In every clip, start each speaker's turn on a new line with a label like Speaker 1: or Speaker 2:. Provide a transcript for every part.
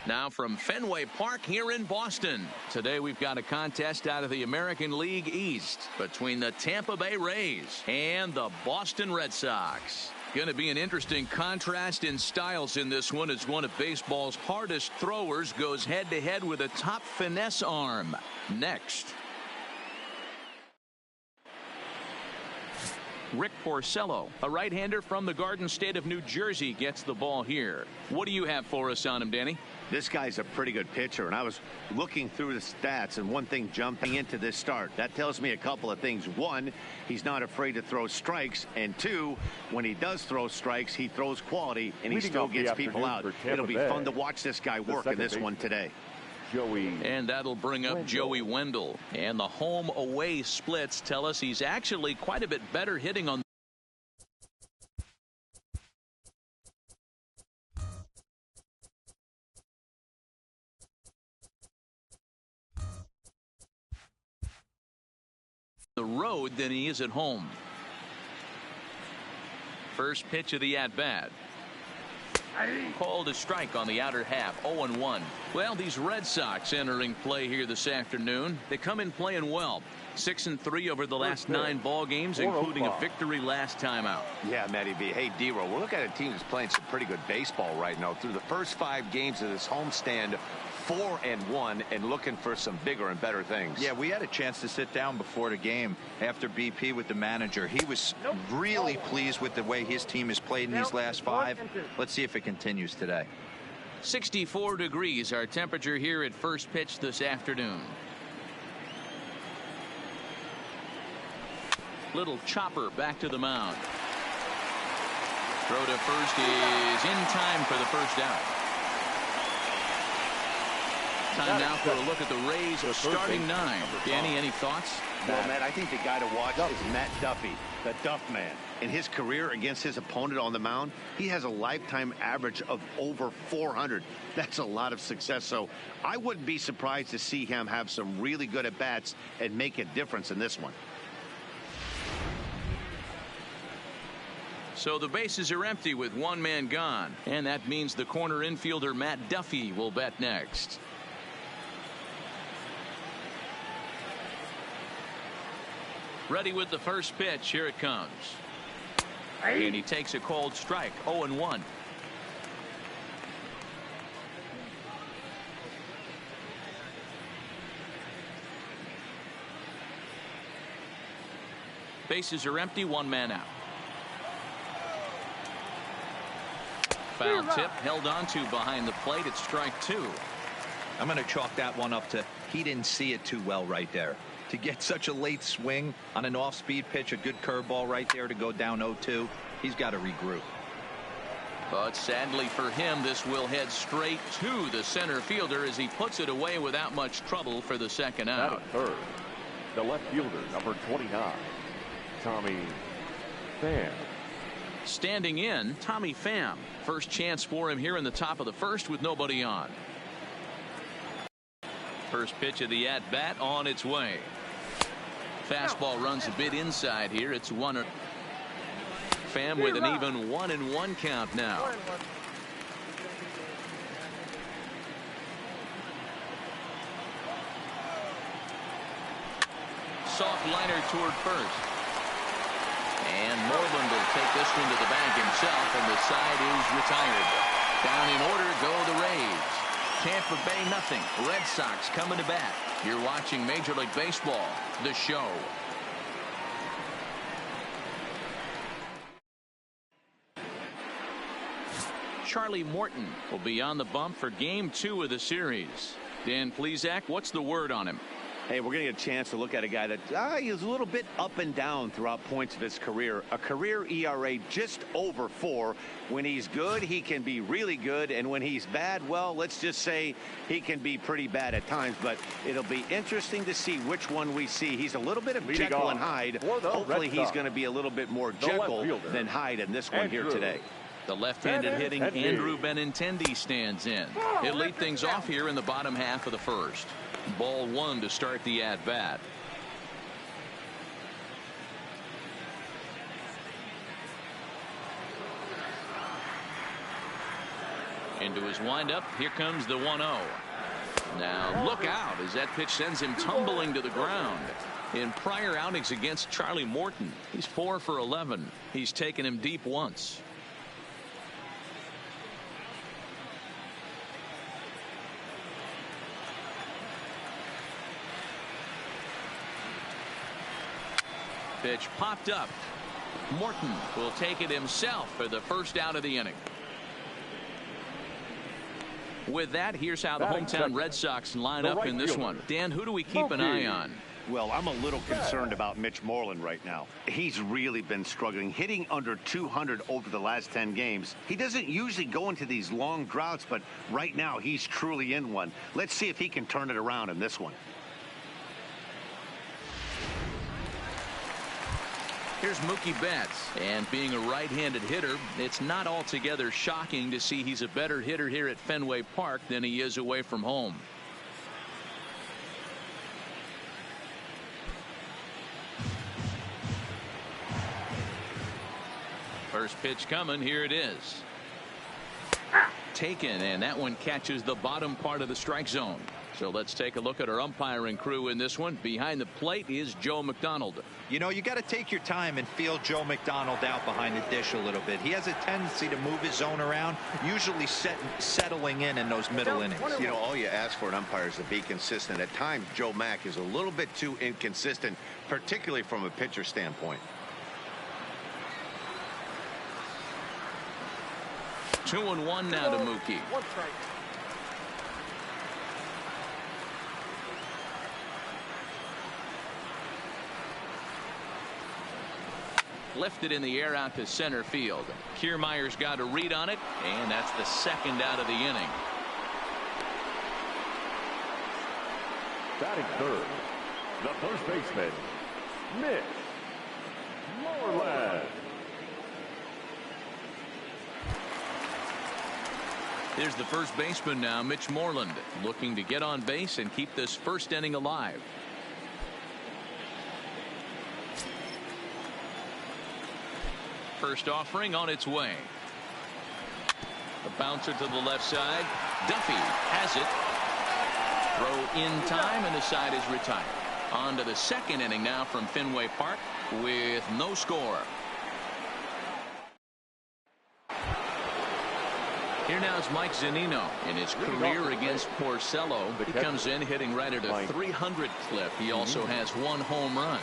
Speaker 1: Now from Fenway Park here in Boston. Today we've got a contest out of the American League East between the Tampa Bay Rays and the Boston Red Sox. Going to be an interesting contrast in styles in this one as one of baseball's hardest throwers goes head-to-head with a top finesse arm. Next. Rick Porcello, a right-hander from the Garden State of New Jersey, gets the ball here. What do you have for us on him, Danny?
Speaker 2: This guy's a pretty good pitcher, and I was looking through the stats, and one thing jumping into this start, that tells me a couple of things. One, he's not afraid to throw strikes, and two, when he does throw strikes, he throws quality, and he still gets people out. It'll be fun to watch this guy work in this one today.
Speaker 1: And that'll bring up Joey Wendell. And the home-away splits tell us he's actually quite a bit better hitting on the road than he is at home. First pitch of the at-bat. Called a strike on the outer half. 0-1. Well, these Red Sox entering play here this afternoon. They come in playing well. 6-3 over the last 9 ball games, including a victory last time out.
Speaker 2: Yeah, Matty B. Hey, D-Roll, we're looking at a team that's playing some pretty good baseball right now. Through the first 5 games of this homestand, 4-1, and looking for some bigger and better things.
Speaker 3: Yeah, we had a chance to sit down before the game after BP with the manager. He was really pleased with the way his team has played in these last 5. Let's see if it continues today.
Speaker 1: 64 degrees our temperature here at first pitch this afternoon. Little chopper back to the mound. Throw to first is in time for the first out. Time now for a look at the Rays starting 9. Danny, any thoughts?
Speaker 2: Well, Matt, I think the guy to watch is Matt Duffy, the Duff Man. In his career against his opponent on the mound, he has a lifetime average of over 400. That's a lot of success. So I wouldn't be surprised to see him have some really good at-bats and make a difference in this one.
Speaker 1: So the bases are empty with 1 man gone. And that means the corner infielder Matt Duffy will bat next. Ready with the first pitch. Here it comes. And he takes a cold strike. 0-1. Bases are empty. 1 man out. Foul tip held on to behind the plate. It's strike 2.
Speaker 3: I'm going to chalk that one up to he didn't see it too well right there. To get such a late swing on an off-speed pitch, a good curveball right there to go down 0-2, he's got to regroup.
Speaker 1: But sadly for him, this will head straight to the center fielder as he puts it away without much trouble for the second out.
Speaker 4: At third, the left fielder, number 29, Tommy Pham.
Speaker 1: Standing in, Tommy Pham. First chance for him here in the top of the first with nobody on. First pitch of the at-bat on its way. Fastball runs a bit inside here. It's 1. Pham with an even 1-1 count now. Soft liner toward first. And Moreland will take this one to the bag himself, and the side is retired. Down in order go the Rays. Tampa Bay nothing. Red Sox coming to bat. You're watching Major League Baseball, the show. Charlie Morton will be on the bump for game 2 of the series. Dan Plesac, what's the word on him?
Speaker 2: Hey, we're going to get a chance to look at a guy that is a little bit up and down throughout points of his career. A career ERA just over 4. When he's good, he can be really good. And when he's bad, well, let's just say he can be pretty bad at times. But it'll be interesting to see which one we see. He's a little bit of Jekyll and Hyde. Hopefully he's going to be a little bit more Jekyll than Hyde in this one here today.
Speaker 1: The left-handed hitting Andrew Benintendi stands in. He'll lead things off here in the bottom half of the first. Ball 1 to start the at-bat. Into his windup. Here comes the 1-0. Now look out as that pitch sends him tumbling to the ground. In prior outings against Charlie Morton, he's 4 for 11. He's taken him deep once. Pitch popped up. Morton will take it himself for the first out of the inning. With that, here's how the hometown Red Sox line up in this one. Dan, who do we keep an eye on?
Speaker 2: Well, I'm a little concerned about Mitch Moreland right now. He's really been struggling, hitting under 200 over the last 10 games. He doesn't usually go into these long droughts, but right now he's truly in one. Let's see if he can turn it around in this one.
Speaker 1: Here's Mookie Betts, and being a right-handed hitter, it's not altogether shocking to see he's a better hitter here at Fenway Park than he is away from home. First pitch coming. Here it is. Taken, and that one catches the bottom part of the strike zone. So let's take a look at our umpiring crew in this one. Behind the plate is Joe McDonald.
Speaker 3: You know, you got to take your time and feel Joe McDonald out behind the dish a little bit. He has a tendency to move his zone around, usually settling in those middle innings.
Speaker 2: You know, all you ask for an umpire is to be consistent. At times, Joe Mack is a little bit too inconsistent, particularly from a pitcher standpoint.
Speaker 1: 2-1 now to Mookie. Lifted in the air out to center field. Kiermaier's got a read on it, and that's the second out of the inning.
Speaker 4: Batting third, the first baseman, Mitch Moreland.
Speaker 1: Here's the first baseman now, Mitch Moreland, looking to get on base and keep this first inning alive. First offering on its way. The bouncer to the left side. Duffy has it. Throw in time, and the side is retired. On to the second inning now from Fenway Park with no score. Here now is Mike Zunino in his career against Porcello. He comes in hitting right at a 300 clip. He also has one home run.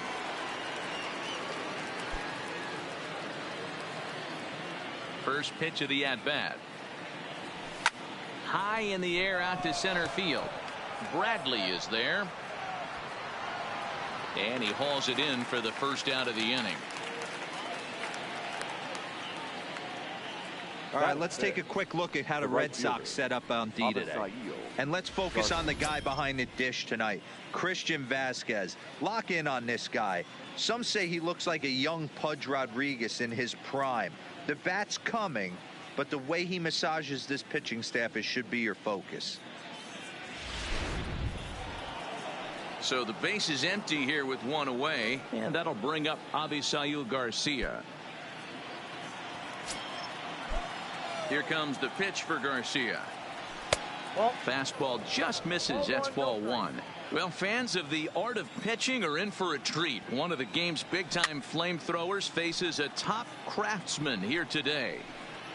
Speaker 1: First pitch of the at-bat. High in the air out to center field. Bradley is there. And he hauls it in for the first out of the inning.
Speaker 3: All right, let's take a quick look at how the Red Sox set up on D today. And let's focus on the guy behind the dish tonight, Christian Vasquez. Lock in on this guy. Some say he looks like a young Pudge Rodriguez in his prime. The bat's coming, but the way he massages this pitching staff should be your focus.
Speaker 1: So the base is empty here with one away, and that'll bring up Avisail Garcia. Here comes the pitch for Garcia. Fastball just misses. That's ball one. Well, fans of the art of pitching are in for a treat. One of the game's big-time flamethrowers faces a top craftsman here today.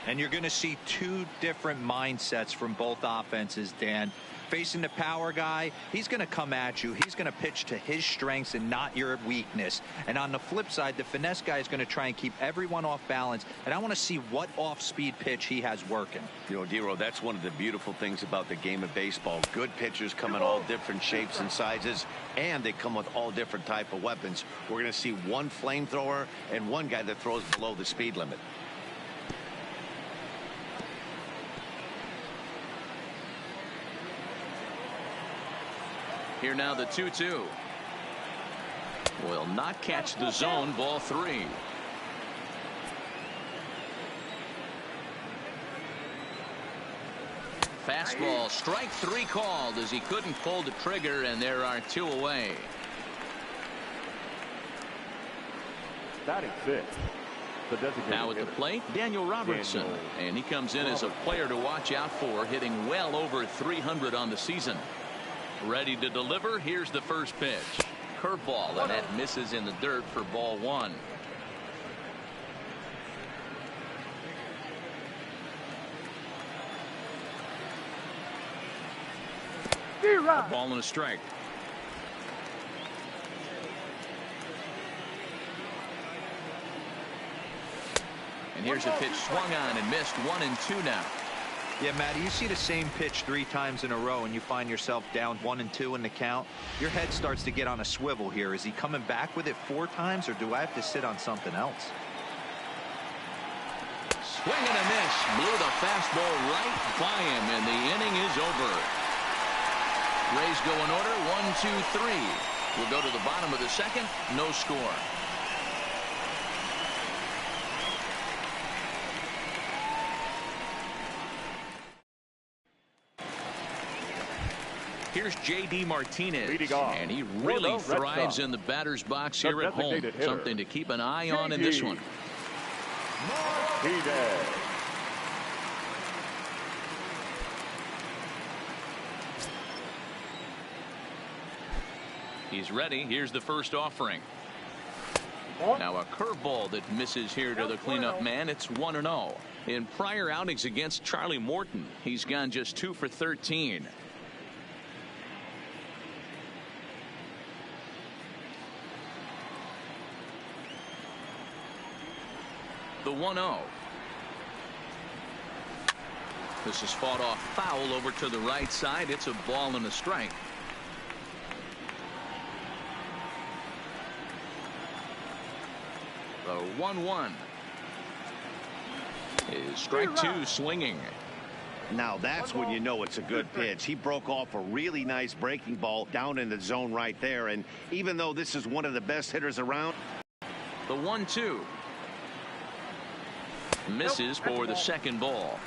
Speaker 3: And you're going to see two different mindsets from both offenses, Dan. Facing the power guy, he's going to come at you. He's going to pitch to his strengths and not your weakness. And on the flip side, the finesse guy is going to try and keep everyone off balance. And I want to see what off-speed pitch he has working.
Speaker 2: You know, Dero, that's one of the beautiful things about the game of baseball. Good pitchers come in all different shapes and sizes, and they come with all different type of weapons. We're going to see one flamethrower and one guy that throws below the speed limit.
Speaker 1: Here now the 2-2. Will not catch the zone. Ball three. Fastball, strike three called as he couldn't pull the trigger, and there are two away.
Speaker 4: Batting fifth, The designated
Speaker 1: Now at the
Speaker 4: hitter,
Speaker 1: plate, Daniel Robertson. And he comes in as a player to watch out for, hitting well over 300 on the season. Ready to deliver. Here's the first pitch. Curveball, and that misses in the dirt for ball one. A ball and a strike. And here's a pitch swung on and missed. 1-2 now.
Speaker 3: Yeah, Matty, you see the same pitch 3 times in a row and you find yourself down 1-2 in the count. Your head starts to get on a swivel here. Is he coming back with it 4 times, or do I have to sit on something else?
Speaker 1: Swing and a miss. Blew the fastball right by him, and the inning is over. Rays go in order. 1, 2, 3. We'll go to the bottom of the second. No score. Here's J.D. Martinez, and he really thrives in the batter's box here at home. Something to keep an eye on in this one. He's ready. Here's the first offering. Now a curveball that misses here to the cleanup man. It's 1-0. In prior outings against Charlie Morton, he's gone just 2 for 13. The 1-0. This is fought off foul over to the right side. It's a ball and a strike. The 1-1 is strike 2 swinging.
Speaker 2: Now that's when you know it's a good pitch. He broke off a really nice breaking ball down in the zone right there. And even though this is one of the best hitters around.
Speaker 1: The 1-2. Misses for the second ball.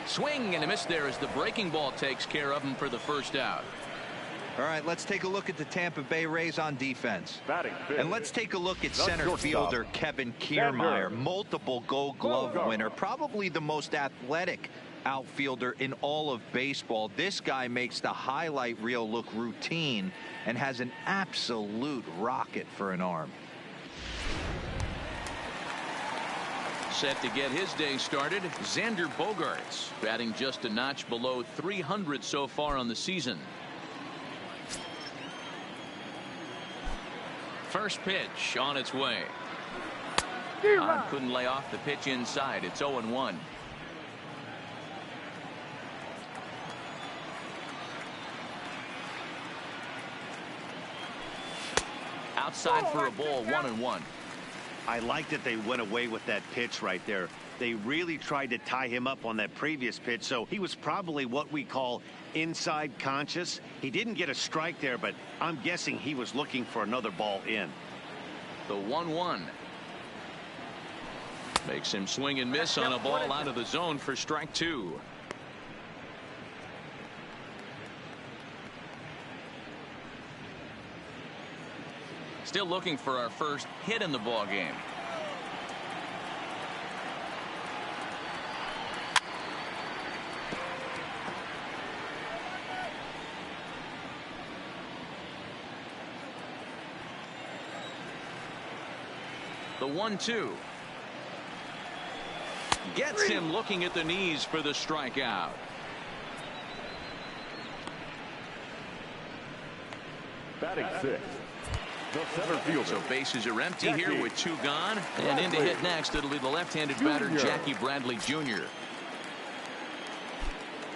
Speaker 1: Swing and a miss there as the breaking ball takes care of him for the first out.
Speaker 3: All right, let's take a look at the Tampa Bay Rays on defense. And let's take a look at center fielder Kevin Kiermaier, multiple Gold Glove winner, probably the most athletic outfielder in all of baseball. This guy makes the highlight reel look routine and has an absolute rocket for an arm.
Speaker 1: Set to get his day started, Xander Bogaerts, batting just a notch below 300 so far on the season. First pitch on its way. Couldn't lay off the pitch inside. It's 0-1. Outside for a ball. 1-1.
Speaker 2: I like that they went away with that pitch right there. They really tried to tie him up on that previous pitch, so he was probably what we call inside conscious. He didn't get a strike there, but I'm guessing he was looking for another ball in.
Speaker 1: The 1-1 makes him swing and miss on a ball out of the zone for strike 2. Still looking for our first hit in the ball game. The 1-2 gets him looking at the knees for the strikeout.
Speaker 4: Batting 6. The center fielder.
Speaker 1: So bases are empty here with 2 gone, and in to hit next it'll be the left-handed batter Jackie Bradley Jr.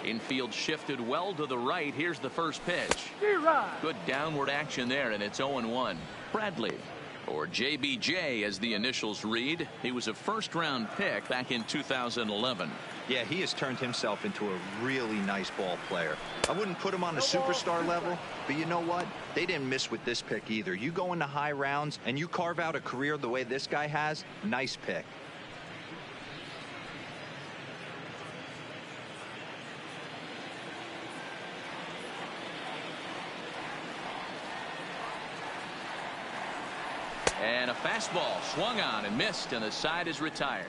Speaker 1: Infield shifted well to the right. Here's the first pitch. Good downward action there, and it's 0-1. Bradley. or JBJ as the initials read. He was a first-round pick back in 2011.
Speaker 3: Yeah, he has turned himself into a really nice ball player. I wouldn't put him on the superstar level, but you know what? They didn't miss with this pick either. You go into high rounds and you carve out a career the way this guy has, nice pick.
Speaker 1: And a fastball swung on and missed, and the side is retired.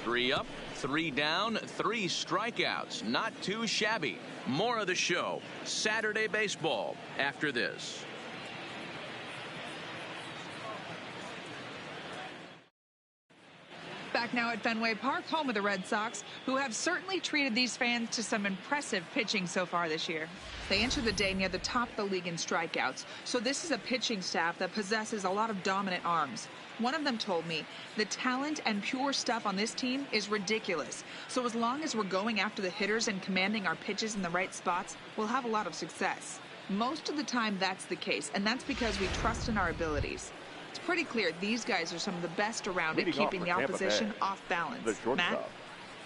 Speaker 1: 3 up, 3 down, 3 strikeouts. Not too shabby. More of the show. Saturday baseball after this.
Speaker 5: Back now at Fenway Park, home of the Red Sox, who have certainly treated these fans to some impressive pitching so far this year. They enter the day near the top of the league in strikeouts, so this is a pitching staff that possesses a lot of dominant arms. One of them told me the talent and pure stuff on this team is ridiculous. So as long as we're going after the hitters and commanding our pitches in the right spots, we'll have a lot of success. Most of the time that's the case, and that's because we trust in our abilities. It's pretty clear these guys are some of the best around at keeping the opposition off balance. Matt?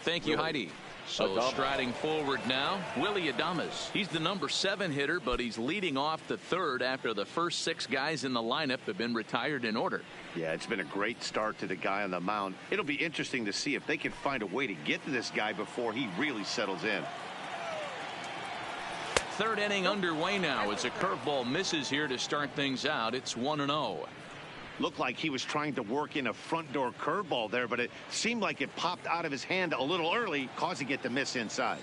Speaker 1: Thank you, Heidi. So striding forward now, Willie Adames. He's the number 7 hitter, but he's leading off the third after the first 6 guys in the lineup have been retired in order.
Speaker 2: Yeah, it's been a great start to the guy on the mound. It'll be interesting to see if they can find a way to get to this guy before he really settles in.
Speaker 1: Third inning underway now. It's a curveball misses here to start things out. It's 1-0.
Speaker 2: Looked like he was trying to work in a front door curveball there, but it seemed like it popped out of his hand a little early, causing it to miss inside.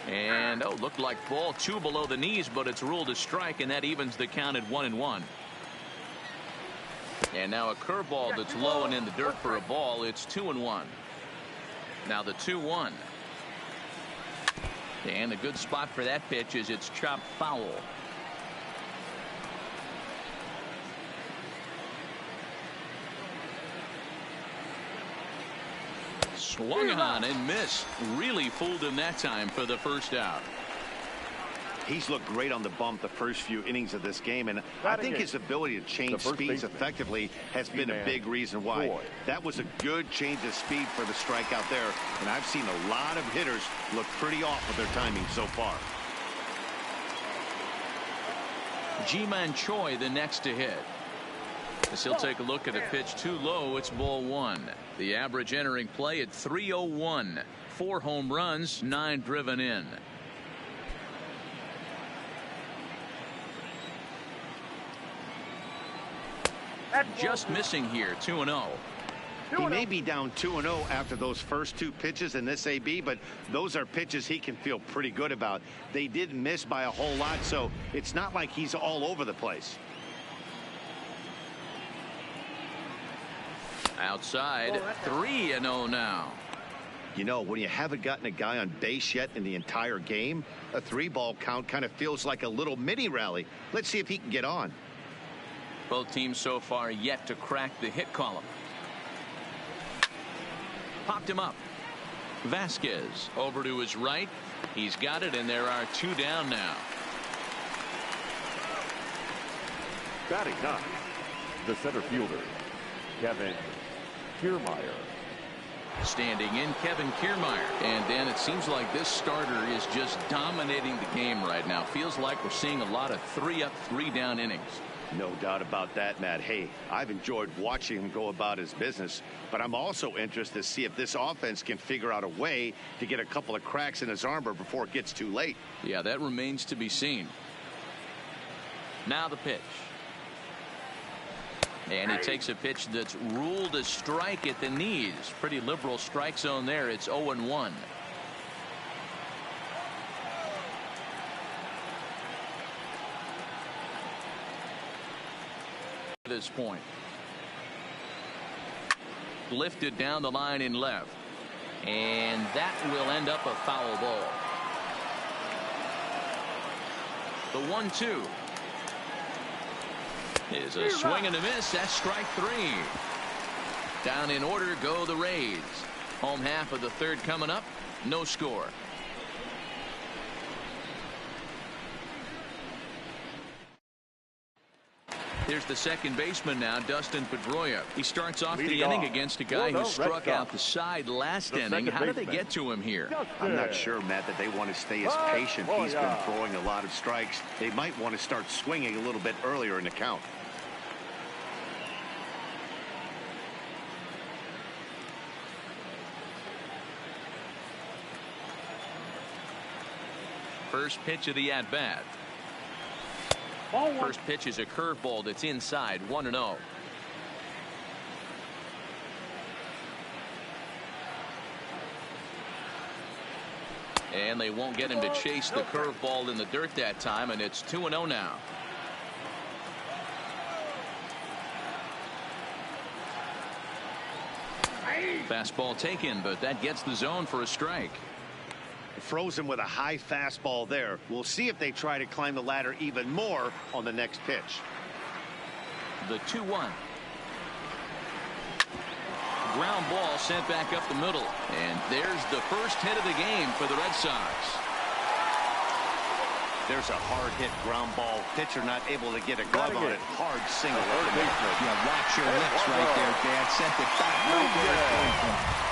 Speaker 1: And looked like ball 2 below the knees, but it's ruled a strike, and that evens the count at 1-1. And now a curveball that's low and in the dirt for a ball. It's 2-1. Now the 2-1. And a good spot for that pitch is it's chopped foul. Swung on and missed. Really fooled him that time for the first out.
Speaker 2: He's looked great on the bump the first few innings of this game, and I think his ability to change speeds effectively has been a big reason why. That was a good change of speed for the strikeout there, and I've seen a lot of hitters look pretty off with their timing so far.
Speaker 1: Ji-Man Choi the next to hit. As he'll take a look at a pitch too low. It's ball 1. The average entering play at 301. 4 home runs, 9 driven in. Just missing here. 2-0.
Speaker 2: He may be down 2-0 after those first 2 pitches in this AB, but those are pitches he can feel pretty good about. They didn't miss by a whole lot, so it's not like he's all over the place.
Speaker 1: Outside, 3-0 now.
Speaker 2: You know, when you haven't gotten a guy on base yet in the entire game, a 3-ball count kind of feels like a little mini rally. Let's see if he can get on.
Speaker 1: Both teams so far yet to crack the hit column. Popped him up. Vasquez over to his right. He's got it, and there are 2 down now.
Speaker 4: Batting 9, the center fielder, Kevin Kiermaier.
Speaker 1: Standing in, Kevin Kiermaier. And Dan, it seems like this starter is just dominating the game right now. Feels like we're seeing a lot of 3 up, 3 down innings.
Speaker 2: No doubt about that, Matt. Hey, I've enjoyed watching him go about his business, but I'm also interested to see if this offense can figure out a way to get a couple of cracks in his armor before it gets too late.
Speaker 1: Yeah, that remains to be seen. Now the pitch. And he takes a pitch that's ruled a strike at the knees. Pretty liberal strike zone there. It's 0-1. At this point. Lifted down the line in left. And that will end up a foul ball. The 1-2. Is a swing and a miss. That's strike 3. Down in order go the Rays. Home half of the third coming up. No score. Here's the second baseman now, Dustin Pedroia. He starts off the inning against a guy who struck out the side last inning. How did they get to him here?
Speaker 2: I'm not sure, Matt, that they want to stay as patient. He's been throwing a lot of strikes. They might want to start swinging a little bit earlier in the count.
Speaker 1: First pitch of the at-bat. First pitch is a curveball that's inside, 1-0. And they won't get him to chase the curveball in the dirt that time, and it's 2-0 now. Fastball taken, but that gets the zone for a strike.
Speaker 2: Froze him with a high fastball there. We'll see if they try to climb the ladder even more on the next pitch.
Speaker 1: The 2-1. Ground ball sent back up the middle. And there's the first hit of the game for the Red Sox.
Speaker 2: There's a hard hit ground ball. Pitcher not able to get a glove on it. Hard single.
Speaker 3: Yeah, watch your lips right there, Dan. Sent it back right where it came from.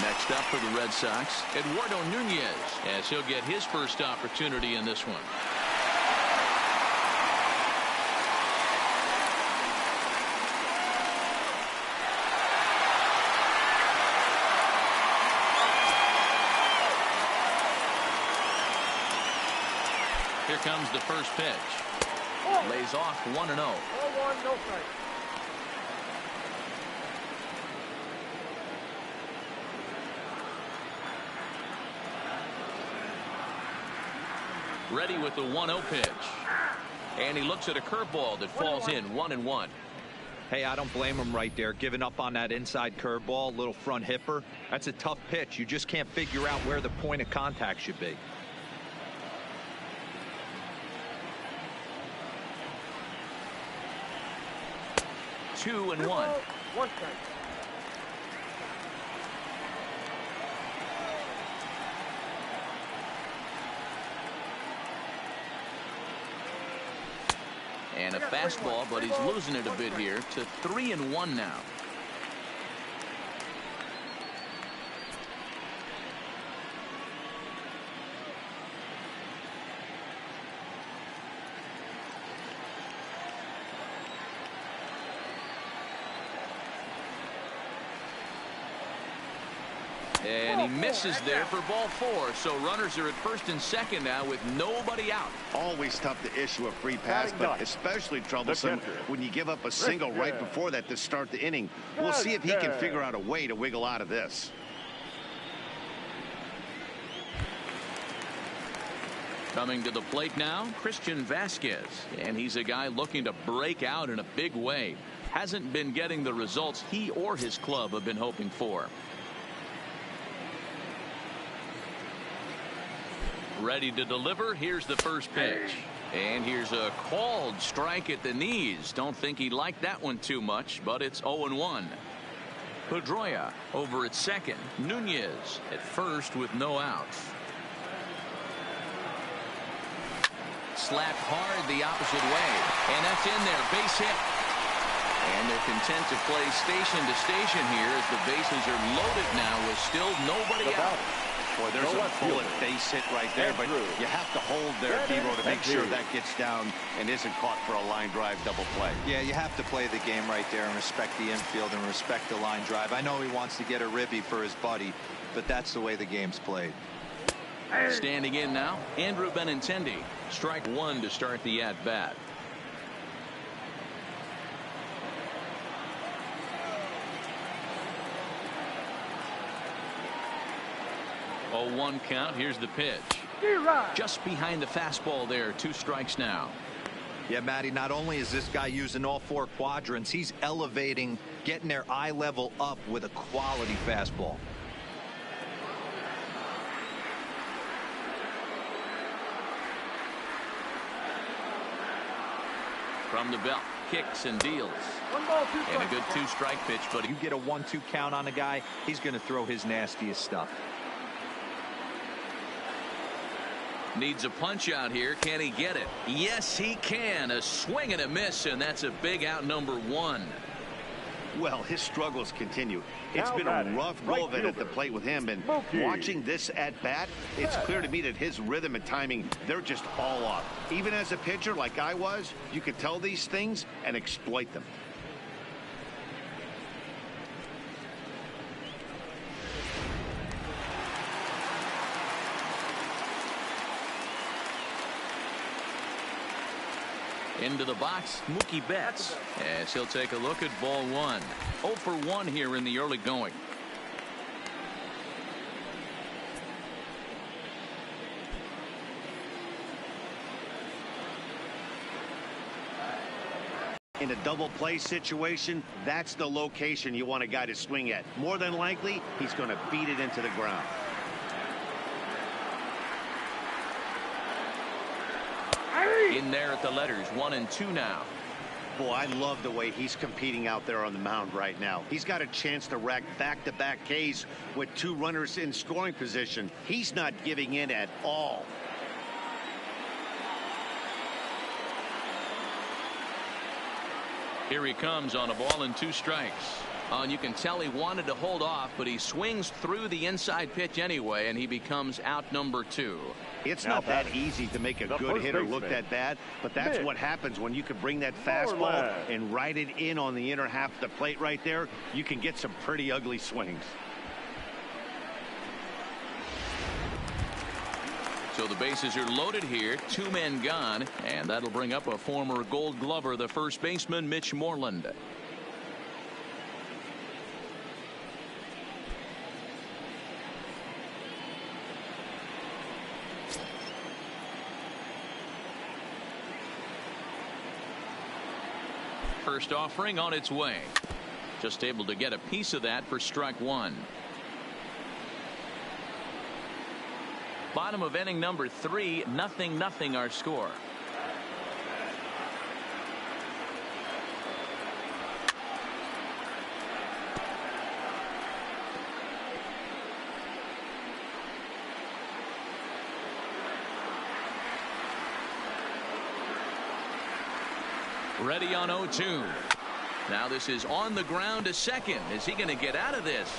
Speaker 1: Next up for the Red Sox, Eduardo Nunez, as he'll get his first opportunity in this one. Here comes the first pitch. Lays off 1-0.
Speaker 6: 0-1, no strike.
Speaker 1: Ready with the 1-0 pitch. And he looks at a curveball that falls in, 1-1.
Speaker 3: Hey, I don't blame him right there. Giving up on that inside curveball, little front hipper. That's a tough pitch. You just can't figure out where the point of contact should be.
Speaker 1: Two and 1.
Speaker 6: One strike.
Speaker 1: And a fastball, but he's losing it a bit here to 3-1 now. And he misses there for ball 4. So runners are at first and second now with nobody out.
Speaker 2: Always tough to issue a free pass, but especially troublesome when you give up a single right before that to start the inning. We'll see if he can figure out a way to wiggle out of this.
Speaker 1: Coming to the plate now, Christian Vasquez. And he's a guy looking to break out in a big way. Hasn't been getting the results he or his club have been hoping for. Ready to deliver. Here's the first pitch. And here's a called strike at the knees. Don't think he liked that one too much, but it's 0-1. Pedroia over at second. Nunez at first with no outs. Slapped hard the opposite way. And that's in there. Base hit. And they're content to play station to station here as the bases are loaded now with still nobody out.
Speaker 2: Boy, there's a bullet base hit right there, but you have to hold there, Dero, to make sure that gets down and isn't caught for a line drive double play.
Speaker 3: Yeah, you have to play the game right there and respect the infield and respect the line drive. I know he wants to get a ribby for his buddy, but that's the way the game's played.
Speaker 1: Standing in now, Andrew Benintendi. Strike one to start the at-bat. 0-1 count. Here's the pitch. Just behind the fastball there. 2 strikes now.
Speaker 3: Yeah, Matty, not only is this guy using all 4 quadrants, he's elevating, getting their eye level up with a quality fastball.
Speaker 1: From the belt, kicks and deals.
Speaker 6: 1 ball, 2
Speaker 1: strikes. And a good 2-strike pitch, but
Speaker 3: you get a 1-2 count on a guy, he's going to throw his nastiest stuff.
Speaker 1: Needs a punch out here. Can he get it? Yes, he can. A swing and a miss, and that's a big out, number 1.
Speaker 2: Well, his struggles continue. It's
Speaker 4: Now
Speaker 2: been
Speaker 4: batting,
Speaker 2: a rough
Speaker 4: right
Speaker 2: go of it at the
Speaker 4: fielder,
Speaker 2: plate with him, and
Speaker 4: Mookie.
Speaker 2: watching this at bat, it's clear to me that his rhythm and timing, they're just all off. Even as a pitcher like I was, you could tell these things and exploit them.
Speaker 1: Into the box, Mookie Betts, as he'll take a look at ball 1. 0 for 1 here in the early going.
Speaker 2: In a double play situation, that's the location you want a guy to swing at. More than likely, he's going to beat it into the ground.
Speaker 1: In there at the letters, 1 and 2 now.
Speaker 2: Boy, I love the way he's competing out there on the mound right now. He's got a chance to rack back-to-back Ks with 2 runners in scoring position. He's not giving in at all.
Speaker 1: Here he comes on a ball and 2 strikes. And you can tell he wanted to hold off, but he swings through the inside pitch anyway, and he becomes out number 2.
Speaker 2: It's not that easy to make a good hitter look that bad, but that's what happens when you can bring that fastball and ride it in on the inner half of the plate right there. You can get some pretty ugly swings.
Speaker 1: So the bases are loaded here, 2 men gone, and that'll bring up a former Gold Glover, the first baseman, Mitch Moreland. First offering on its way. Just able to get a piece of that for strike 1. Bottom of inning number 3, 0-0 our score. Ready on 0-2. Now this is on the ground to second. Is he going to get out of this?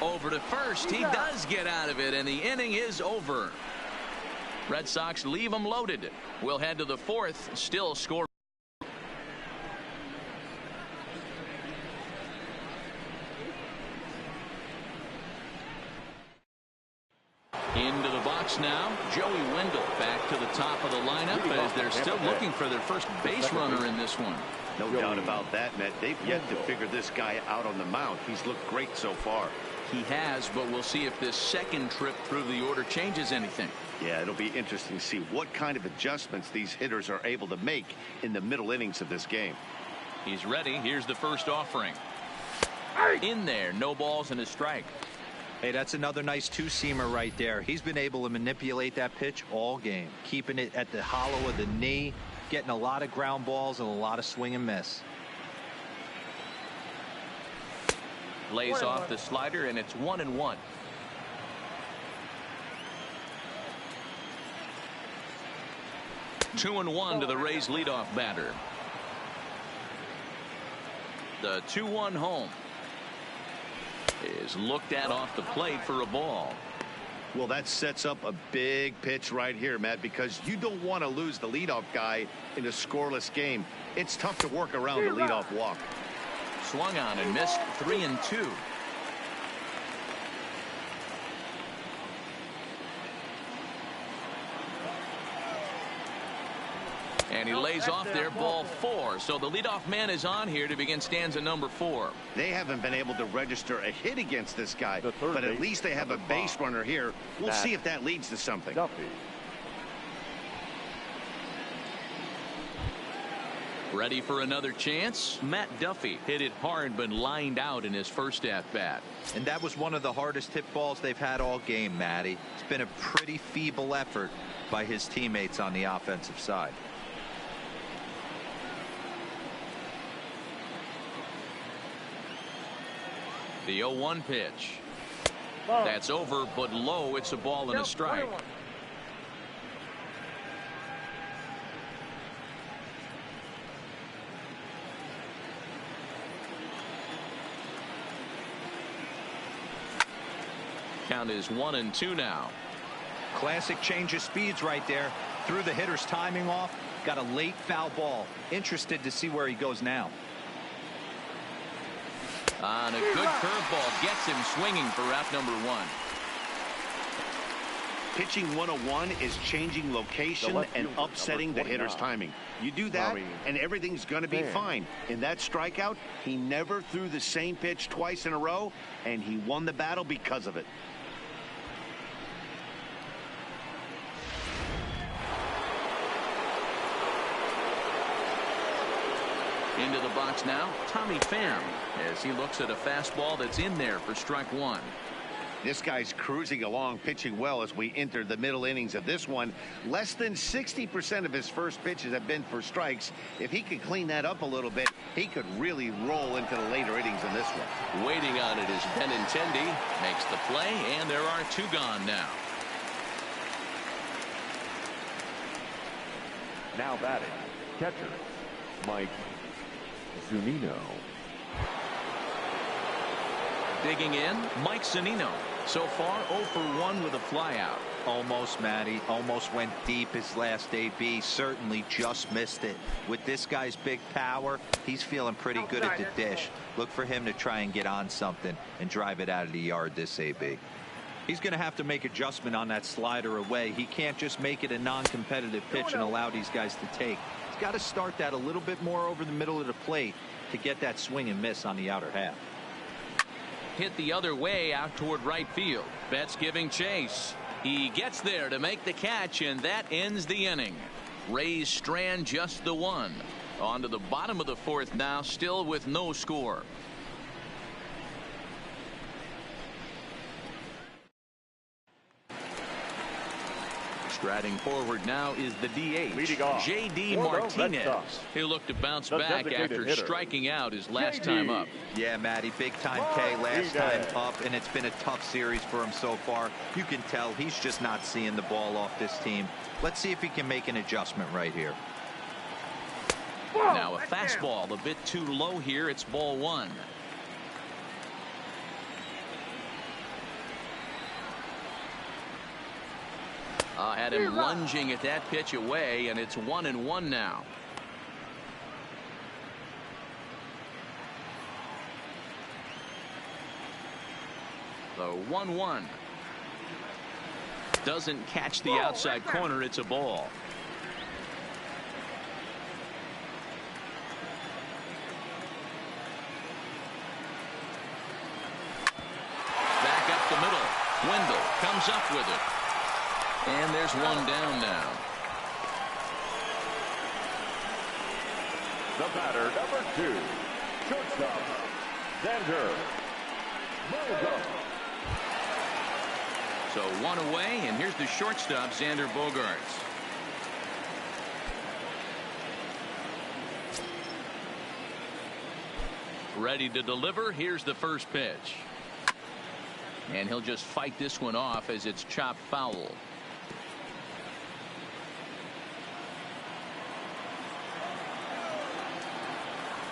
Speaker 1: Over to first. He does get out of it, and the inning is over. Red Sox leave them loaded. We'll head to the 4th. Still score. Into the box now. Joey Wendell back to the top of the lineup as they're still looking for their first base runner in this one.
Speaker 2: No doubt about that, Matt. They've yet to figure this guy out on the mound. He's looked great so far.
Speaker 1: He has, but we'll see if this second trip through the order changes anything.
Speaker 2: Yeah, it'll be interesting to see what kind of adjustments these hitters are able to make in the middle innings of this game.
Speaker 1: He's ready. Here's the first offering. In there, no balls and a strike.
Speaker 3: Hey, that's another nice 2-seamer right there. He's been able to manipulate that pitch all game, keeping it at the hollow of the knee, getting a lot of ground balls and a lot of swing and miss.
Speaker 1: Lays off the slider, and it's 1-1. Two and 1 to the Rays leadoff batter. The 2-1 home is looked at off the plate for a ball.
Speaker 2: Well, that sets up a big pitch right here, Matt, because you don't want to lose the leadoff guy in a scoreless game. It's tough to work around the leadoff walk.
Speaker 1: Swung on and missed. 3-2. And he lays off there, ball 4. So the leadoff man is on here to begin stanza number 4.
Speaker 2: They haven't been able to register a hit against this guy, but at least they have a base runner here. We'll see if that leads to something.
Speaker 1: Ready for another chance? Matt Duffy hit it hard but lined out in his first at-bat.
Speaker 3: And that was one of the hardest hit balls they've had all game, Matty. It's been a pretty feeble effort by his teammates on the offensive side.
Speaker 1: The 0-1 pitch. That's over, but low. It's a ball and a strike. count is 1-2 now.
Speaker 3: Classic change of speeds right there. Threw the hitter's timing off. Got a late foul ball. Interested to see where he goes now.
Speaker 1: On a good curveball gets him swinging for out number 1.
Speaker 2: Pitching 101 is changing location and upsetting the hitter's timing. You do that, and everything's going to be fine. In that strikeout, he never threw the same pitch twice in a row, and he won the battle because of it.
Speaker 1: Into the box now, Tommy Pham, as he looks at a fastball that's in there for strike 1.
Speaker 2: This guy's cruising along, pitching well as we enter the middle innings of this one. Less than 60% of his first pitches have been for strikes. If he could clean that up a little bit, he could really roll into the later innings in this one.
Speaker 1: Waiting on it is Benintendi, makes the play, and there are 2 gone now.
Speaker 4: Now batting, catcher, Mike Zunino.
Speaker 1: Digging in, Mike Zunino. So far, 0 for 1 with a flyout.
Speaker 3: Almost, Matty. Almost went deep his last AB. Certainly just missed it. With this guy's big power, he's feeling pretty good at the dish. Look for him to try and get on something and drive it out of the yard this AB. He's going to have to make adjustment on that slider away. He can't just make it a non-competitive pitch and allow these guys to take. He's got to start that a little bit more over the middle of the plate to get that swing and miss on the outer half.
Speaker 1: Hit the other way out toward right field. Betts giving chase. He gets there to make the catch, and that ends the inning. Rays strand just the 1. On to the bottom of the 4th now, still with no score. Striding forward now is the DH, J.D. Martinez. He'll look to bounce back after striking out his last time up.
Speaker 3: Yeah, Matty, big time K last time up, and it's been a tough series for him so far. You can tell he's just not seeing the ball off this team. Let's see if he can make an adjustment right here.
Speaker 1: Now a fastball a bit too low here. It's ball 1. Had him lunging at that pitch away, and it's 1-1 now. The 1-1 doesn't catch the outside corner. It's a ball. Back up the middle. Wendell comes up with it. And there's 1 down now.
Speaker 4: The batter, number 2, shortstop, Xander Bogaerts.
Speaker 1: So 1 away, and here's the shortstop, Xander Bogaerts. Ready to deliver. Here's the first pitch. And he'll just fight this one off as it's chopped foul.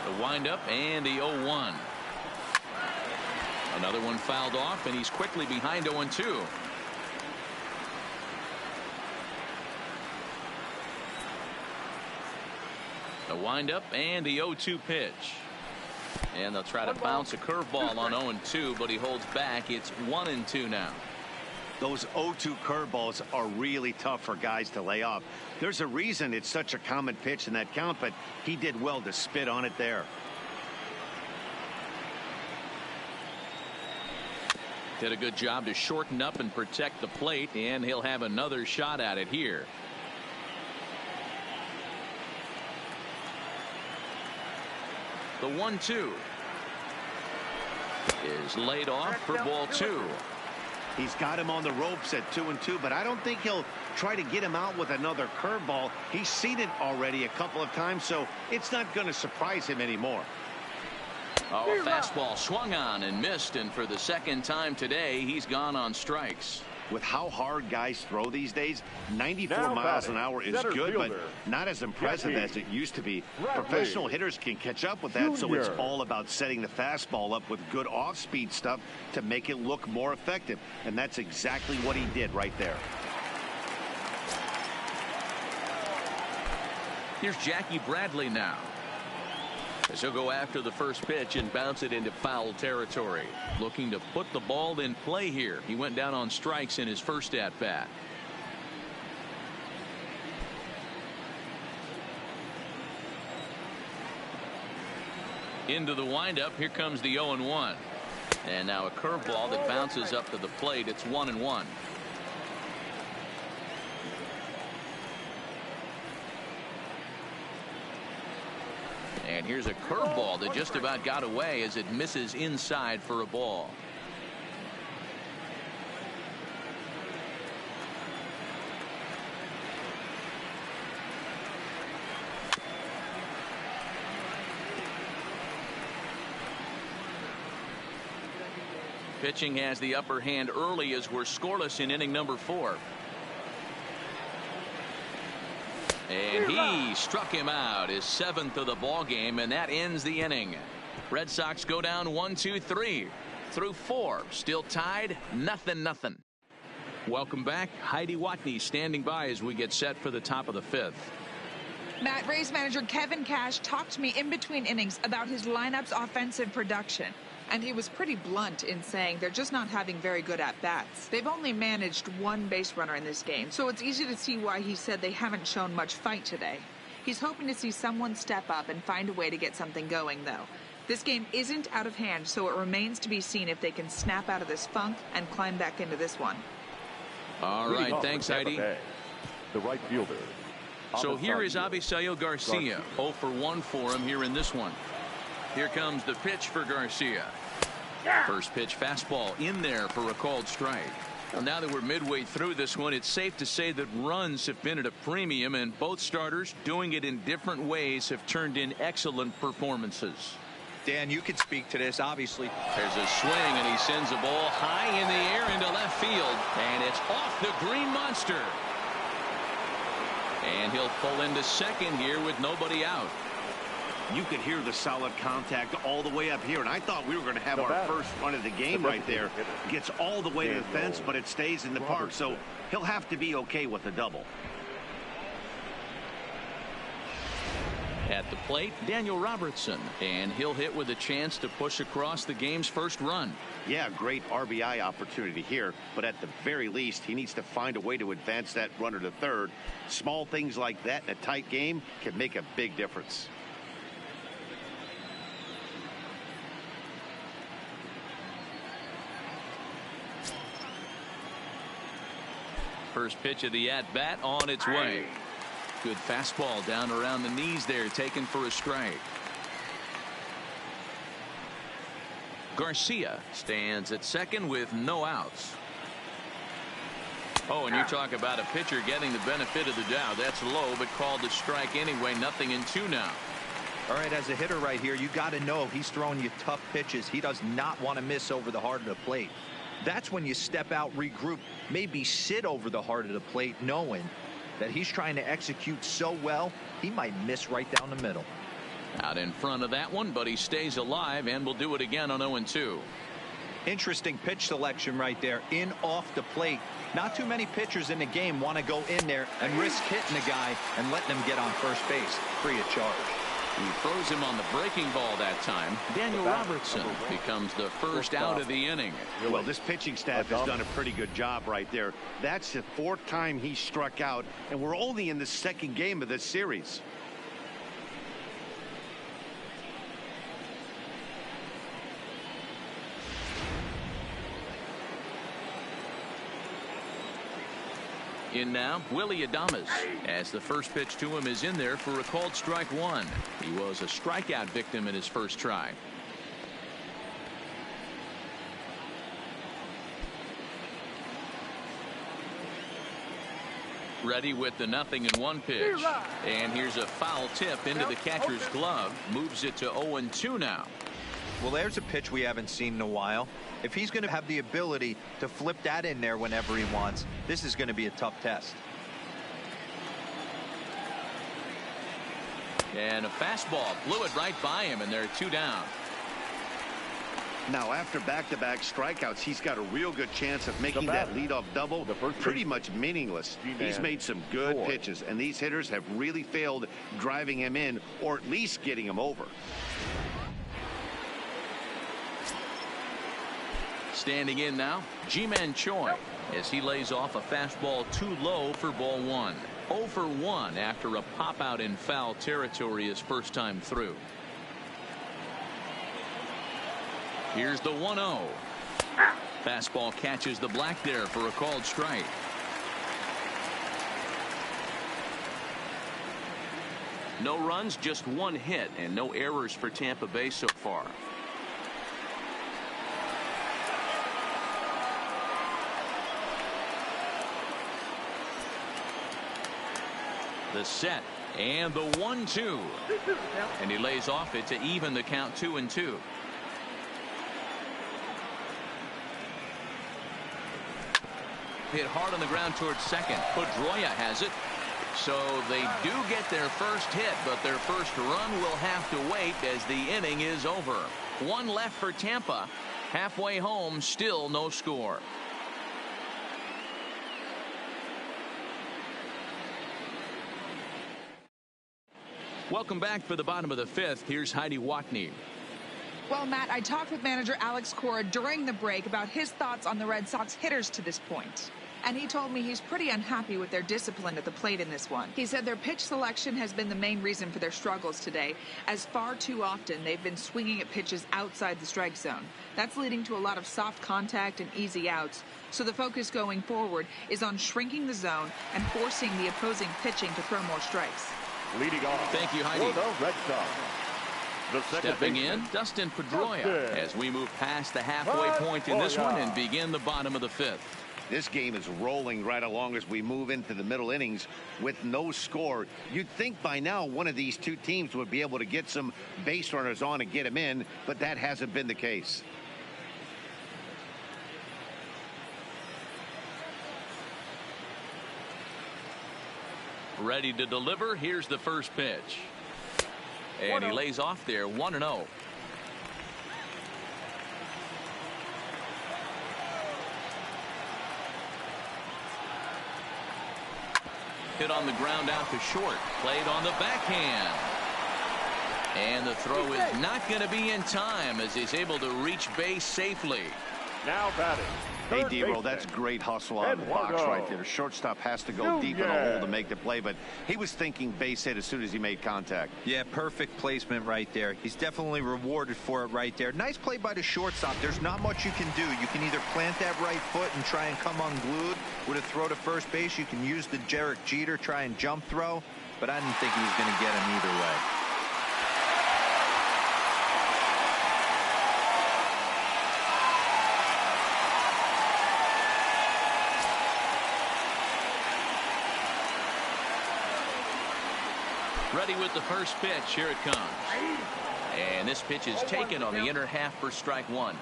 Speaker 1: The windup and the 0-1. Another one fouled off, and he's quickly behind 0-2. The windup and the 0-2 pitch. And they'll try to bounce a curveball on 0-2, but he holds back. It's 1-2 now.
Speaker 2: Those 0-2 curveballs are really tough for guys to lay off. There's a reason it's such a common pitch in that count, but he did well to spit on it there.
Speaker 1: Did a good job to shorten up and protect the plate, and he'll have another shot at it here. The 1-2 is laid off for ball 2.
Speaker 2: He's got him on the ropes at 2-2, but I don't think he'll try to get him out with another curveball. He's seen it already a couple of times, so it's not going to surprise him anymore.
Speaker 1: Oh, a fastball swung on and missed, and for the second time today, he's gone on strikes.
Speaker 2: With how hard guys throw these days, 94
Speaker 4: Now
Speaker 2: miles
Speaker 4: batting,
Speaker 2: an hour is
Speaker 4: center
Speaker 2: good, but
Speaker 4: fielder,
Speaker 2: not as impressive
Speaker 4: Jackie
Speaker 2: as it used to be.
Speaker 4: Bradley
Speaker 2: Professional hitters can catch up with that, so
Speaker 4: Jr.
Speaker 2: it's all about setting the fastball up with good off-speed stuff to make it look more effective. And that's exactly what he did right there.
Speaker 1: Here's Jackie Bradley now, as he'll go after the first pitch and bounce it into foul territory. Looking to put the ball in play here. He went down on strikes in his first at bat. Into the windup. Here comes the 0-1. And now a curveball that bounces up to the plate. It's 1-1. And here's a curveball that just about got away as it misses inside for a ball. Pitching has the upper hand early as we're scoreless in inning number 4. And he struck him out, his 7th of the ball game, and that ends the inning. Red Sox go down 1-2-3 through 4, still tied 0-0. Welcome back. Heidi Watney standing by as we get set for the top of the 5th.
Speaker 5: Matt, Rays manager Kevin Cash talked to me in between innings about his lineup's offensive production. And he was pretty blunt in saying they're just not having very good at-bats. They've only managed one base runner in this game, so it's easy to see why he said they haven't shown much fight today. He's hoping to see someone step up and find a way to get something going, though. This game isn't out of hand, so it remains to be seen if they can snap out of this funk and climb back into this one.
Speaker 1: All right, thanks, Heidi.
Speaker 4: The right fielder.
Speaker 1: So here is Avisail Garcia. 0 for 1 for him here in this one. Here comes the pitch for Garcia. First pitch fastball in there for a called strike. Well, now that we're midway through this one, it's safe to say that runs have been at a premium, and both starters, doing it in different ways, have turned in excellent performances.
Speaker 3: Dan, you can speak to this, obviously.
Speaker 1: There's a swing, and he sends a ball high in the air into left field, and it's off the green monster. And he'll pull into second here with nobody out.
Speaker 2: You could hear the solid contact all the way up here, and I thought we were going to have our first run of the game right there. Gets all the way to the fence, but it stays in the park, so he'll have to be okay with a double.
Speaker 1: At the plate, Daniel Robertson, and he'll hit with a chance to push across the game's first run.
Speaker 2: Yeah, great RBI opportunity here, but at the very least, he needs to find a way to advance that runner to third. Small things like that in a tight game can make a big difference.
Speaker 1: First pitch of the at-bat on its way. Good fastball down around the knees there, taken for a strike. Garcia stands at second with no outs. Oh, and you talk about a pitcher getting the benefit of the doubt. That's low, but called a strike anyway. 0-2 now.
Speaker 3: All right, as a hitter right here, you got to know if he's throwing you tough pitches, he does not want to miss over the heart of the plate. That's when you step out, regroup, maybe sit over the heart of the plate, knowing that he's trying to execute so well, he might miss right down the middle.
Speaker 1: Out in front of that one, but he stays alive and will do it again on 0-2.
Speaker 3: Interesting pitch selection right there, in off the plate. Not too many pitchers in the game want to go in there and risk hitting the guy and letting him get on first base free of charge.
Speaker 1: He throws him on the breaking ball that time. Daniel Robertson becomes the first out of the inning.
Speaker 2: Well, this pitching staff has done a pretty good job right there. That's the 4th time he struck out, and we're only in the 2nd game of this series.
Speaker 1: In now, Willie Adames, as the first pitch to him is in there for a called strike 1. He was a strikeout victim in his first try. Ready with the 0-1 pitch. And here's a foul tip into the catcher's glove. Moves it to 0-2 now.
Speaker 3: Well, there's a pitch we haven't seen in a while. If he's going to have the ability to flip that in there whenever he wants, this is going to be a tough test.
Speaker 1: And a fastball blew it right by him, and they're 2 down.
Speaker 2: Now, after back-to-back strikeouts, he's got a real good chance of making that leadoff double pretty much meaningless. He's made some good pitches, and these hitters have really failed driving him in or at least getting him over.
Speaker 1: Standing in now, Ji-Man Choi, as he lays off a fastball too low for ball 1. 0 for 1 after a pop-out in foul territory his first time through. Here's the 1-0. Fastball catches the black there for a called strike. No runs, just 1 hit, and no errors for Tampa Bay so far. The set and the 1-2, and he lays off it to even the count 2-2. Hit hard on the ground towards second. Pedroia has it. So they do get their first hit, but their first run will have to wait as the inning is over. 1 left for Tampa. Halfway home, still no score. Welcome back for the bottom of the 5th. Here's Heidi Watney.
Speaker 5: Well, Matt, I talked with manager Alex Cora during the break about his thoughts on the Red Sox hitters to this point. And he told me he's pretty unhappy with their discipline at the plate in this one. He said their pitch selection has been the main reason for their struggles today, as far too often they've been swinging at pitches outside the strike zone. That's leading to a lot of soft contact and easy outs. So the focus going forward is on shrinking the zone and forcing the opposing pitching to throw more strikes.
Speaker 4: Leading off.
Speaker 1: Thank you, Heidi.
Speaker 4: For the Red Sox.
Speaker 1: Stepping in, Dustin Pedroia, as we move past the halfway point in this one and begin the bottom of the 5th.
Speaker 2: This game is rolling right along as we move into the middle innings with no score. You'd think by now one of these two teams would be able to get some base runners on and get them in, but that hasn't been the case.
Speaker 1: Ready to deliver. Here's the first pitch. And he lays off there, 1-0. Hit on the ground out to short. Played on the backhand. And the throw is not going to be in time as he's able to reach base safely.
Speaker 4: Now batting.
Speaker 2: Hey, D-Roll, that's great hustle on the box right there. The shortstop has to go deep in the hole to make the play, but he was thinking base hit as soon as he made contact.
Speaker 3: Yeah, perfect placement right there. He's definitely rewarded for it right there. Nice play by the shortstop. There's not much you can do. You can either plant that right foot and try and come unglued with a throw to first base. You can use the Derek Jeter, try and jump throw, but I didn't think he was going to get him either way.
Speaker 1: Ready with the first pitch. Here it comes. And this pitch is taken on the inner half for strike 1.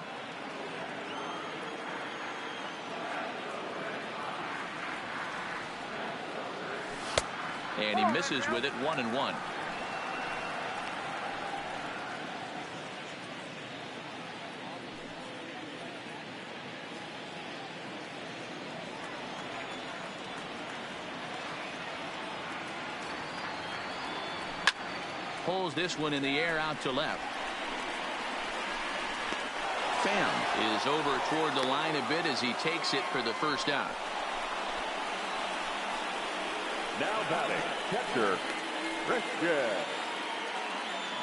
Speaker 1: And he misses with it, 1-1. Pulls this one in the air out to left. Pham is over toward the line a bit as he takes it for the first out.
Speaker 4: Now batting, catcher, Christian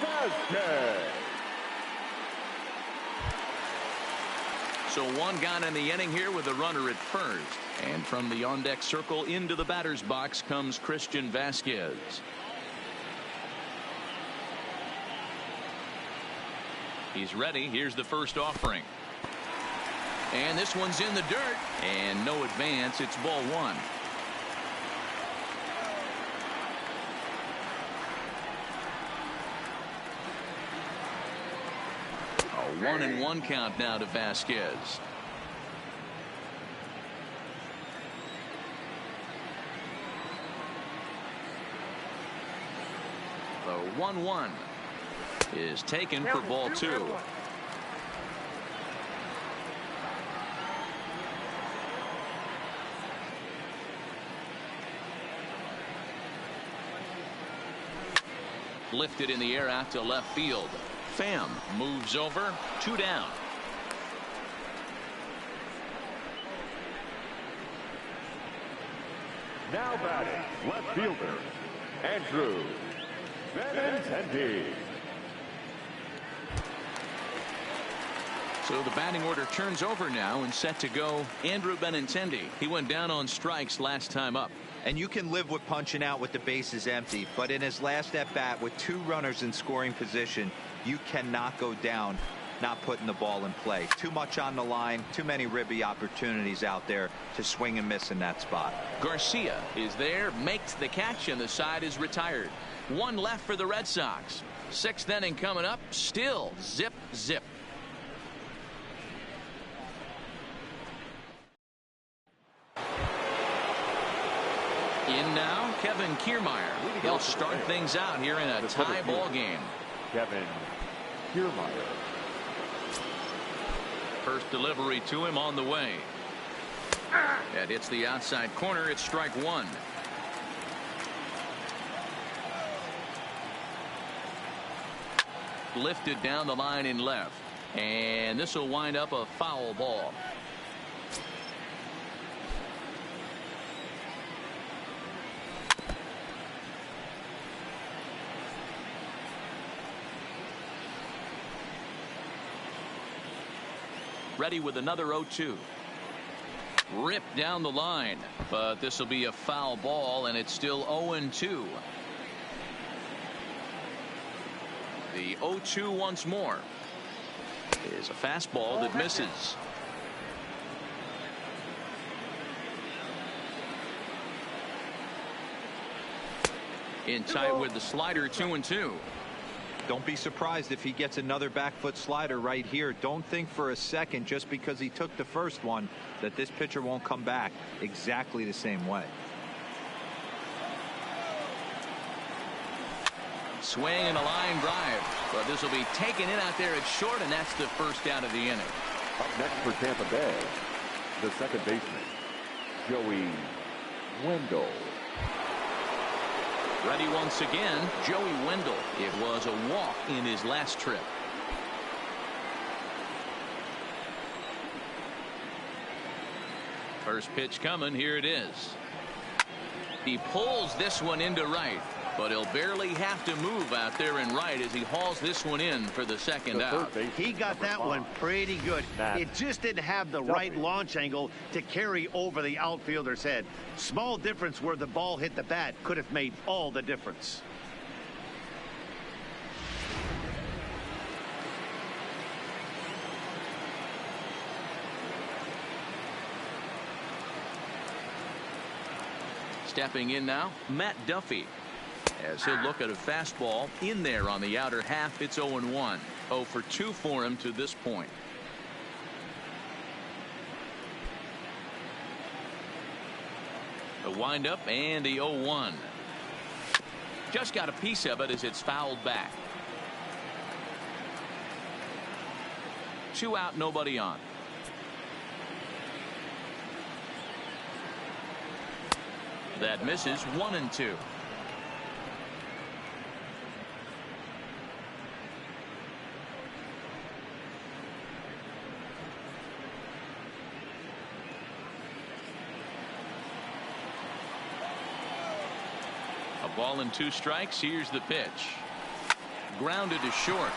Speaker 4: Vazquez.
Speaker 1: So 1 gone in the inning here with a runner at first. And from the on-deck circle into the batter's box comes Christian Vazquez. He's ready. Here's the first offering. And this one's in the dirt. And no advance. It's ball 1. 1-1 count now to Vasquez. The 1-1 is taken for ball 2. Lifted in the air out to left field. Pham moves over. 2 down.
Speaker 4: Now batting, left fielder, Andrew Benintendi.
Speaker 1: So the batting order turns over now and set to go Andrew Benintendi. He went down on strikes last time up.
Speaker 3: And you can live with punching out with the bases empty, but in his last at bat with 2 runners in scoring position, you cannot go down not putting the ball in play. Too much on the line, too many ribby opportunities out there to swing and miss in that spot.
Speaker 1: Garcia is there, makes the catch, and the side is retired. 1 left for the Red Sox. 6th inning coming up. Still zip zip. In now, Kevin Kiermaier. He'll start things out here in a tie ball game.
Speaker 4: Kevin Kiermaier.
Speaker 1: First delivery to him on the way. That hits the outside corner. It's strike 1. Lifted down the line in left. And this will wind up a foul ball. Ready with another 0-2. Ripped down the line, but this will be a foul ball, and it's still 0-2. The 0-2 once more is a fastball that misses. In tight with the slider, 2-2.
Speaker 3: Don't be surprised if he gets another back foot slider right here. Don't think for a second, just because he took the first one, that this pitcher won't come back exactly the same way.
Speaker 1: Swing and a line drive, but this will be taken in out there at short, and that's the first out of the inning.
Speaker 4: Up next for Tampa Bay, the second baseman, Joey Wendell.
Speaker 1: Ready once again, Joey Wendell. It was a walk in his last trip. First pitch coming. Here it is. He pulls this one into right, but he'll barely have to move out there in right as he hauls this one in for the second out.
Speaker 2: He got that one pretty good. It just didn't have the right launch angle to carry over the outfielder's head. Small difference where the ball hit the bat could have made all the difference.
Speaker 1: Stepping in now, Matt Duffy. As he'll look at a fastball in there on the outer half. It's 0-1. 0 for 2 for him to this point. A windup and the 0-1. Just got a piece of it as it's fouled back. 2 out, nobody on. That misses. 1-2. A ball and 2 strikes. Here's the pitch. Grounded to short.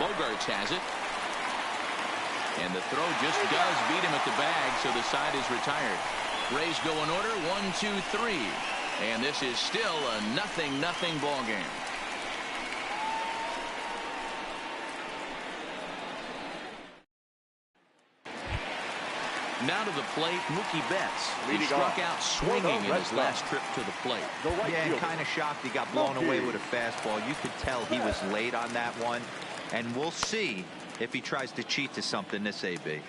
Speaker 1: Bogarts has it. And the throw just does beat him at the bag, so the side is retired. Rays go in order. 1, 2, 3. And this is still a 0-0 ball game. Now to the plate, Mookie Betts. He struck out swinging in his last trip to the plate.
Speaker 3: Yeah, and kind of shocked he got blown away with a fastball. You could tell he was late on that one. And we'll see if he tries to cheat to something this AB.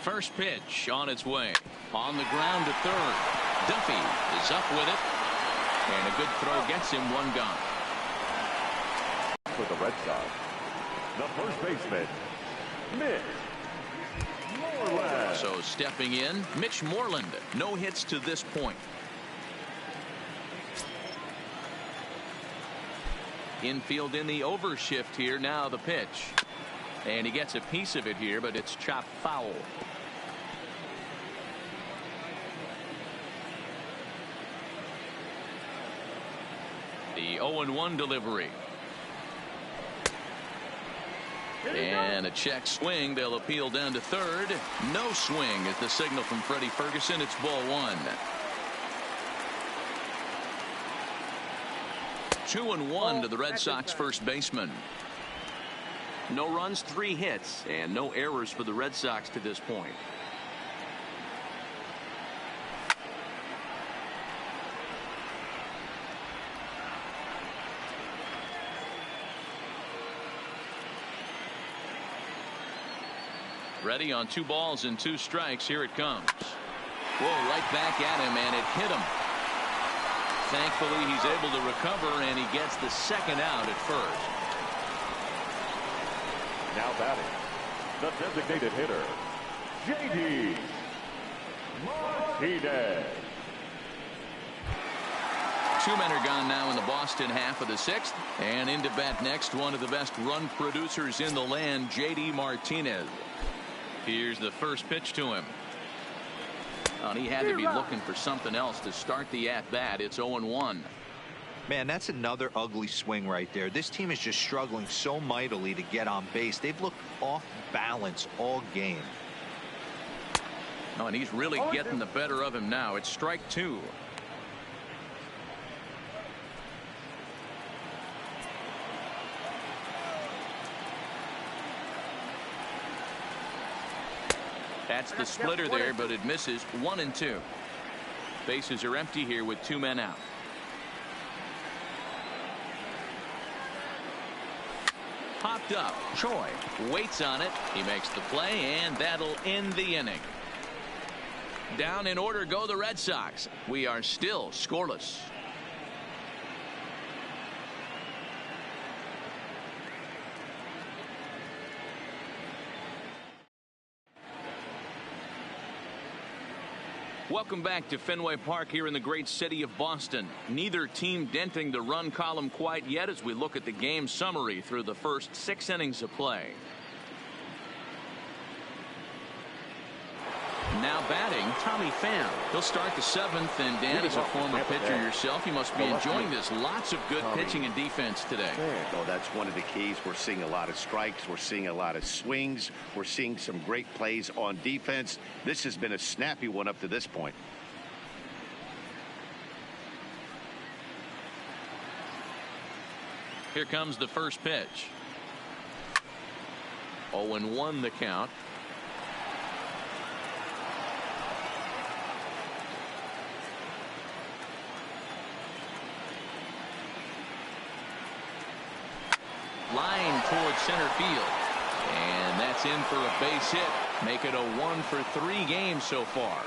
Speaker 1: First pitch on its way. On the ground to third. Duffy is up with it. And a good throw gets him one gone.
Speaker 4: For the Red Sox, the first baseman, Mitch Moreland.
Speaker 1: So stepping in, Mitch Moreland. No hits to this point. Infield in the overshift here. Now the pitch. And he gets a piece of it here, but it's chopped foul. The 0-1 delivery. And a check swing. They'll appeal down to third. No swing is the signal from Freddie Ferguson. It's ball one. 2-1 to the Red Sox first baseman. No runs, 3 hits, and no errors for the Red Sox to this point. Ready on 2 balls and 2 strikes. Here it comes. Whoa, right back at him, and it hit him. Thankfully, he's able to recover, and he gets the second out at first.
Speaker 4: Now batting, the designated hitter, J.D. Martinez.
Speaker 1: 2 men are gone now in the Boston half of the 6th. And into bat next, one of the best run producers in the land, J.D. Martinez. Here's the first pitch to him. And he had to be looking for something else to start the at-bat. It's 0-1.
Speaker 3: Man, that's another ugly swing right there. This team is just struggling so mightily to get on base. They've looked off balance all game.
Speaker 1: Oh, and he's really getting the better of him now. It's strike 2. That's the splitter there, but it misses. 1-2. Bases are empty here with 2 men out. Popped up. Choi waits on it. He makes the play, and that'll end the inning. Down in order go the Red Sox. We are still scoreless. Welcome back to Fenway Park here in the great city of Boston. Neither team denting the run column quite yet as we look at the game summary through the first 6 innings of play. Now batting, Tommy Pham. He'll start the 7th, and Dan, as a former pitcher yourself, you must be enjoying this. Lots of good pitching and defense today.
Speaker 2: Oh, that's one of the keys. We're seeing a lot of strikes. We're seeing a lot of swings. We're seeing some great plays on defense. This has been a snappy one up to this point.
Speaker 1: Here comes the first pitch. 0-1 the count. Line towards center field, and that's in for a base hit. Make it a 1-for-3 game so far.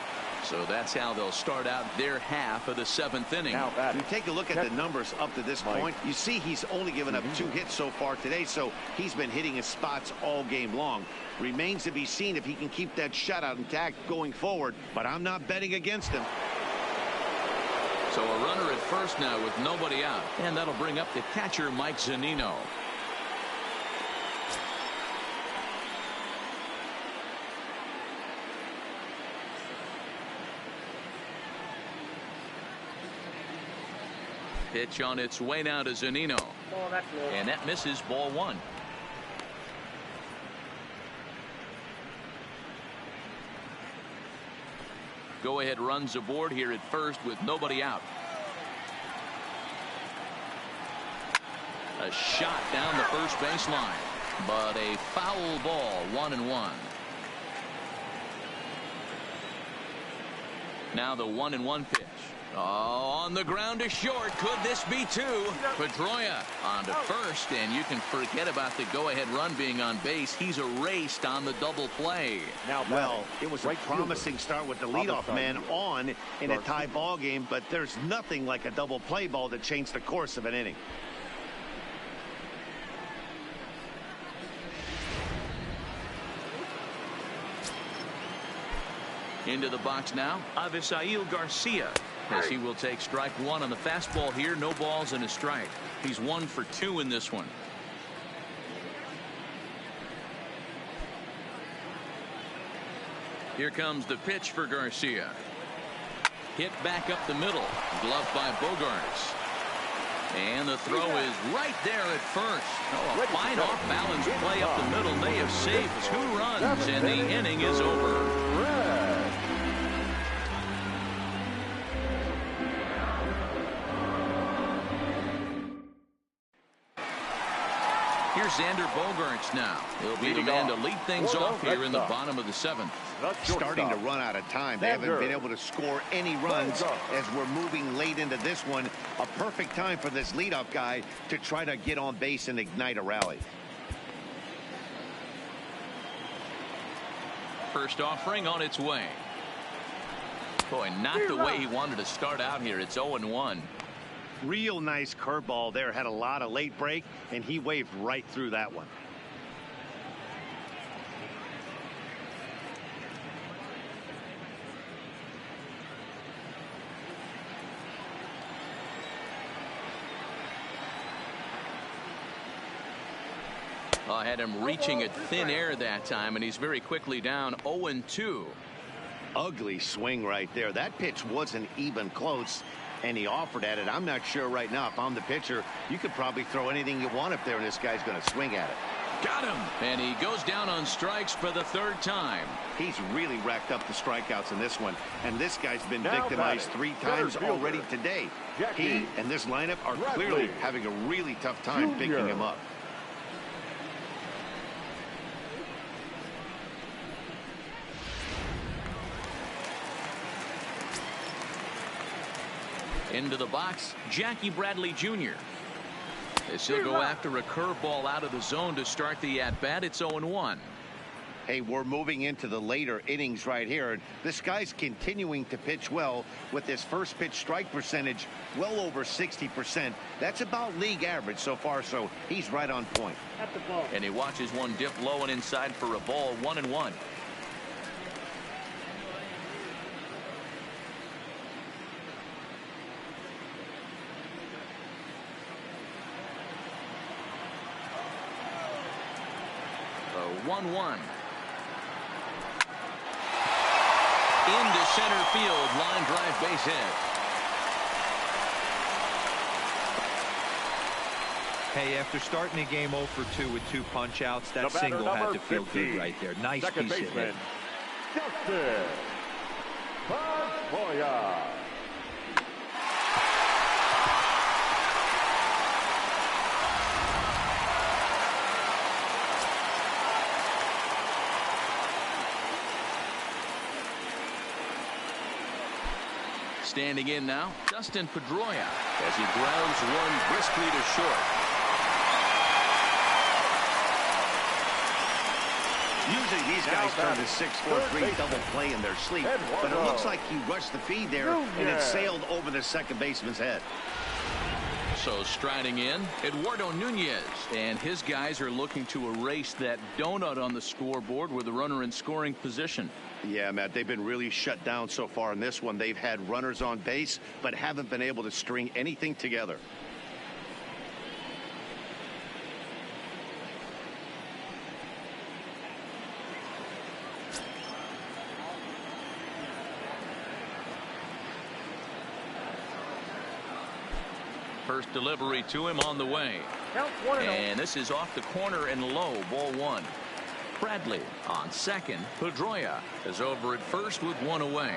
Speaker 1: So that's how they'll start out their half of the 7th inning.
Speaker 2: Now, you take a look at the numbers up to this point. You see he's only given up 2 hits so far today, so he's been hitting his spots all game long. Remains to be seen if he can keep that shutout intact going forward, but I'm not betting against him.
Speaker 1: So a runner at first now with nobody out, and that'll bring up the catcher, Mike Zunino. Pitch on its way now to Zunino. And that misses, ball 1. Go ahead runs aboard here at first with nobody out. A shot down the first baseline, but a foul ball. 1-1. Now the 1-1 pitch. On the ground to short. Could this be two? Pedroia on to first, and you can forget about the go-ahead run being on base. He's erased on the double play.
Speaker 2: Well, it was a promising start with the leadoff man on in a tie ball game, but there's nothing like a double play ball to change the course of an inning.
Speaker 1: Into the box now, Avisail Garcia, as he will take strike one on the fastball here. No balls and a strike. He's 1 for 2 in this one. Here comes the pitch for Garcia. Hit back up the middle. Gloved by Bogarts. And the throw is right there at first. Oh, a fine off-balance play up the middle may have saved 2 runs, and the inning is over. Here's Xander Bogaerts now. He'll be the man to lead things off here in the bottom of the 7th.
Speaker 2: Starting to run out of time. They haven't been able to score any runs as we're moving late into this one. A perfect time for this leadoff guy to try to get on base and ignite a rally.
Speaker 1: First offering on its way. Boy, not the way he wanted to start out here. It's 0-1.
Speaker 2: Real nice curveball there. Had a lot of late break, and he waved right through that one.
Speaker 1: I had him reaching at thin air that time, and he's very quickly down 0-2.
Speaker 2: Ugly swing right there. That pitch wasn't even close, and he offered at it. I'm not sure right now. If I'm the pitcher, you could probably throw anything you want up there, and this guy's going to swing at it.
Speaker 1: Got him. And he goes down on strikes for the 3rd time.
Speaker 2: He's really racked up the strikeouts in this one, and this guy's been victimized 3 times already today. He and this lineup are clearly having a really tough time picking him up.
Speaker 1: Into the box, Jackie Bradley Jr. This will go after a curveball out of the zone to start the at-bat. It's 0-1.
Speaker 2: Hey, we're moving into the later innings right here. This guy's continuing to pitch well with his first pitch strike percentage well over 60%. That's about league average so far, so he's right on point.
Speaker 1: And he watches one dip low and inside for a ball. 1-1. So 1-1. Into center field, line drive, base hit.
Speaker 3: Hey, after starting the game 0 for 2 with 2 punch outs, that single had to feel good right there. Nice piece of hit.
Speaker 4: Justin Pedroia.
Speaker 1: Standing in now, Dustin Pedroia, as he grounds one briskly to short.
Speaker 2: Usually these guys turn to 6-4-3 double play in their sleep, but it looks like he rushed the feed there, and it sailed over the second baseman's head.
Speaker 1: So striding in, Eduardo Nunez, and his guys are looking to erase that donut on the scoreboard with a runner in scoring position.
Speaker 2: Yeah, Matt, they've been really shut down so far in this one. They've had runners on base, but haven't been able to string anything together.
Speaker 1: First delivery to him on the way. And this is off the corner and low, ball 1. Bradley on second. Pedroia is over at first with 1 away.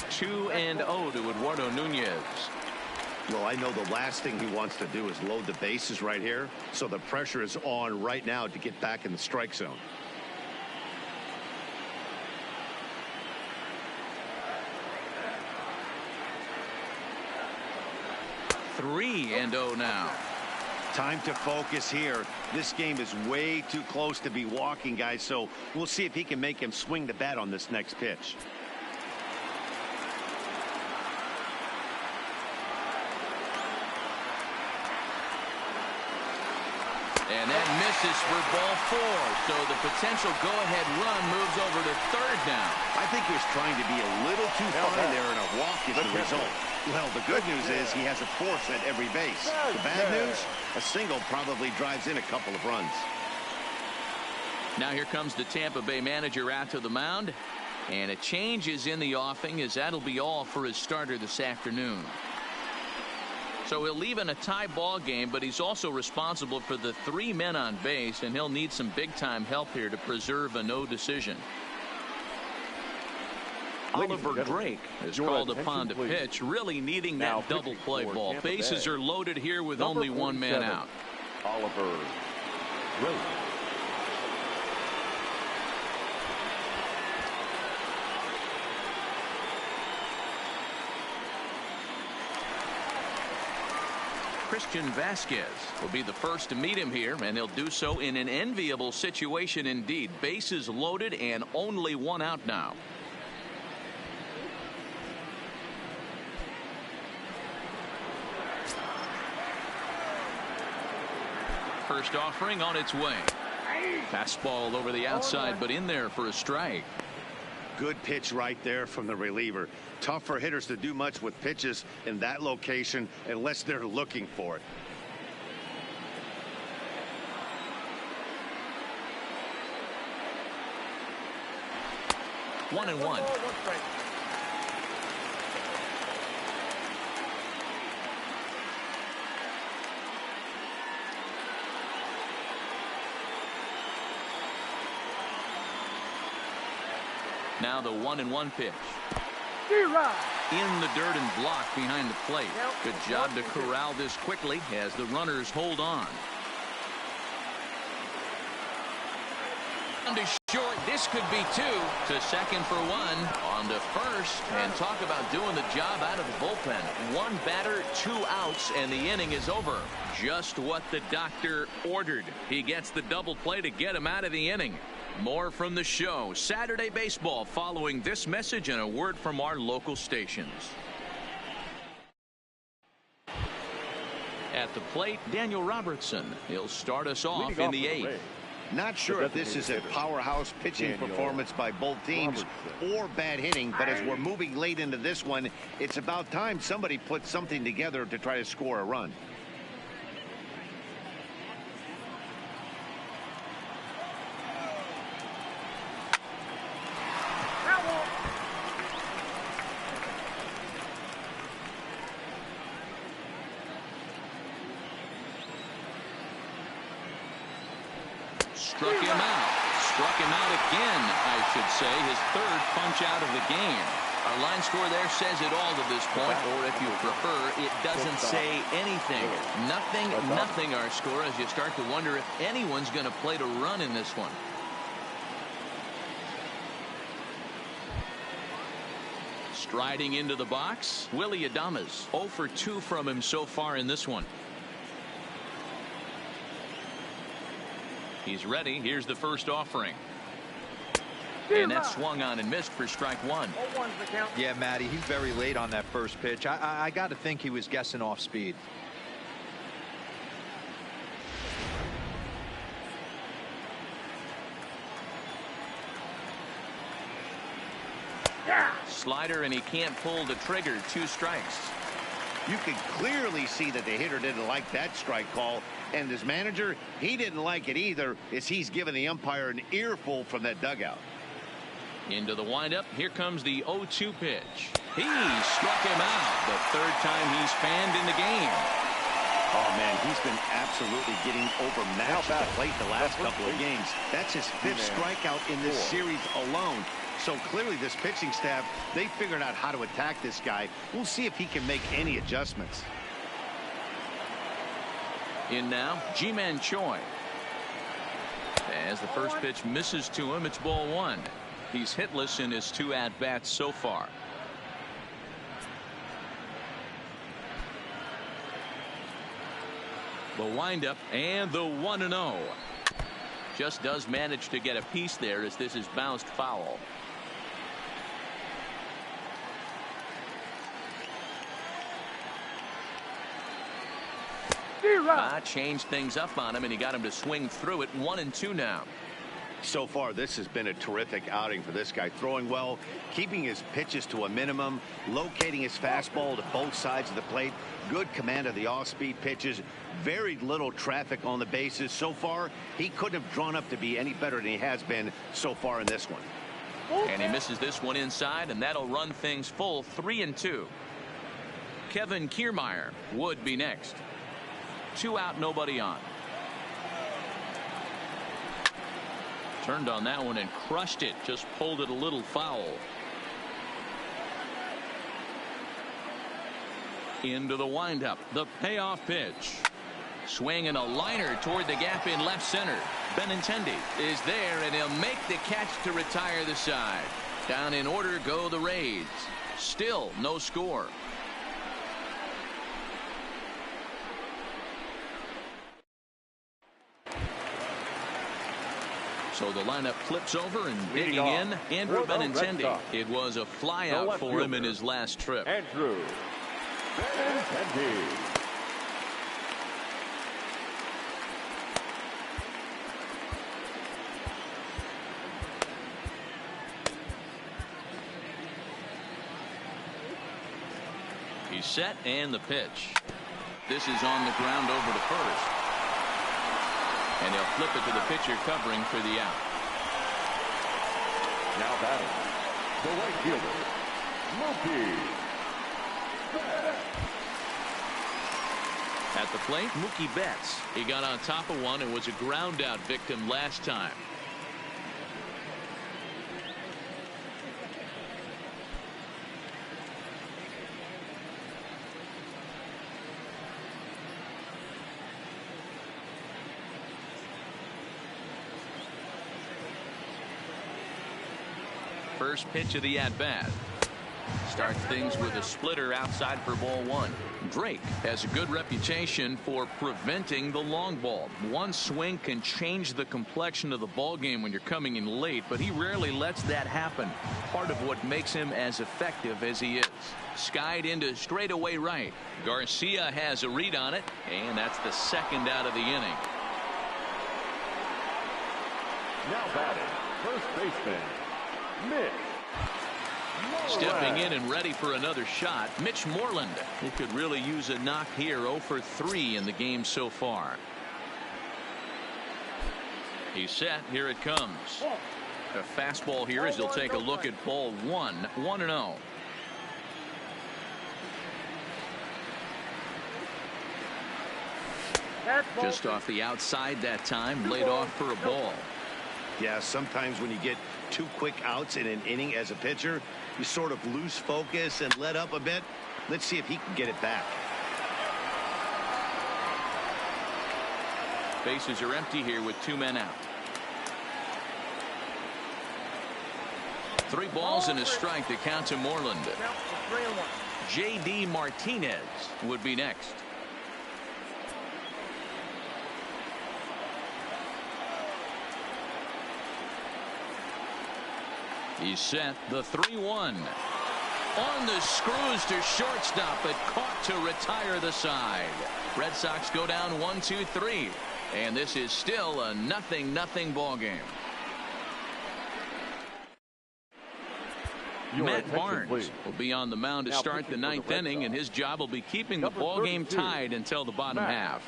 Speaker 1: 2-0 to Eduardo Nunez.
Speaker 2: Well, I know the last thing he wants to do is load the bases right here, so the pressure is on right now to get back in the strike zone.
Speaker 1: 3-0 now.
Speaker 2: Time to focus here. This game is way too close to be walking, guys, so we'll see if he can make him swing the bat on this next pitch.
Speaker 1: And that misses for ball 4. So the potential go-ahead run moves over to third now.
Speaker 2: I think he was trying to be a little too fine there, and a walk is the result. Well, the good news is he has a force at every base. The bad news, a single probably drives in a couple of runs.
Speaker 1: Now here comes the Tampa Bay manager out to the mound. And a change is in the offing, as that'll be all for his starter this afternoon. So he'll leave in a tie ball game, but he's also responsible for the 3 men on base, and he'll need some big-time help here to preserve a no decision. Oliver Drake is called upon to pitch, really needing that double play ball. Bases are loaded here with only 1 man out.
Speaker 4: Oliver Drake.
Speaker 1: Christian Vasquez will be the first to meet him here, and he'll do so in an enviable situation indeed. Bases loaded and only 1 out now. First offering on its way. Fastball over the outside, but in there for a strike.
Speaker 2: Good pitch right there from the reliever. Tough for hitters to do much with pitches in that location unless they're looking for it.
Speaker 1: One and one. Now the 1-1 pitch. In the dirt and blocked behind the plate. Good job to corral this quickly as the runners hold on. On to short. This could be 2. To second for 1. On to first. And talk about doing the job out of the bullpen. 1 batter, 2 outs, and the inning is over. Just what the doctor ordered. He gets the double play to get him out of the inning. More from the show. Saturday Baseball following this message and a word from our local stations. At the plate, Daniel Robertson. He'll start us off in the 8th.
Speaker 2: Not sure if this is a powerhouse pitching performance by both teams or bad hitting, but as we're moving late into this one, it's about time somebody put something together to try to score a run.
Speaker 1: Struck him out. Struck him out again, I should say. His 3rd punch out of the game. Our line score there says it all to this point, or if you prefer, it doesn't say anything. Nothing our score, as you start to wonder if anyone's going to play to run in this one. Striding into the box, Willie Adames. 0 for 2 from him so far in this one. He's ready. Here's the first offering. And that swung on and missed for strike 1.
Speaker 3: Yeah, Matty, he's very late on that first pitch. I got to think he was guessing off speed.
Speaker 1: Slider, and he can't pull the trigger. 2 strikes.
Speaker 2: You can clearly see that the hitter didn't like that strike call, and his manager, he didn't like it either, as he's given the umpire an earful from that dugout.
Speaker 1: Into the windup. Here comes the 0-2 pitch. He struck him out. The 3rd time he's fanned in the game.
Speaker 2: Oh, man, he's been absolutely getting overmatched at the plate the last couple of games. That's his 5th strikeout in this series alone. So clearly this pitching staff, they figured out how to attack this guy. We'll see if he can make any adjustments.
Speaker 1: In now, Ji-Man Choi. As the first pitch misses to him, it's ball 1. He's hitless in his 2 at-bats so far. The windup and the 1-0. Just does manage to get a piece there as this is bounced foul. Changed things up on him, and he got him to swing through it. 1-2 now.
Speaker 2: So far, this has been a terrific outing for this guy. Throwing well, keeping his pitches to a minimum, locating his fastball to both sides of the plate. Good command of the off-speed pitches. Very little traffic on the bases. So far, he couldn't have drawn up to be any better than he has been so far in this one.
Speaker 1: And he misses this one inside, and that'll run things full. 3-2. Kevin Kiermaier would be next. 2 out, nobody on. Turned on that one and crushed it. Just pulled it a little foul. Into the windup. The payoff pitch. Swinging a liner toward the gap in left center. Benintendi is there, and he'll make the catch to retire the side. Down in order go the Rays. Still no score. So the lineup flips over, and digging in, Andrew Benintendi. It was a flyout for him in his last trip.
Speaker 4: Andrew Benintendi.
Speaker 1: He's set, and the pitch. This is on the ground over to first. And he'll flip it to the pitcher covering for the out.
Speaker 4: Now batting, the right fielder, Mookie Betts.
Speaker 1: At the plate, Mookie Betts. He got on top of one and was a ground out victim last time. First pitch of the at-bat. Starts things with a splitter outside for ball 1. Drake has a good reputation for preventing the long ball. One swing can change the complexion of the ball game when you're coming in late, but he rarely lets that happen. Part of what makes him as effective as he is. Skied into straightaway right. Garcia has a read on it, and that's the second out of the inning.
Speaker 4: Now batting, first baseman, Mitch.
Speaker 1: Stepping in and ready for another shot, Mitch Moreland, who could really use a knock here. 0 for 3 in the game so far. He's set. Here it comes. A fastball here as he'll take a look at ball 1. 1-0. Just off the outside that time. Laid off for a ball.
Speaker 2: Yeah, sometimes when you get 2 quick outs in an inning as a pitcher, you sort of lose focus and let up a bit. Let's see if he can get it back.
Speaker 1: Bases are empty here with 2 men out. 3 balls and a strike to count to Moreland. J.D. Martinez would be next. He's set. The 3-1 on the screws to shortstop, but caught to retire the side. Red Sox go down 1-2-3, and this is still a 0-0 ball game. Matt Barnes will be on the mound to start the 9th inning, and his job will be keeping the ball game tied until the bottom half.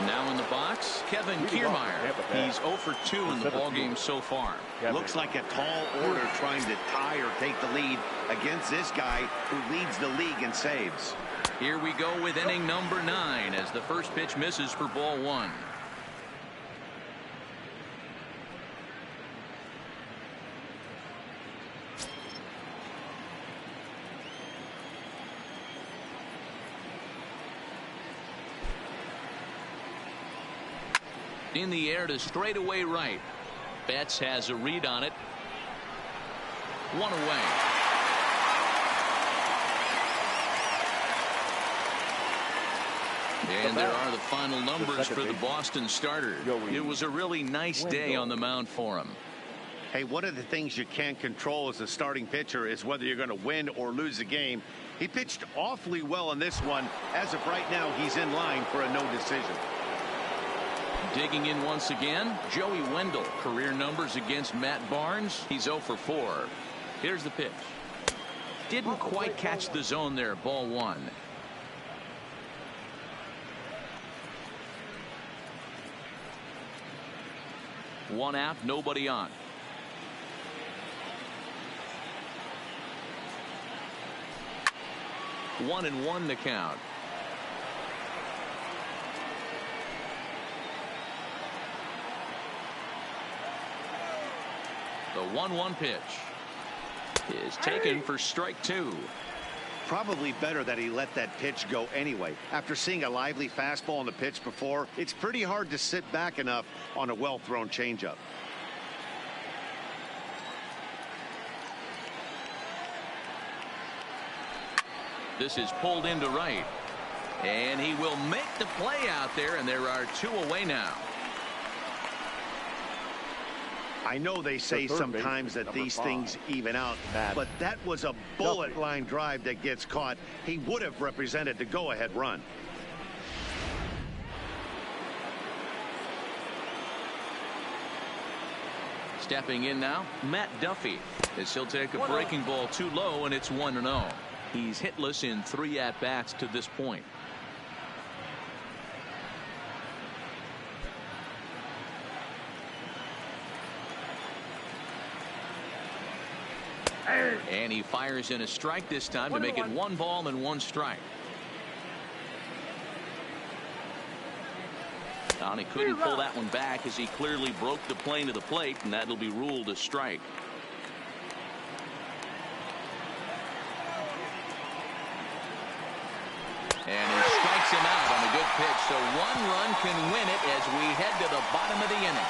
Speaker 1: Now in the box, Kevin Kiermaier. He's 0 for 2 in the ballgame so far.
Speaker 2: Looks like a tall order trying to tie or take the lead against this guy who leads the league in saves.
Speaker 1: Here we go with inning number 9 as the first pitch misses for ball 1. In the air to straightaway right. Betts has a read on it. One away. And there are the final numbers for the Boston starter. It was a really nice day on the mound for him.
Speaker 2: Hey, one of the things you can't control as a starting pitcher is whether you're going to win or lose a game. He pitched awfully well in this one. As of right now, he's in line for a no decision.
Speaker 1: Digging in once again, Joey Wendell. Career numbers against Matt Barnes. He's 0 for 4. Here's the pitch. Didn't quite catch the zone there. Ball 1. One out, nobody on. One and one to count. The 1-1 pitch is taken for strike 2.
Speaker 2: Probably better that he let that pitch go anyway. After seeing a lively fastball on the pitch before, it's pretty hard to sit back enough on a well-thrown changeup.
Speaker 1: This is pulled into right. And he will make the play out there, and there are 2 away now.
Speaker 2: I know they say sometimes that these things even out, but that was a bullet line drive that gets caught. He would have represented the go-ahead run.
Speaker 1: Stepping in now, Matt Duffy, as he'll take a breaking ball too low, and it's 1-0. He's hitless in 3 at-bats to this point. And he fires in a strike this time to make it 1 ball and 1 strike. And he couldn't pull that one back as he clearly broke the plane of the plate, and that'll be ruled a strike. And he strikes him out on a good pitch, so 1 run can win it as we head to the bottom of the inning.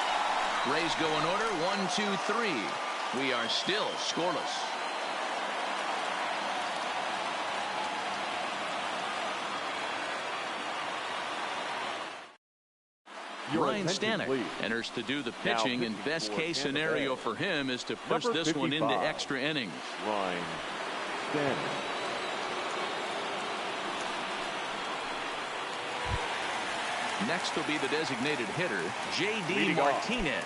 Speaker 1: Rays go in order, 1, 2, 3. We are still scoreless. Ryan Stanek enters to do the pitching, and best case scenario for him is to push this one into extra innings.
Speaker 4: Ryan Stanek.
Speaker 1: Next will be the designated hitter, J.D. Martinez.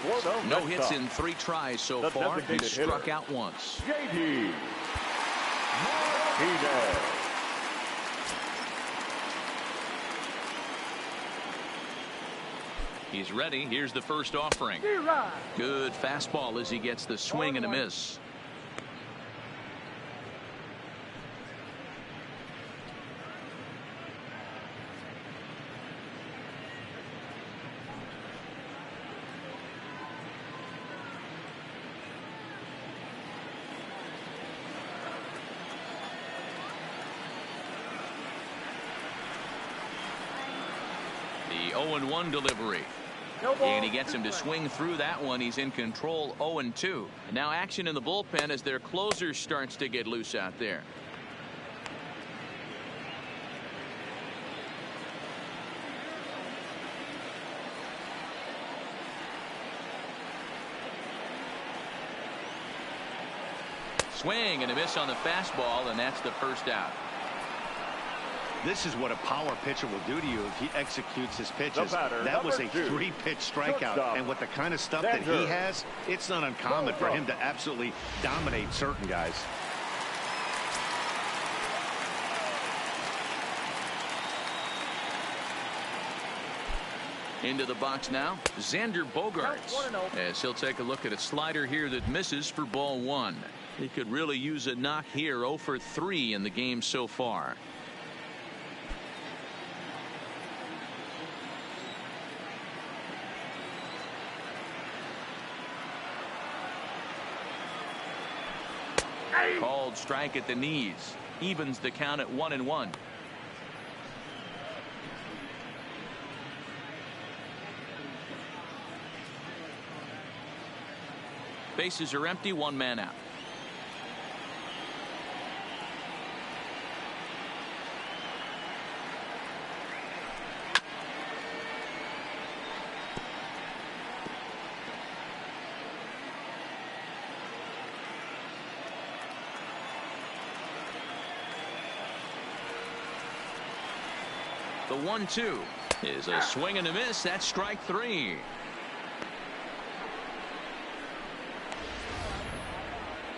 Speaker 1: No hits in 3 tries so far. He's struck out once.
Speaker 4: J.D. Martinez.
Speaker 1: He's ready. Here's the first offering. Good fastball as he gets the swing and a miss. The 0-1 delivery. And he gets him to swing through that one. He's in control, 0-2. Now action in the bullpen as their closer starts to get loose out there. Swing and a miss on the fastball, and that's the first out.
Speaker 2: This is what a power pitcher will do to you if he executes his pitches. That was a 3-pitch strikeout, and with the kind of stuff that he has, it's not uncommon for him to absolutely dominate certain guys.
Speaker 1: Into the box now, Xander Bogaerts, as he'll take a look at a slider here that misses for ball 1. He could really use a knock here. 0 for 3 in the game so far. Called strike at the knees. Evens the count at 1-1. Bases are empty, 1 man out. The 1-2 is a swing and a miss. That's strike 3.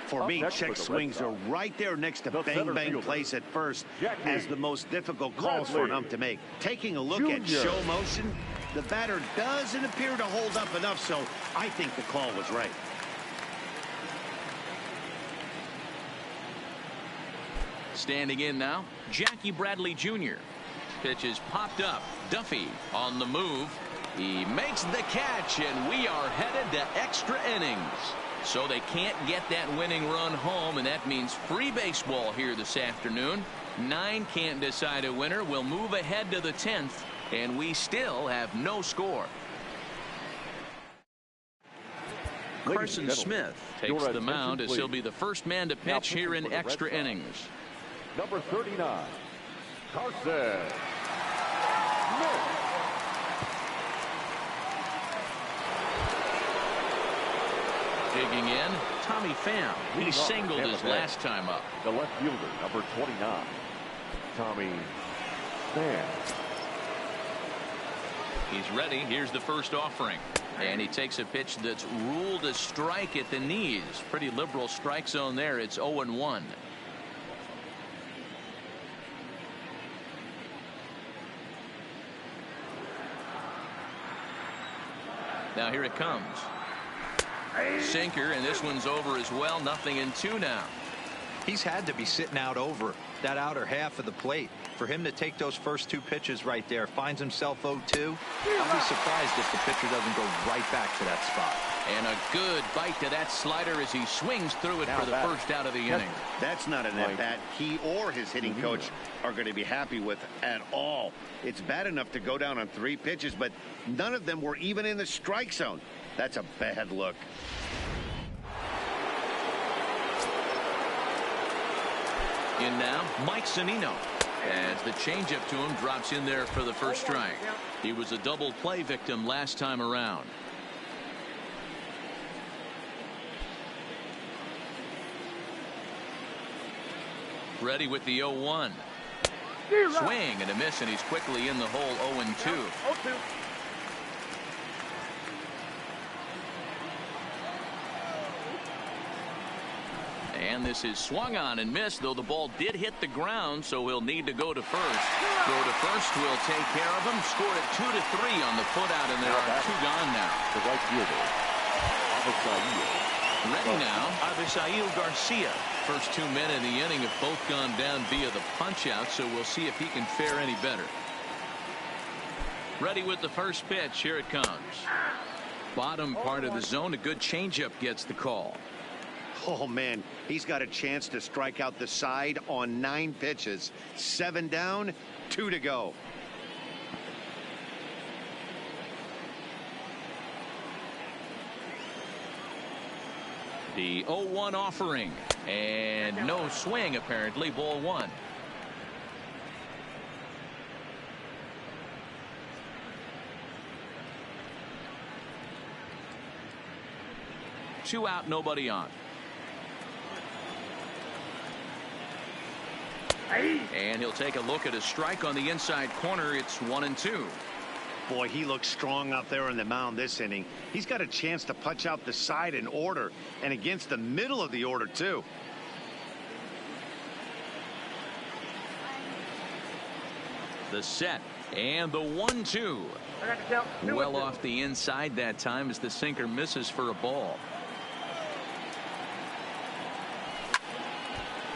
Speaker 2: For me, check swings are right there next to bang bang place at first as the most difficult calls for an ump to make. Taking a look at show motion, the batter doesn't appear to hold up enough, so I think the call was right.
Speaker 1: Standing in now, Jackie Bradley Jr. Pitch is popped up. Duffy on the move. He makes the catch, and we are headed to extra innings. So they can't get that winning run home, and that means free baseball here this afternoon. 9 can't decide a winner. We'll move ahead to the 10th, and we still have no score. Carson Smith takes the mound as he'll be the first man to pitch here in extra innings.
Speaker 4: Number 39, Carson Smith.
Speaker 1: Digging in, Tommy Pham. He singled his last time up.
Speaker 4: The left fielder, number 29, Tommy Pham.
Speaker 1: He's ready. Here's the first offering. And he takes a pitch that's ruled a strike at the knees. Pretty liberal strike zone there. It's 0-1. Now here it comes. Sinker, and this one's over as well. 0-2 now.
Speaker 3: He's had to be sitting out over that outer half of the plate. For him to take those first 2 pitches right there, finds himself 0-2. I'll be surprised if the pitcher doesn't go right back to that spot.
Speaker 1: And a good bite to that slider as he swings through it for the first out of the inning.
Speaker 2: That's not an at-bat he or his hitting coach are going to be happy with at all. It's bad enough to go down on 3 pitches, but none of them were even in the strike zone. That's a bad look.
Speaker 1: In now, Mike Zunino. As the changeup to him drops in there for the first strike. He was a double play victim last time around. Ready with the 0-1. Swing and a miss, and he's quickly in the hole. 0-2. And this is swung on and missed, though the ball did hit the ground, so he'll need to go to first. Go to first will take care of him. Scored it 2-3 on the foot out, and there are 2 gone now.
Speaker 4: The right fielder, Avisail.
Speaker 1: Ready now, Avisail Garcia. First 2 men in the inning have both gone down via the punch out, so we'll see if he can fare any better. Ready with the first pitch. Here it comes. Bottom part of the zone. A good changeup gets the call.
Speaker 2: Oh, man, he's got a chance to strike out the side on 9 pitches. 7 down, 2 to go.
Speaker 1: The 0-1 offering. And no swing, apparently. Ball 1. Two out, nobody on. And he'll take a look at a strike on the inside corner. It's 1-2.
Speaker 2: Boy, he looks strong out there on the mound this inning. He's got a chance to punch out the side in order, and against the middle of the order, too.
Speaker 1: The set and the 1-2. Well off the inside that time as the sinker misses for a ball.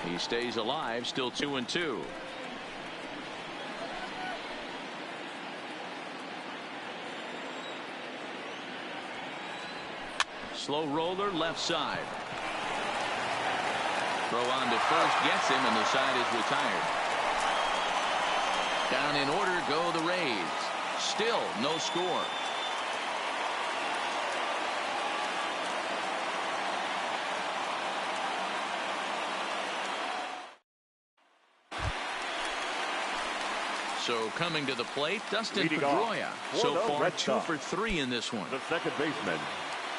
Speaker 1: He stays alive, still 2-2. Slow roller left side. Throw on to first gets him, and the side is retired. Down in order go the Rays. Still no score. So coming to the plate, Dustin Pedroia. So far 2 for 3 in this one.
Speaker 4: The second baseman,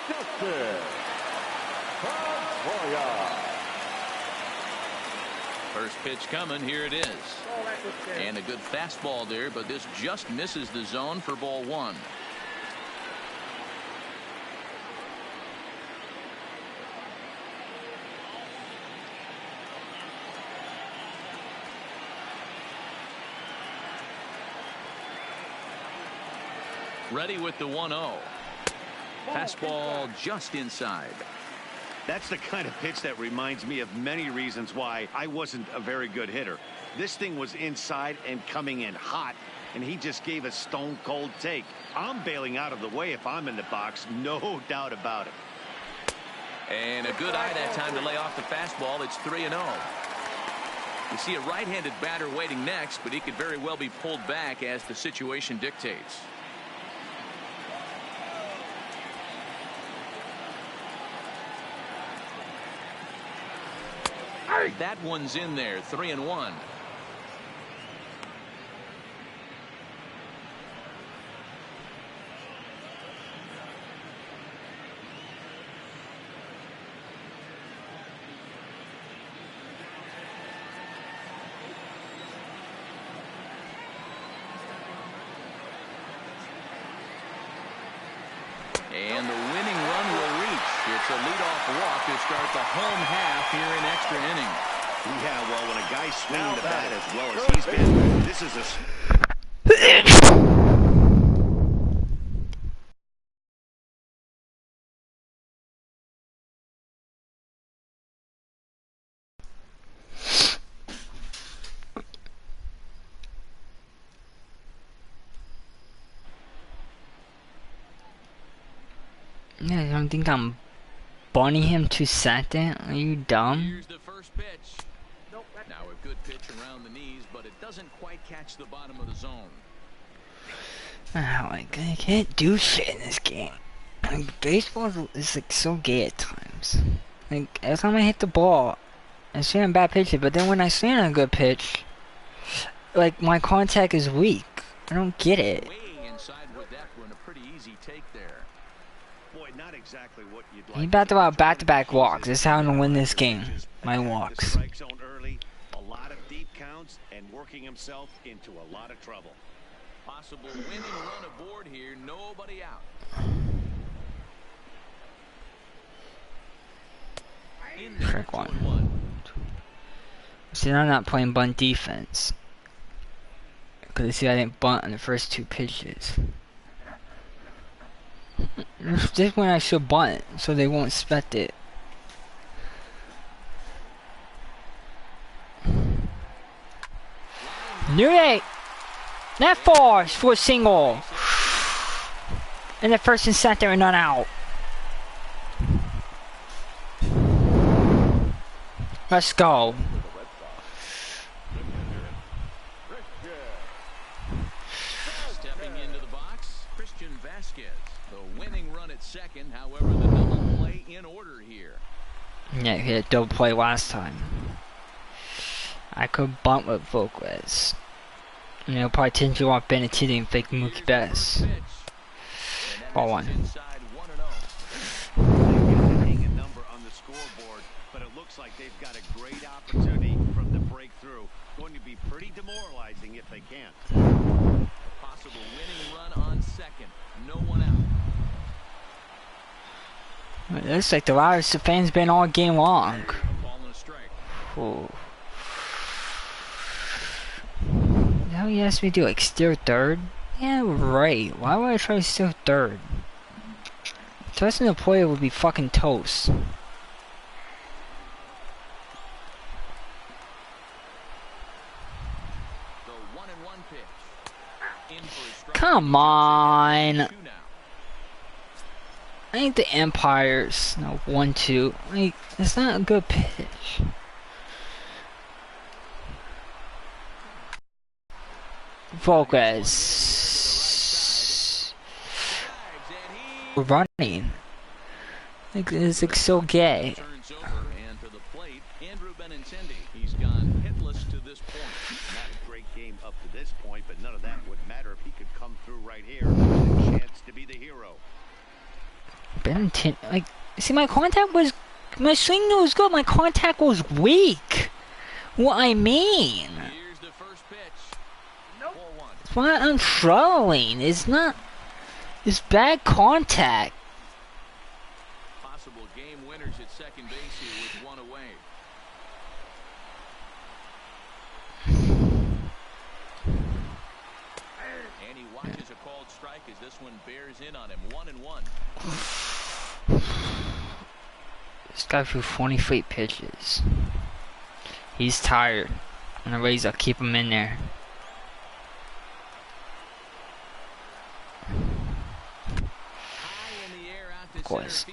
Speaker 4: Dustin Pedroia.
Speaker 1: First pitch coming. Here it is.
Speaker 6: Oh, that was fair.
Speaker 1: And a good fastball there, but this just misses the zone for ball one. Ready with the 1-0. Fastball just inside.
Speaker 2: That's the kind of pitch that reminds me of many reasons why I wasn't a very good hitter. This thing was inside and coming in hot, and he just gave a stone cold take. I'm bailing out of the way if I'm in the box, no doubt about it.
Speaker 1: And a good eye that time to lay off the fastball. It's 3-0. You see a right-handed batter waiting next, but he could very well be pulled back as the situation dictates. That one's in there. 3-1. And the winning run will reach. It's a leadoff walk to start the home half here in extra innings.
Speaker 2: Yeah, well, when a guy's swinging the bat as well as he's been, this is a...
Speaker 7: Yeah, you don't think I'm bunting him to second? Are you dumb?
Speaker 1: Here's the first pitch.
Speaker 6: Nope,
Speaker 1: Now a good pitch around the knees, but it doesn't quite catch the bottom of the zone.
Speaker 7: Like, I can't do shit in this game. Like, baseball is like so gay at times. Like, every time I hit the ball, I swing a bad pitch, but then when I swing on a good pitch, like, my contact is weak. I don't get it.
Speaker 1: Way inside with that one, a pretty easy take there.
Speaker 2: Boy, not exactly what you'd like.
Speaker 7: He about about back-to-back walks. This is how I'm gonna win this game. My walks.
Speaker 2: Strike zone early, a lot of deep counts, and working himself into a lot of trouble.
Speaker 1: Possible winning run aboard here. Nobody out. In there,
Speaker 7: Trick
Speaker 1: 2-1.
Speaker 7: one. See, I'm not playing bunt defense. Because you see, I didn't bunt on the first two pitches. This is when I should bunt, so they won't expect it. Knew it! That far for a single. And the first and second are not out. Let's go.
Speaker 1: Stepping into the box, Christian Vasquez. The winning run at second. However, the double play in order here.
Speaker 7: Yeah, he had a double play last time. I could bunt with Volquez. You know, probably change you off Benettini and fake Mookie Betts. Ball one.
Speaker 2: Hang a number on the scoreboard, but it looks like they've got a great opportunity from the breakthrough. Going to be pretty demoralizing if they can't.
Speaker 1: Possible winning run on second. No one out.
Speaker 7: It looks like the loudest the fans been all game long.
Speaker 1: Ball and a strike.
Speaker 7: Ooh. Now he asked me to do like steer third? Yeah, right. Why would I try to steer third? Trusting the player would be fucking toast.
Speaker 1: The 1-1 pitch. In for a strike.
Speaker 7: Come on.
Speaker 1: 2 now.
Speaker 7: I think the Empire's no 1-2. Like, it's not a good pitch. Volquez. We're running. Like, it's like so gay.
Speaker 1: Turns over and to the plate, Andrew Benintendi. He's gone hitless to this point.
Speaker 2: Not a great game up to this point, but none of that would matter if he could come through right here. A chance to be the hero.
Speaker 7: Benintendi, like, see, my contact was, my swing was good, my contact was weak. What I mean.
Speaker 1: Here's the first pitch.
Speaker 6: Nope.
Speaker 1: 4-1.
Speaker 7: That's why I'm struggling. It's not. It's bad contact.
Speaker 1: Possible game winners at second base here with one away. And he watches a called strike as this one bears in on him. 1-1.
Speaker 7: This guy threw 20 feet pitches. He's tired. And the Rays will keep him in there. Of course.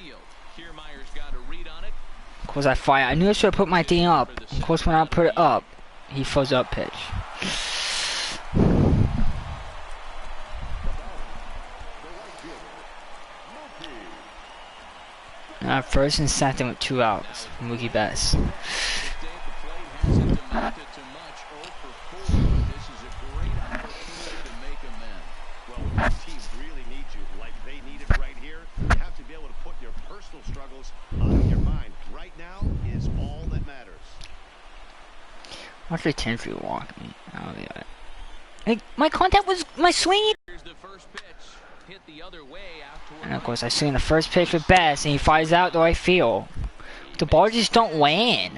Speaker 7: Of course I fire. I knew I should have put my thing up. Of course when I put it up, he throws up pitch. First and second with 2 outs. Mookie Betts. Actually, 10 feet walk me. I'll be right. Hey, my contact was my swing. And of course, I swing the first pitch with Bass, and he fires out the right field. The ball just don't land.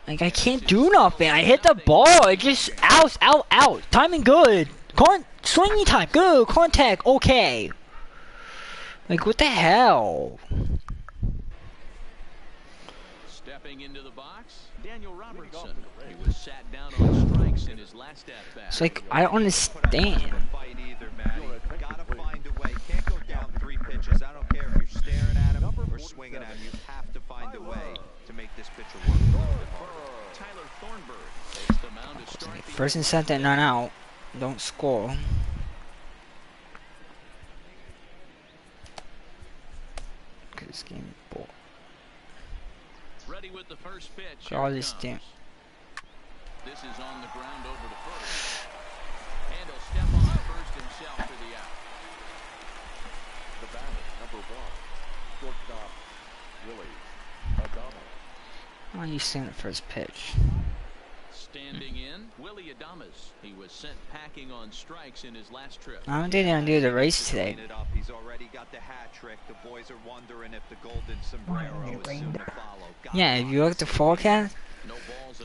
Speaker 7: Like I can't do nothing. I hit the ball. It just out. Timing good. Swinging time good. Contact okay. Like what the hell?
Speaker 1: Stepping into the box, Daniel Robertson. He was sat down on strikes in his last at-bat.
Speaker 7: It's like I don't understand.
Speaker 3: Gotta find a way. Can't go down 3 pitches. I don't care if you're staring at him or swinging at him. You have to find a way to make this pitcher work a little bit harder.
Speaker 1: Tyler Thornburg takes the mound to start.
Speaker 7: First and second, not out. Don't score. This game ball.
Speaker 1: Ready with the first pitch.
Speaker 7: All this damn.
Speaker 1: This is on the ground over to first. And he'll step on first himself for the out.
Speaker 4: The batter, number 1, shortstop, Willie Adames.
Speaker 7: Why are you seeing the first pitch?
Speaker 1: Standing in, Willie Adames. He was sent packing on strikes in his last trip.
Speaker 7: I don't think they're gonna do the race today.
Speaker 3: He's already got the hat trick. The boys are wondering if the golden sombrero is soon to follow.
Speaker 7: Yeah, if you look at the forecast,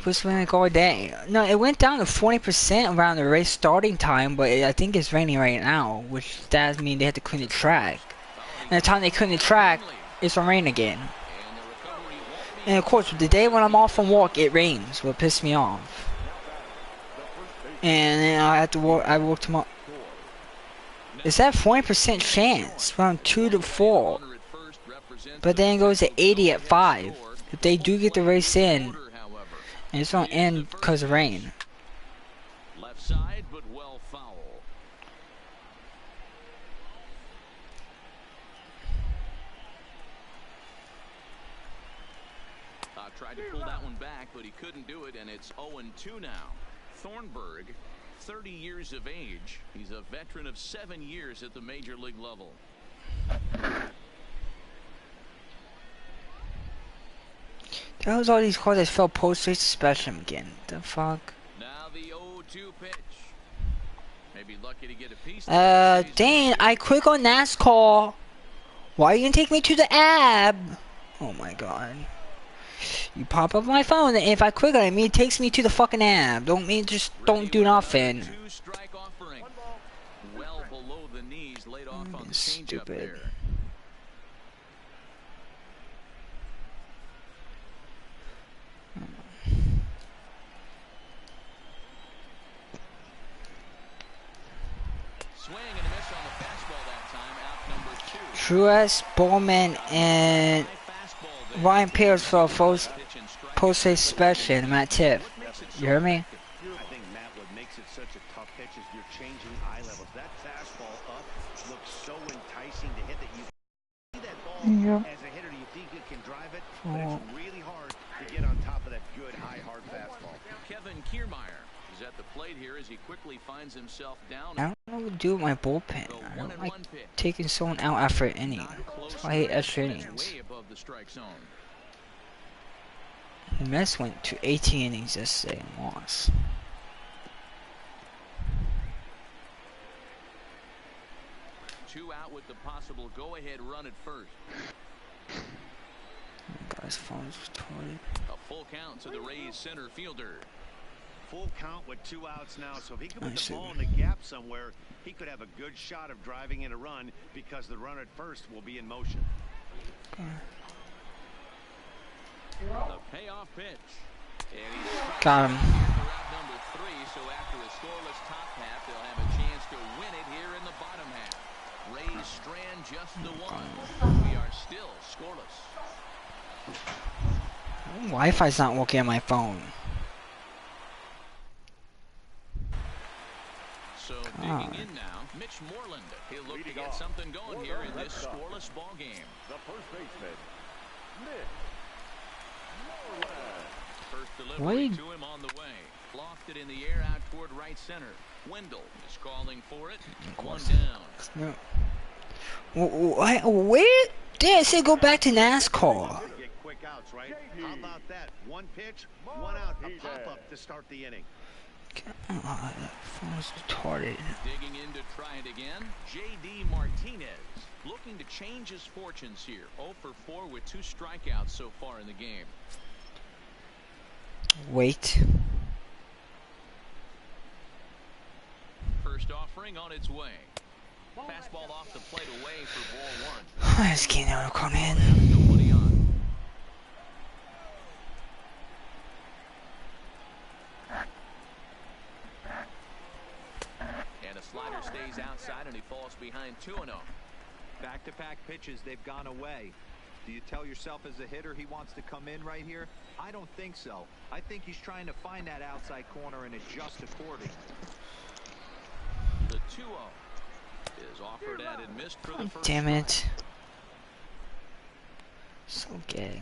Speaker 7: it's been like all day. No, it went down to 40% around the race starting time, but I think it's raining right now, which does mean they have to clean the track. And the time they clean the track, it's gonna rain again. And of course, the day when I'm off from work, it rains, what pissed me off. And then I have to work. I work tomorrow. It's that 40% chance, around 2 to 4. But then it goes to 80 at 5. If they do get the race in, and it's gonna end because of rain.
Speaker 1: Left side, but well foul. Tried to pull that one back, but he couldn't do it, and it's 0-2 now. Thornburg, 30 years of age. He's a veteran of 7 years at the major league level.
Speaker 7: That was all these calls that fell post-race special again. The fuck?
Speaker 1: Now the 0-2 pitch. Maybe lucky to get a piece.
Speaker 7: Dang, I click on NASCAR. Why are you gonna take me to the app? Oh my god. You pop up my phone, and if I click on it, it takes me to the fucking app. Don't do nothing.
Speaker 1: Well below the knees, laid off on the changeup there. Swing and a miss on the fastball that time. Out number 2.
Speaker 7: Truex, Bowman, and Ryan Pierce for a post-race special in Matt Tiff. You heard me?
Speaker 2: I think, Matt, what makes it such a tough pitch is you're changing eye levels. That fastball up looks so enticing to hit that you see that ball as a hitter. You think you can drive it, but it's really hard to get on top of that good, high, hard fastball.
Speaker 1: Kevin Kiermaier is at the plate here as he quickly finds himself down.
Speaker 7: I don't know what to do with my bullpen. I don't like taking someone out after an inning. That's why I hate extra innings.
Speaker 1: Way above the strike zone.
Speaker 7: The Mets went to 18 innings yesterday and lost.
Speaker 1: Two out with the possible go-ahead run at first.
Speaker 7: Guy's phone's retarded.
Speaker 1: A full count to the Rays center fielder.
Speaker 2: Full count with 2 outs now, so if he can put the ball in the gap somewhere, he could have a good shot of driving in a run because the runner at first will be in motion.
Speaker 7: Okay.
Speaker 1: The payoff pitch. And he's
Speaker 7: Got him.
Speaker 1: route number 3, so after a scoreless top half, they'll have a chance to win it here in the bottom half. Rays strand just the 1. We are still scoreless.
Speaker 7: Wi-Fi's not working on my phone.
Speaker 1: So digging in now, Mitch Moreland. He'll look to get something going here in this scoreless ball game.
Speaker 4: The first baseman, Mitch Moreland.
Speaker 1: First delivery to him on the way. Lofted in the air out toward right center. Wendell is calling for it. 1 down.
Speaker 7: No. Where did I say go back to NASCAR?
Speaker 2: Get quick outs, right? How about that? 1 pitch, 1 out, a pop-up to start the inning.
Speaker 7: Oh, that phone's retarded.
Speaker 1: Digging in to try it again. J.D. Martinez looking to change his fortunes here. 0 for 4 with 2 strikeouts so far in the game.
Speaker 7: Wait.
Speaker 1: First offering on its way. Fastball off the plate away for ball 1.
Speaker 7: This game never come in.
Speaker 1: Nobody on. And a slider stays outside and he falls behind 2-0.
Speaker 3: Back-to-back pitches, they've gone away. Do you tell yourself as a hitter he wants to come in right here? I don't think so. I think he's trying to find that outside corner and adjust accordingly.
Speaker 1: The 2-0 is offered at and missed for the first.
Speaker 7: Damn it. So gay.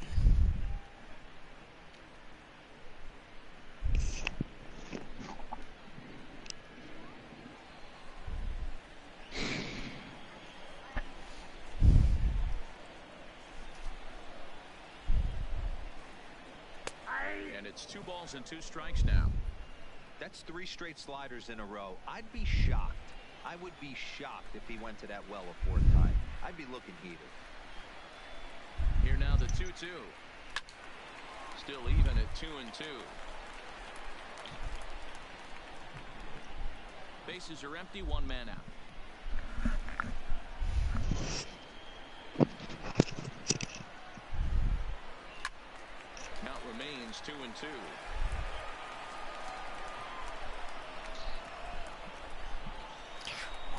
Speaker 1: And it's 2 balls and 2 strikes now.
Speaker 3: That's 3 straight sliders in a row. I'd be shocked. I would be shocked if he went to that well a 4th time. I'd be looking heated.
Speaker 1: Here now the 2-2. Still even at 2-2. Bases are empty, 1 man out. Count remains 2-2.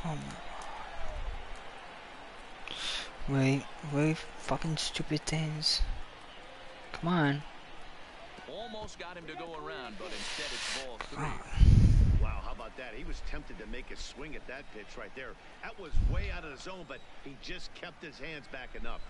Speaker 7: Oh my. Wait, fucking stupid things. Come on.
Speaker 1: Almost got him to go around, but instead it's ball 3.
Speaker 2: Wow, how about that? He was tempted to make a swing at that pitch right there. That was way out of the zone, but he just kept his hands back enough.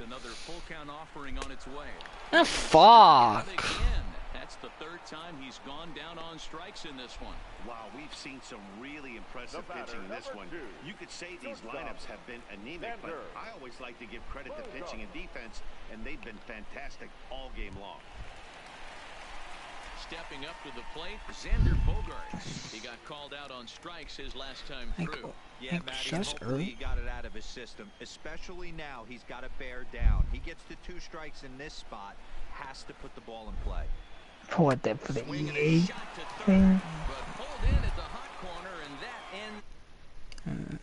Speaker 1: Another full count offering on its way.
Speaker 7: Ah, fuck.
Speaker 1: Again. That's the 3rd time he's gone down on strikes in this one.
Speaker 2: Wow, we've seen some really impressive pitching in this one. You could say these lineups have been anemic, but I always like to give credit to pitching and defense, and they've been fantastic all game long.
Speaker 1: Stepping up to the plate, Xander Bogaerts. He got called out on strikes his last time through.
Speaker 3: Yeah, Matty,
Speaker 7: just
Speaker 3: hopefully he got it out of his system. Especially now, he's got to bear down. He gets to 2 strikes in this spot, has to put the ball in play.
Speaker 7: For the
Speaker 1: EA thing. But pulled in at the hot corner, and that ends.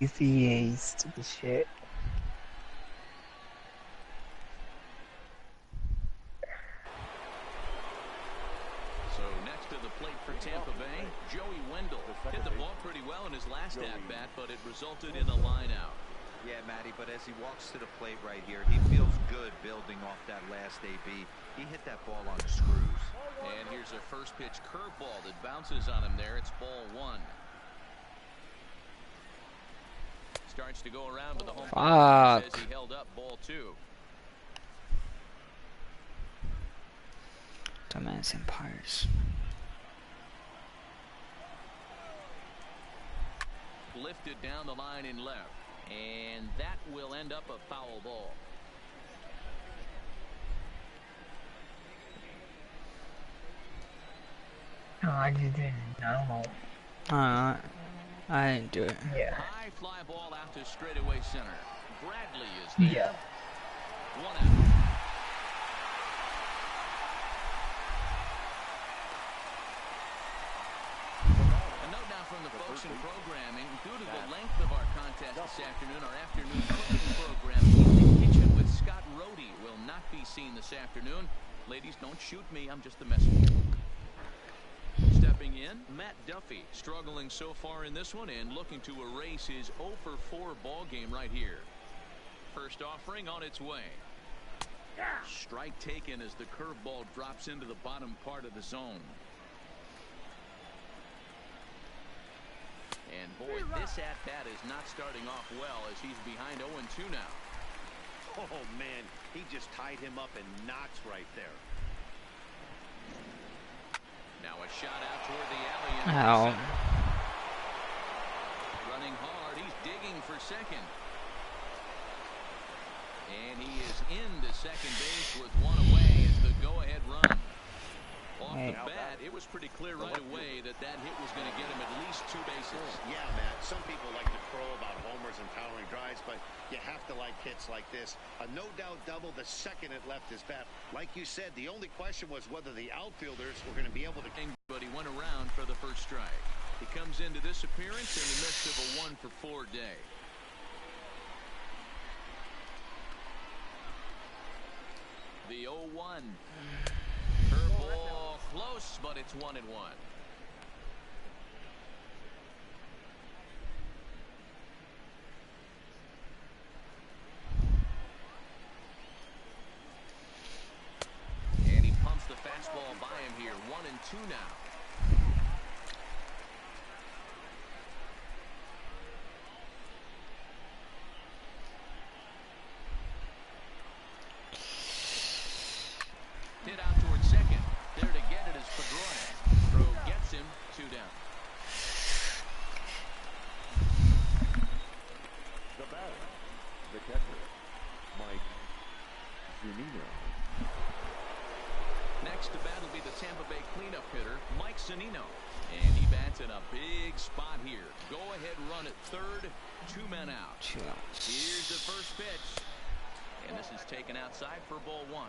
Speaker 7: It's EA stupid shit.
Speaker 1: So next to the plate for Tampa Bay, Joey Wendell hit the ball pretty well in his last at-bat, but it resulted in a line out.
Speaker 3: Yeah, Matty, but as he walks to the plate right here, he feels good building off that last AB. He hit that ball on the screws.
Speaker 1: And here's a first pitch curveball that bounces on him there. It's ball 1. Starts to go around, but the home plate says he held up ball 2. lifted down the line in left. And that will end up a foul ball.
Speaker 8: No, I just didn't. I don't know.
Speaker 7: I didn't do it.
Speaker 8: Yeah.
Speaker 1: High fly ball out to straightaway center. Bradley is there.
Speaker 8: Yeah.
Speaker 1: One out. A note now from the folks in programming. Due to the length of our contest this afternoon, our afternoon cooking program in the kitchen with Scott Rohde will not be seen this afternoon. Ladies, don't shoot me. I'm just the messenger. Stepping in, Matt Duffy, struggling so far in this one and looking to erase his 0 for 4 ball game right here. First offering on its way. Strike taken as the curveball drops into the bottom part of the zone. And boy, this at-bat is not starting off well as he's behind 0-2 now.
Speaker 2: Oh, man, he just tied him up in knots right there.
Speaker 1: Now a shot out toward the alley.
Speaker 7: Ow.
Speaker 1: Running hard, he's digging for second. And he is into second base with one away as the go-ahead run. Off the bat, it was pretty clear right away that that hit was going to get him at least 2 bases.
Speaker 2: Yeah, Matt, some people like to crow about homers and powering drives, but you have to like hits like this. A no-doubt double the second it left his bat. Like you said, the only question was whether the outfielders were going to be able to...
Speaker 1: But he went around for the first strike. He comes into this appearance in the midst of a 1 for 4 day. The 0-1. Curveball close, but it's 1-1. And he pumps the fastball by him here. 1-2 now. Hit out towards second. There to get it is Pedroia. Throw gets him. 2 down.
Speaker 4: The batter, the catcher, Mike Zunino.
Speaker 1: Next to bat will be the Tampa Bay cleanup hitter, Mike Zunino. And he bats in a big spot here. Go ahead run at third. 2 men out. Here's the first pitch. And this is taken outside for ball 1.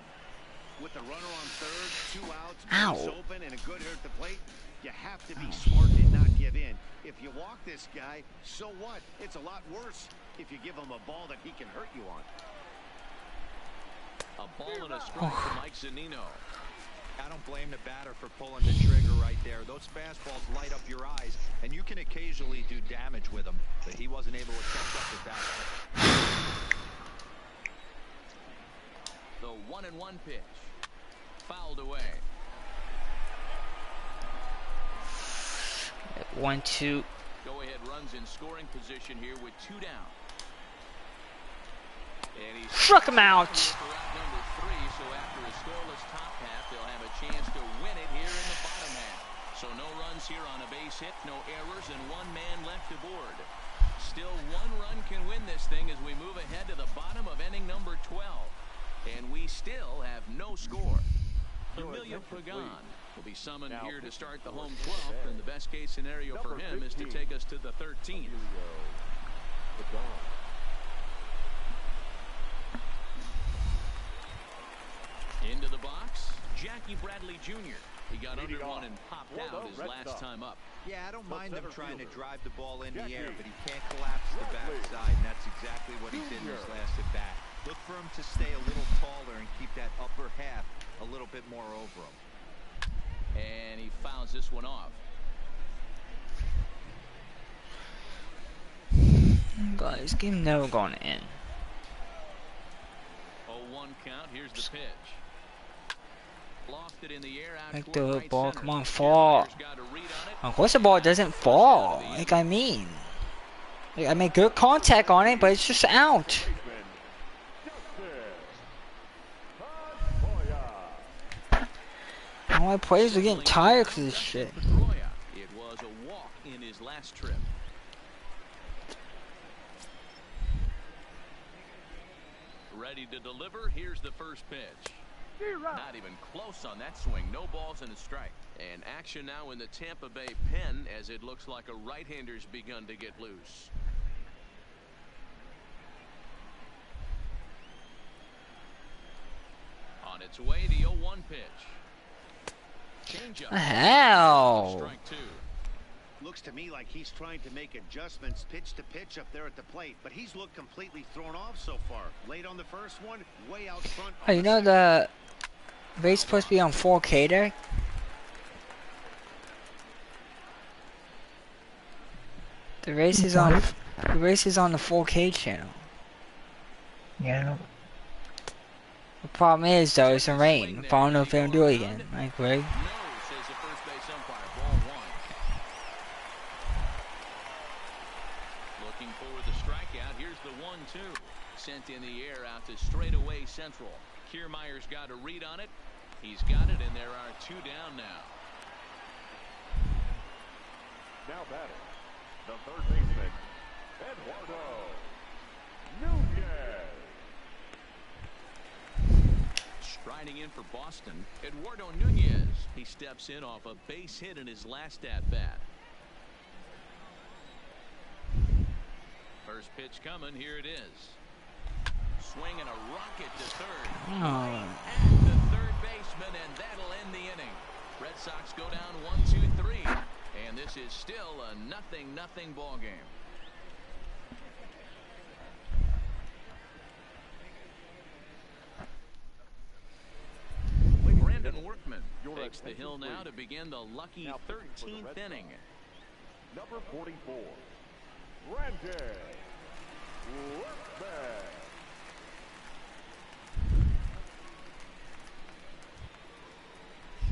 Speaker 2: With the runner on third, 2 outs,
Speaker 7: Ow.
Speaker 2: base open, and a good hit at the plate, you have to be smart and not give in. If you walk this guy, so what? It's a lot worse if you give him a ball that he can hurt you on.
Speaker 1: A ball and a strike for Mike Zunino.
Speaker 3: I don't blame the batter for pulling the trigger right there. Those fastballs light up your eyes, and you can occasionally do damage with them, but he wasn't able to catch up with that.
Speaker 1: The 1-1 pitch. Fouled away.
Speaker 7: 1-2.
Speaker 1: Go ahead runs in scoring position here with 2 down. And he's
Speaker 7: Struck him out.
Speaker 1: Number 3, so after a scoreless top half, they'll have a chance to win it here in the bottom half. So no runs here on a base hit, no errors, and 1 man left aboard. Still 1 run can win this thing as we move ahead to the bottom of inning number 12. And we still have no score. Emilio Pagan will be summoned here to start the home 12th, and the best case scenario for him is to take us to the 13th. Into the box, Jackie Bradley Jr. He got under one and popped out his last time up.
Speaker 3: Yeah, I don't mind him trying to drive the ball in the air, but he can't collapse the backside, and that's exactly what he did in his last at bat. Look for him to stay a little taller and keep that upper half a little bit more over him.
Speaker 1: And he fouls this one off.
Speaker 7: Guys, game never gonna end.
Speaker 1: 0-1 count. Here's the pitch. Lofted in the air out
Speaker 7: Like
Speaker 1: toward
Speaker 7: the
Speaker 1: right
Speaker 7: ball,
Speaker 1: center.
Speaker 7: come on, fall.
Speaker 1: Got a read on it.
Speaker 7: Of course the ball doesn't fall. Like I mean. Like, I made good contact on it, but it's just out. All my players are getting tired because of this shit.
Speaker 1: Pedroia. It was a walk in his last trip. Ready to deliver. Here's the first pitch. Not even close on that swing. No balls and a strike. And action now in the Tampa Bay pen as it looks like a right-hander's begun to get loose. On its way, the 0-1 pitch. Changeup.
Speaker 7: Hell.
Speaker 1: Strike two.
Speaker 2: Looks to me like he's trying to make adjustments pitch to pitch up there at the plate, but he's looked completely thrown off so far. Late on the first one, way out front.
Speaker 7: Oh, you know the race supposed to be on 4K there? The race is on the 4K channel.
Speaker 8: Yeah.
Speaker 7: The problem is though, it's in rain. If I don't know if they'll do it again. Like, right?
Speaker 1: No, says the first base umpire. Ball one. Looking for the strikeout. Here's the 1-2. Sent in the air out to straightaway central. Kiermaier's got a read on it. He's got it, and there are two down now.
Speaker 4: Now batting, the third baseman, Eduardo Nunez.
Speaker 1: Striding in for Boston, Eduardo Nunez. He steps in off a base hit in his last at-bat. First pitch coming. Here it is. Swing and a rocket to third.
Speaker 7: Oh.
Speaker 1: And the third baseman, and that'll end the inning. Red Sox go down 1-2-3, and this is still a 0-0 ball game. Brandon Workman takes the hill now to begin the lucky 13th inning.
Speaker 4: Number 44, Brandon Workman.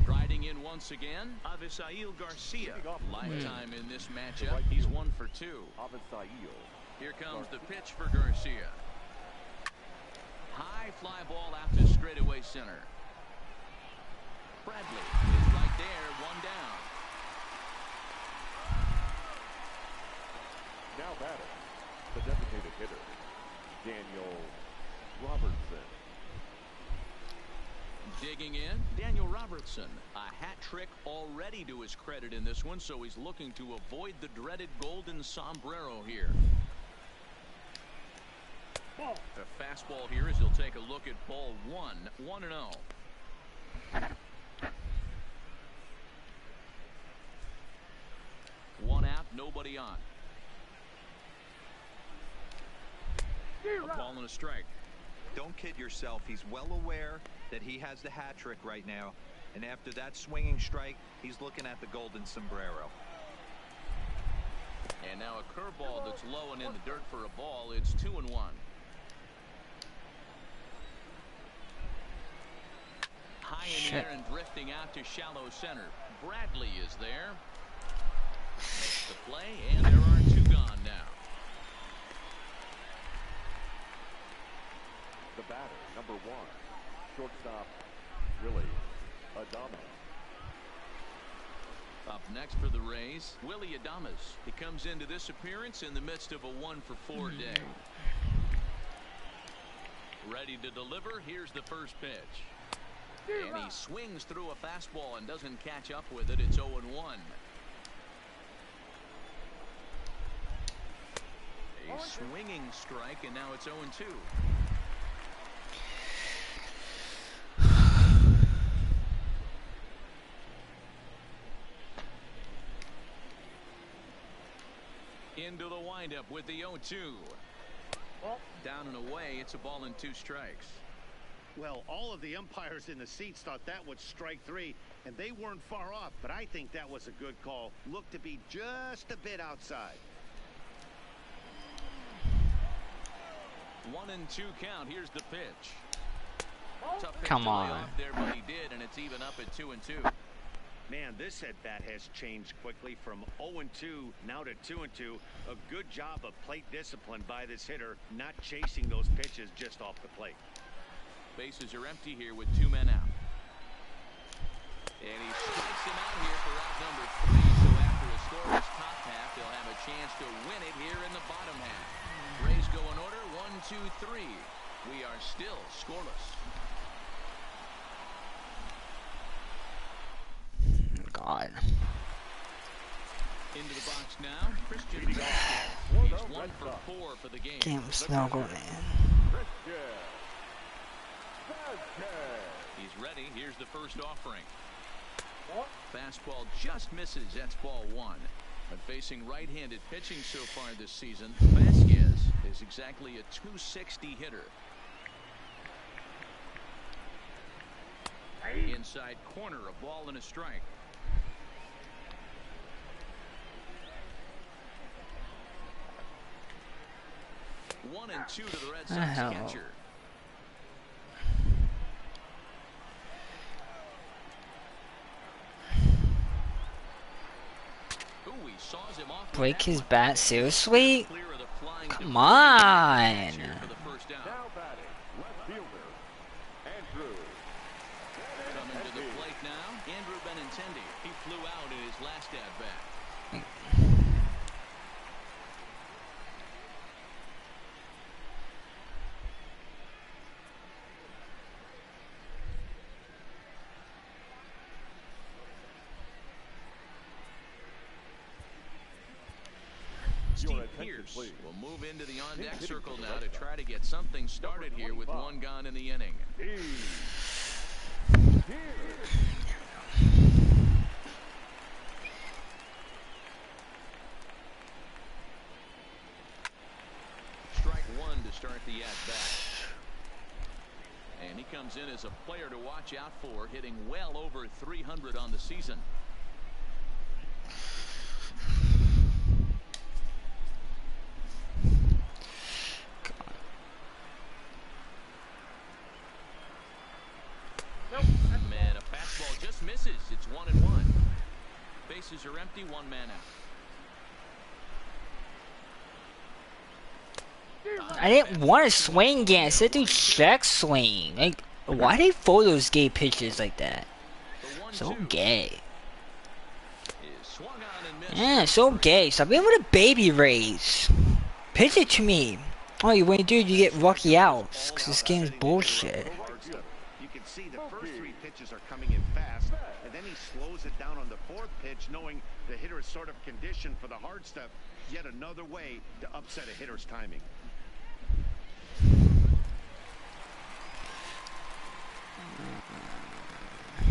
Speaker 1: Striding in once again, Avisail Garcia. Lifetime in this matchup. He's 1 for 2. Here comes the pitch for Garcia. High fly ball out to straightaway center. Bradley is right there, one down.
Speaker 4: Now batting, the designated hitter, Daniel Robertson.
Speaker 1: Digging in, Daniel Robertson. A hat trick already to his credit in this one, so he's looking to avoid the dreaded golden sombrero here. A fastball here as he'll take a look at ball 1-0. 1 out, nobody on. A ball and a strike.
Speaker 3: Don't kid yourself. He's well aware that he has the hat trick right now. And after that swinging strike, he's looking at the golden sombrero.
Speaker 1: And now a curveball that's low and in the dirt for a ball. It's 2-1. High in the air and drifting out to shallow center. Bradley is there. Makes the play, and there are two gone now.
Speaker 4: The batter, number 1, shortstop, Willie Adames.
Speaker 1: Up next for the Rays, Willie Adames. He comes into this appearance in the midst of a 1-for-4 day. Ready to deliver. Here's the first pitch. And he swings through a fastball and doesn't catch up with it. It's 0-1. A swinging strike, and now it's 0-2. Into the windup with the 0-2. Down and away. It's a ball and 2 strikes.
Speaker 2: Well, all of the umpires in the seats thought that was strike 3, and they weren't far off, but I think that was a good call. Looked to be just a bit outside.
Speaker 1: 1-2 count. Here's the pitch. Tough pitch
Speaker 7: Come
Speaker 1: to lay
Speaker 7: on.
Speaker 1: off there, but he did, and it's even up at 2-2.
Speaker 2: Man, this at-bat has changed quickly from 0-2 now to 2-2. A good job of plate discipline by this hitter, not chasing those pitches just off the plate.
Speaker 1: Bases are empty here with 2 men out. And he strikes him out here for out number 3. So after a scoreless top half, they'll have a chance to win it here in the bottom half. Rays go in order 1, 2, 3. We are still Into the box now, Christian Vasquez. He's 1 for 4 for the game.
Speaker 7: Damn snuggle, man.
Speaker 1: He's ready. Here's the first offering. Fastball just misses. That's ball 1. But facing right-handed pitching so far this season, Vasquez is exactly a 260 hitter. Inside corner, a ball and a strike. 1-2 to the Red Sox catcher. Ooh, he saws him off.
Speaker 7: Break his bat? Seriously? Come on.
Speaker 4: Now batting, left fielder, Andrew.
Speaker 1: Coming to the plate now, Andrew Benintendi. He flew out in his last at-bat. Steve Pierce will move into the on-deck circle now to try to get something started here with 1 gone in the inning. Strike 1 to start the at-bat. And he comes in as a player to watch out for, hitting well over 300 on the season. Man, a fastball just misses. It's 1-1. Bases are empty, 1 man out.
Speaker 7: I didn't want to swing again. I said do check swing. Like, why they throw those gay pitches like that? So gay. Yeah, so gay. Stop being with a baby raise. Pitch it to me. Oh, you when you do, you get Rocky outs. Cause this game's bullshit.
Speaker 2: You can see the first 3 pitches are coming in fast, and then he slows it down on the 4th pitch, knowing the hitter is sort of conditioned for the hard stuff. Yet another way to upset a hitter's timing.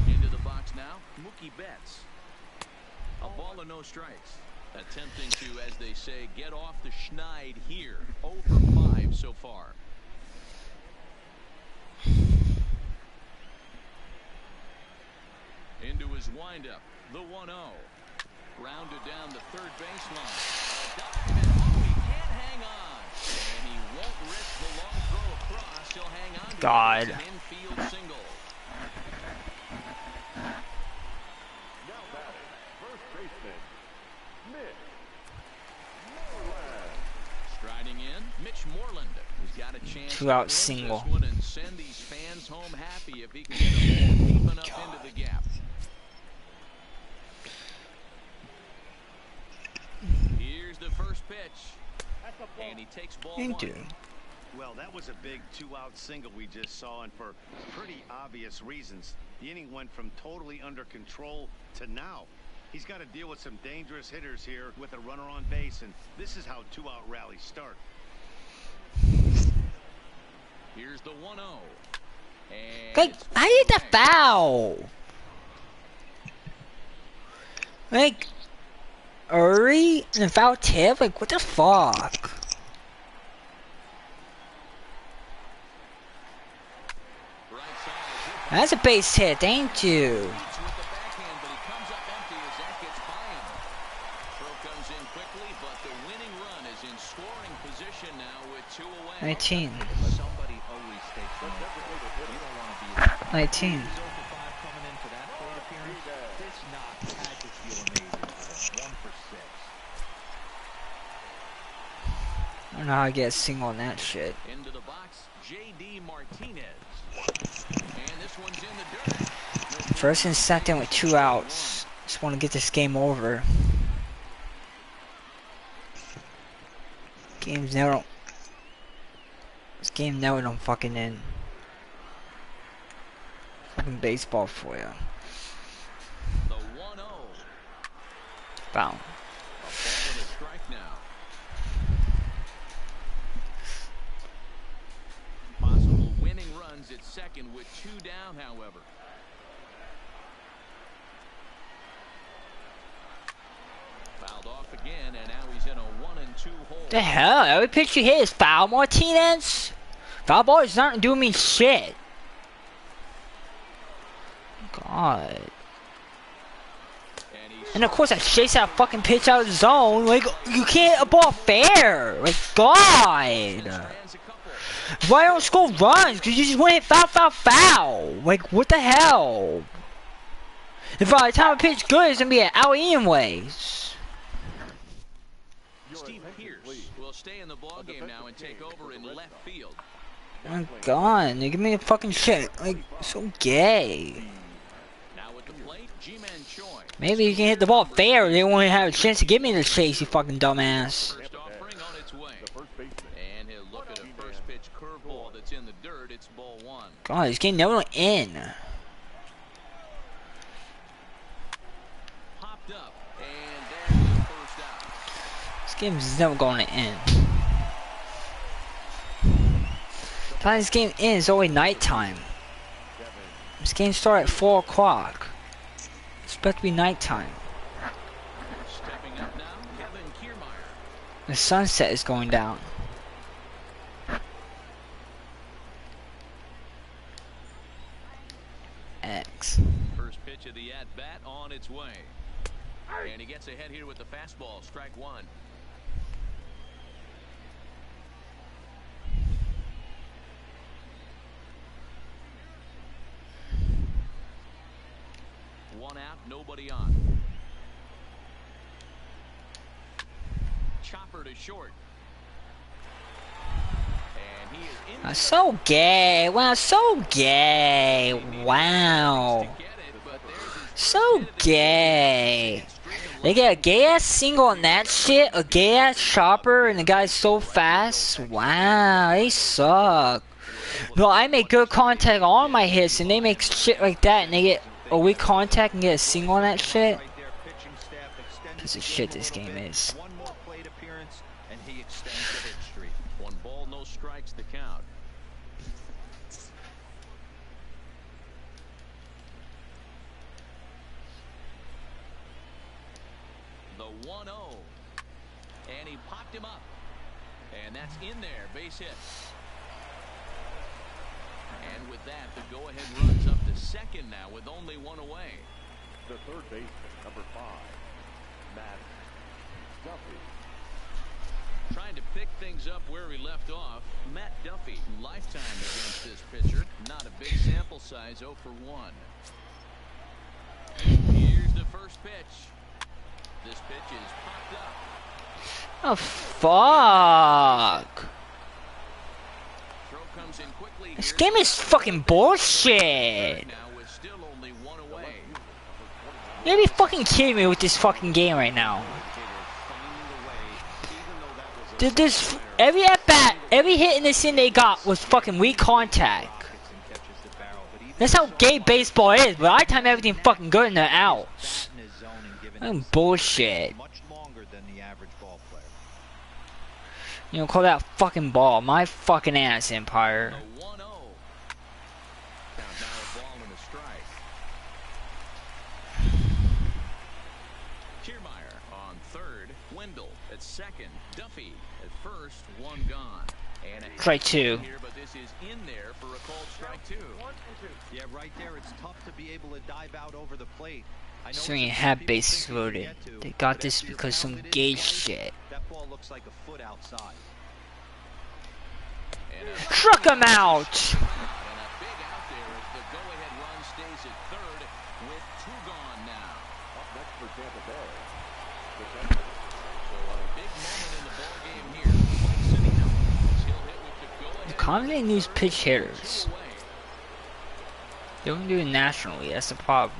Speaker 1: Into the box now, Mookie Betts. A ball and no strikes. Attempting to, as they say, get off the schneid here. Over 5 so far. Into his windup, the 1-0. Grounded down the third baseline. A dive, and he can't hang on. And he won't risk the long throw across. He'll hang on to
Speaker 7: God.
Speaker 1: an infield single.
Speaker 4: Now batting, first baseman, Mitch Moreland.
Speaker 1: Striding in, Mitch Moreland. He's got a chance
Speaker 7: 2-out
Speaker 1: to
Speaker 7: single.
Speaker 1: this one and send these fans home happy if he can get a ball deep enough into the gap. Here's the first pitch. And he takes ball 1.
Speaker 2: Well, that was a big 2-out single we just saw, and for pretty obvious reasons. The inning went from totally under control to now. He's got to deal with some dangerous hitters here with a runner on base, and this is how 2-out rallies start.
Speaker 1: Here's the 1-0.
Speaker 7: Like, how did that foul? Like, Uri and foul tip? Like, what the fuck? That's a base hit, thank you. 19. 19. I don't know how I get a single on that shit.
Speaker 1: Into the box, J.D. Martinez. And this one's in the dirt.
Speaker 7: First and second with 2 outs. Just want to get this game over. Games never don't. This game never don't fucking end. Fucking baseball for you.
Speaker 1: The 1-0.
Speaker 7: Foul.
Speaker 1: things at second with 2 down, however. Fouled off again, and now he's in a 1-2 hole.
Speaker 7: The hell? Every pitch you hit is foul, Martinez. Foul ball is not doing me shit. God. And of course I chase that fucking pitch out of the zone. Like, you can't hit a ball fair. Like, God. Why don't score runs? Because you just want to hit foul, foul, foul. Like, what the hell? And by the time I pitch good, it's going to be an out anyways.
Speaker 1: Steve Pierce will stay in the ballgame now and take over in left field.
Speaker 7: Oh my God, they give me a fucking shit. Like, so gay. Maybe you can hit the ball fair. They won't have a chance to give me the chase, you fucking dumbass.
Speaker 1: First offering on its way. And he'll look at a first pitch curveball that's in the dirt. It's ball 1.
Speaker 7: God, this game never went in.
Speaker 1: Popped up, and there's the first out.
Speaker 7: This game's never going to end. By the time this game ends, it's always nighttime. This game started at 4 o'clock. It's about to be nighttime.
Speaker 1: Stepping up now, Kevin Kiermaier.
Speaker 7: The sunset is going down. X.
Speaker 1: First pitch of the at-bat on its way. And he gets ahead here with the fastball, strike 1. One out, nobody on. Chopper to short. And he is in.
Speaker 7: So gay. Wow, so gay. Wow. So gay. They get a gay ass single on that shit, a gay ass chopper, and the guy's so fast. Wow, they suck. No, I make good contact on my hits, and they make shit like that, and they get a weak contact and get a single on that shit. Piece of shit this game is.
Speaker 3: One more plate appearance, and he extends the hit streak.
Speaker 1: 1 ball, no strikes to count. The 1-0. And he popped him up. And that's in there, base hit. And with that, the go-ahead runs up to second now with only 1 away.
Speaker 4: The third baseman, number 5, Matt Duffy.
Speaker 1: Trying to pick things up where we left off. Matt Duffy, lifetime against this pitcher. Not a big sample size, 0 for 1. Here's the first pitch. This pitch is popped up.
Speaker 7: Oh, fuck.
Speaker 1: Throw comes in quickly.
Speaker 7: This game is fucking bullshit.
Speaker 1: Now with still only 1 away.
Speaker 7: You gotta be fucking kidding me with this fucking game right now. This every at bat, every hit in this inning they got was fucking weak contact. That's how gay baseball is. But I time everything fucking good in the outs. Bullshit. You know, call that fucking ball. My fucking ass, Empire.
Speaker 1: Second, Duffy at first, 1 gone. And
Speaker 7: strike 2.
Speaker 1: Here, but this is in there for a called strike 2.
Speaker 6: 1 and 2.
Speaker 3: Yeah, right there. It's tough to be able to dive out over the plate. I know
Speaker 7: Swinging half bases loaded. They got this because some gay shit.
Speaker 3: That ball looks like a foot outside.
Speaker 7: Struck him out.
Speaker 1: And a big out there as the go-ahead run stays at third with 2 gone now.
Speaker 4: Up next for Tampa Bay.
Speaker 7: Commentating these pitch hitters. They don't do it nationally, that's the problem.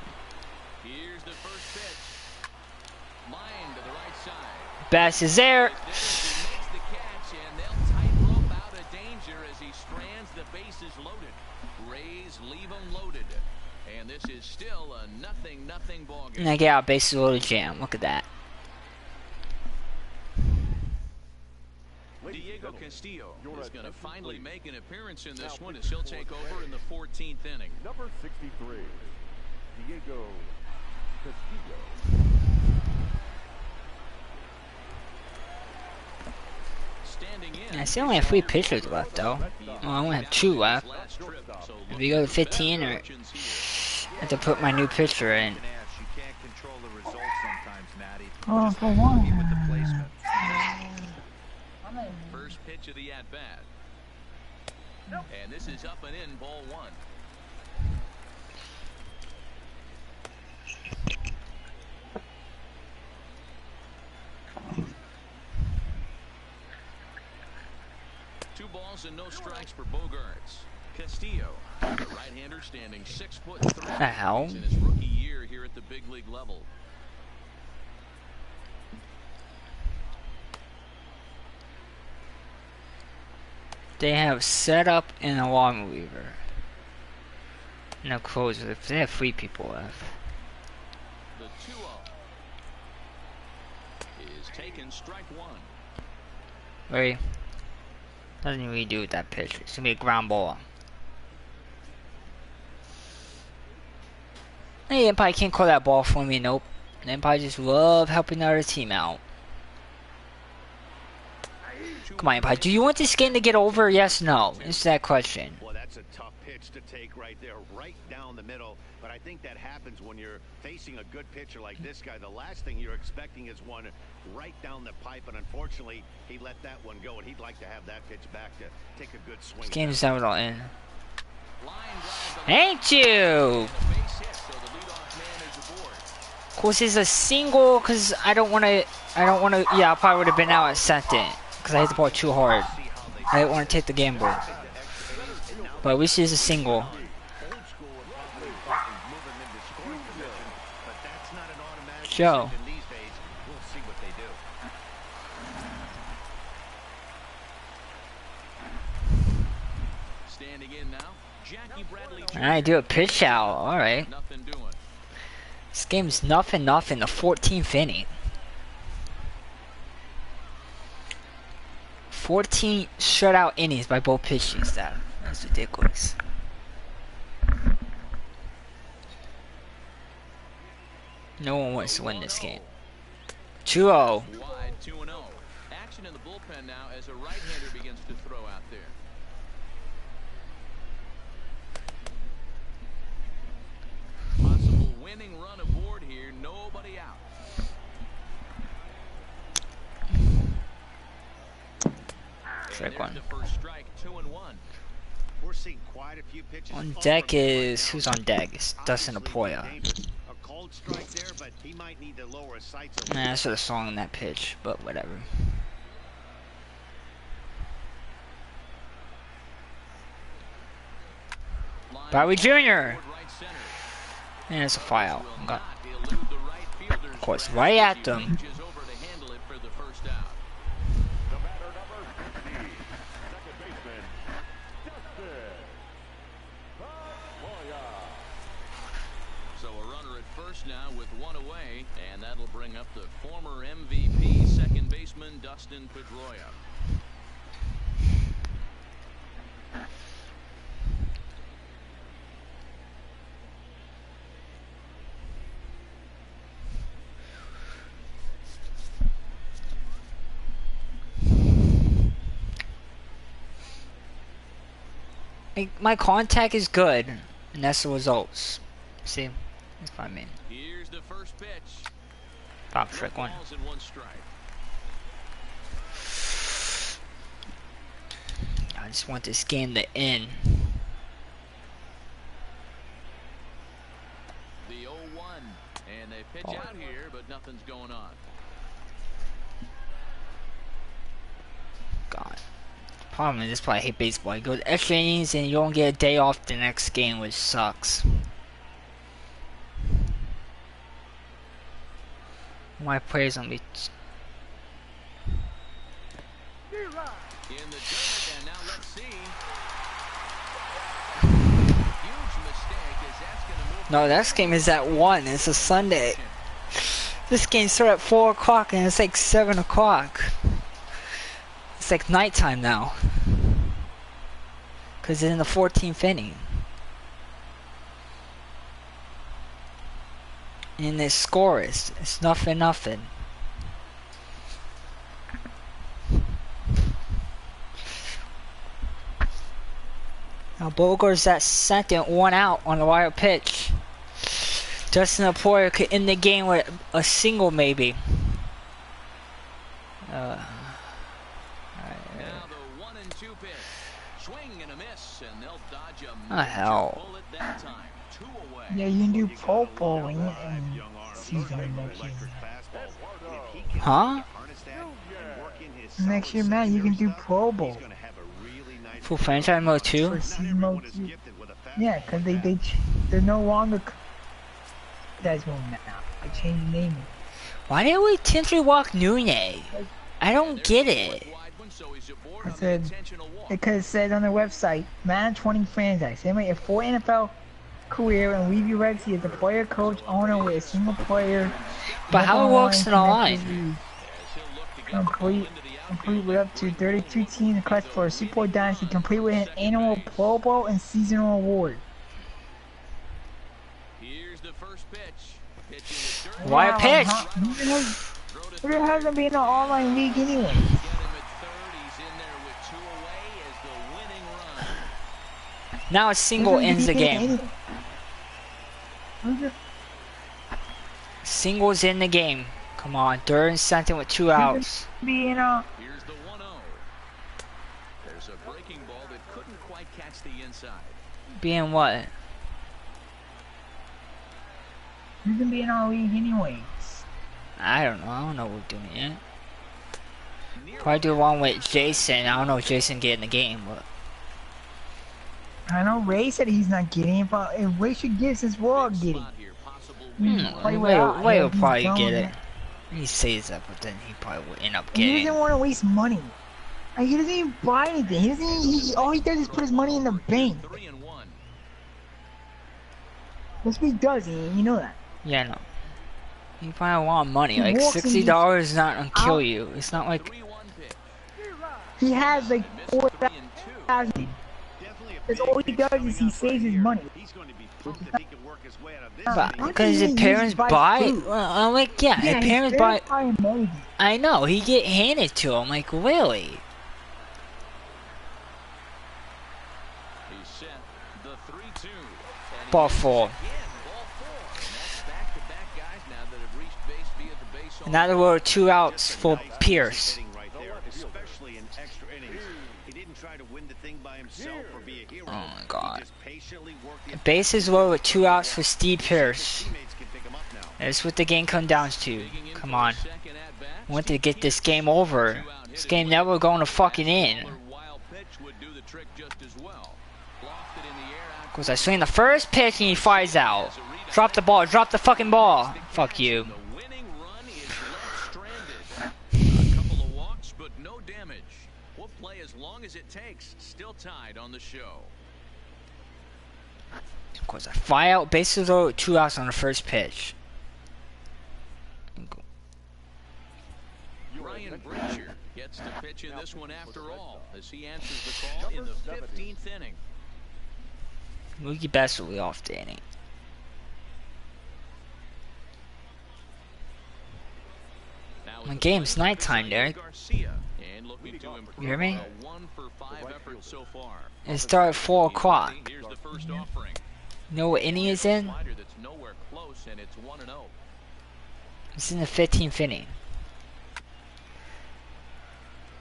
Speaker 1: Here's the first pitch. Line to the right side.
Speaker 7: Bass is there.
Speaker 1: He makes the catch, and they'll tightrope out of danger as he strands the bases loaded. Rays leave him loaded. And this is still a 0-0 ball game.
Speaker 7: And I get out bases loaded jam. Look at that.
Speaker 1: Diego Diego Castillo is going to finally make an appearance in this one as he'll take over in the 14th inning.
Speaker 4: Number 63, Diego Castillo.
Speaker 7: I still only have 3 pitchers left, though. Well, I only have 2 left. If we go to 15, or I have to put my new pitcher in.
Speaker 8: Oh, for one.
Speaker 1: First pitch of the at-bat. And this is up and in, ball 1. Two balls and no strikes for Bogarts. Castillo, the right-hander, standing 6'3"
Speaker 7: Ow.
Speaker 1: in his rookie year here at the big league level.
Speaker 7: They have setup and a long reliever. No closer. They have 3 people left.
Speaker 1: The 2-0 is taken, strike 1.
Speaker 7: Wait. Nothing really do with that pitch. It's gonna be a ground ball. Hey, Empire can't call that ball for me. Nope. Empire just love helping the other team out. Come on, Empire. Do you want this game to get over? Yes, no. It's that question.
Speaker 2: Well, that's a tough pitch to take right there, right down the middle. But I think that happens when you're facing a good pitcher like this guy. The last thing you're expecting is one right down the pipe, and unfortunately, he let that one go, and he'd like to have that pitch back to take a good swing.
Speaker 7: This game's out all in. Thank you! Of course, it's a single, because I don't want to, yeah, I probably would have been out at second, because I hit the ball too hard. I didn't want to take the gamble. But at least it's a single. Joe. I do a pitch out. All right. This game's nothing. The 14th inning. 14 shutout innings by both pitching staff. That's ridiculous. No one wants to win this game. 2-0.
Speaker 1: Wide 2-0. Action in the bullpen now as a right-hander begins to throw out there. Possible winning run aboard here. Nobody out.
Speaker 7: Strike one.
Speaker 1: The first strike, 2-1.
Speaker 2: We're seeing quite a few pitches.
Speaker 7: On deck is who's on deck? It's Dustin Apoya.
Speaker 2: Strike there, but he might need to lower his sights a
Speaker 7: Nah, I should have swung on that pitch, but whatever. Bobby Jr. And it's a fly out. Of course, right at them.
Speaker 1: Now with one away, and that'll bring up the former MVP second baseman Dustin Pedroia.
Speaker 7: My contact is good, and that's the results. See, that's what I mean.
Speaker 1: Here's the first pitch.
Speaker 7: Pop strike one.
Speaker 1: One strike.
Speaker 7: I just want this game to end.
Speaker 1: The 0-1, and they pitch out here, but nothing's going on.
Speaker 7: God. Problem is, this is why I hate baseball. You go to extra innings and you don't get a day off the next game, which sucks. My players on me.
Speaker 1: In the dirt, and now let's see. Huge mistake as that's going to move.
Speaker 7: No, this game is at 1. It's a Sunday. This game started at 4 o'clock and it's like 7 o'clock. It's like nighttime now. Because it's in the 14th inning. And the score is it's nothing. Now Bogart's at second, 1 out on the wild pitch. Justin Apoya could end the game with a single maybe.
Speaker 1: Now the 1-2 pitch. Swing and a miss, and they'll dodge a major bullet that time. 2 away.
Speaker 9: Yeah, you can do Pro Bowl in season next year.
Speaker 7: Huh?
Speaker 9: Next year, man, you can do Pro Bowl.
Speaker 7: For franchise mode 2?
Speaker 9: For season mode 2. Yeah, because they're no longer franchise mode now. I changed the name.
Speaker 7: Why didn't we intentionally walk Nunez? I don't get it.
Speaker 9: I said, because it says on their website, Madden 20 franchise. They made a 4 NFL career and Levy Rexy as a player, coach, owner with a single player.
Speaker 7: But how it works in the line?
Speaker 9: Complete with up to 32 teams quest for a Super Bowl dynasty, complete with an annual Pro Bowl and seasonal award.
Speaker 1: Here's the first pitch.
Speaker 7: Why a pitch?
Speaker 9: There hasn't been an online league anyway.
Speaker 7: Now a single ends the game. Singles in the game. Come on, third and second with 2 outs.
Speaker 1: Here's the 1-0. There's a breaking ball that couldn't quite catch the inside.
Speaker 7: Being what?
Speaker 9: You can be in our league anyways.
Speaker 7: I don't know what we're doing yet. Probably do one with Jason. I don't know if Jason get in the game, but
Speaker 9: I know Ray said he's not getting it, but if Ray should get since we're all getting.
Speaker 7: Ray will probably get it. He says that, but then he probably will end up getting it.
Speaker 9: He doesn't want to waste money. Like, he doesn't even buy anything. He doesn't even, all he does is put his money in the bank. That's what he does, you know that.
Speaker 7: Yeah, I know. You probably want money. Like $60 is not gonna kill you. It's not like
Speaker 9: he has like 4,000. That's all he does is he saves his money.
Speaker 7: But because his parents buy, I'm like, yeah, his parents buy. I know he get handed to him. Like, really? Ball 4. Now there were 2 outs for Pierce. Oh my God. The bases were with 2 outs for Steve Pierce. That's what the game comes down to. Come on. I want to get this game over. This game never going to fucking end. Because I swing the first pitch and he flies out. Drop the ball. Drop the fucking ball. Fuck you.
Speaker 1: As it takes, still tied on the show.
Speaker 7: Of course, I fly out, bases are 2 outs on the first pitch.
Speaker 1: Ryan Brazier gets to pitch in this one after all, as he answers the call in the 15th inning.
Speaker 7: Mookie Betts will be off the inning. My game's nighttime, Derek. You hear me? It started at 4 o'clock. You know what inning is in? It's in the 15th inning.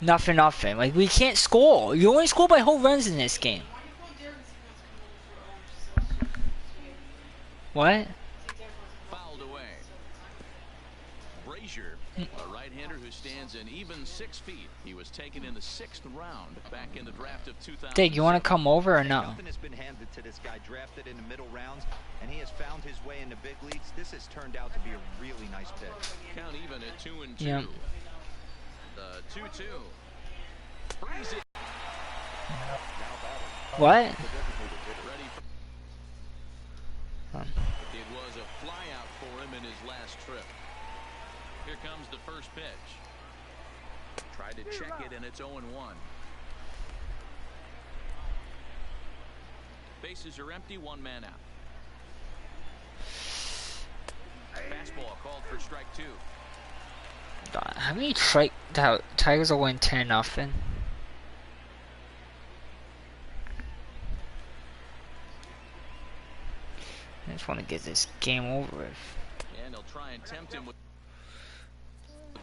Speaker 7: Nothing. Like, we can't score. You only score by whole runs in this game. What?
Speaker 1: Fouled away. Brazier, a right-hander who stands an even 6 feet. He was taken in the 6th round back in the draft of 2000.
Speaker 7: Dave, you want to come over or no?
Speaker 3: Nothing has been handed to this guy, drafted in the middle rounds, and he has found his way in the big leagues. This has turned out to be a really nice pick.
Speaker 1: Count even at 2-2.
Speaker 7: Yeah.
Speaker 1: The 2-2.
Speaker 7: What?
Speaker 1: It was a flyout for him in his last trip. Here comes the first pitch. Tried to check it, and it's 0-1. Bases are empty, one man out. Fastball called for strike 2.
Speaker 7: How many Tigers will win 10-0? I just want to get this game over with.
Speaker 1: And he'll try and tempt him with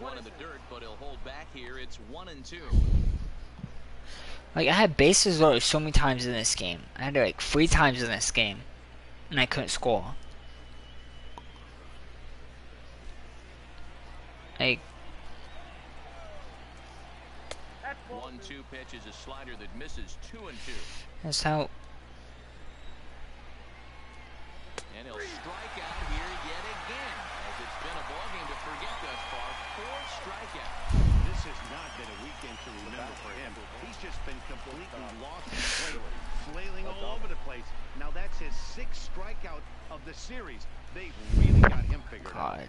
Speaker 1: one in the dirt, but he'll hold back here. It's 1-2.
Speaker 7: Like, I had bases loaded so many times in this game. I had it like 3 times in this game, and I couldn't score. Like,
Speaker 1: 1-2 pitch is a slider that misses 2-2.
Speaker 7: that's how.
Speaker 1: And he'll strike out here yet again, as it's been a ballgame to forget thus far. 4 strikeouts.
Speaker 2: This has not been a weekend to remember for him. He's just been completely lost in play, flailing all over the place. Now that's his 6th strikeout of the series. They've really got him figured out.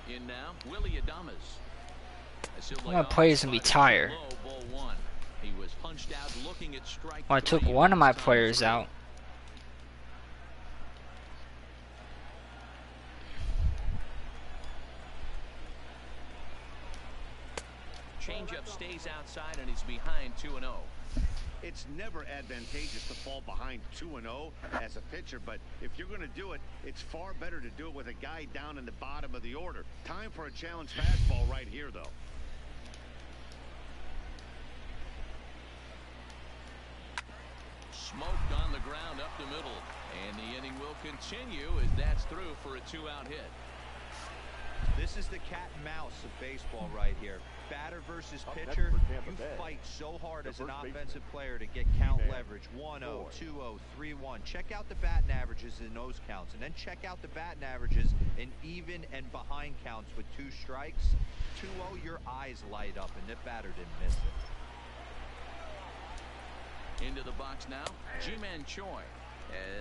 Speaker 1: In now, Willie Adames.
Speaker 7: My players gonna be tired.
Speaker 1: He was punched out looking at strike.
Speaker 7: Well, I took one of my players out.
Speaker 1: Changeup stays outside and he's behind 2-0.
Speaker 2: It's never advantageous to fall behind 2-0 as a pitcher, but if you're going to do it, it's far better to do it with a guy down in the bottom of the order. Time for a challenge fastball right here, though.
Speaker 1: Smoked on the ground up the middle, and the inning will continue as that's through for a 2-out hit.
Speaker 3: This is the cat and mouse of baseball right here. Batter versus pitcher, you fight so hard as an offensive player to get count leverage. 1-0, 2-0, 3-1. Check out the batting averages in those counts, and then check out the batting averages in even and behind counts with 2 strikes. 2-0, your eyes light up, and the batter didn't miss it.
Speaker 1: Into the box now, Ji-Man Choi,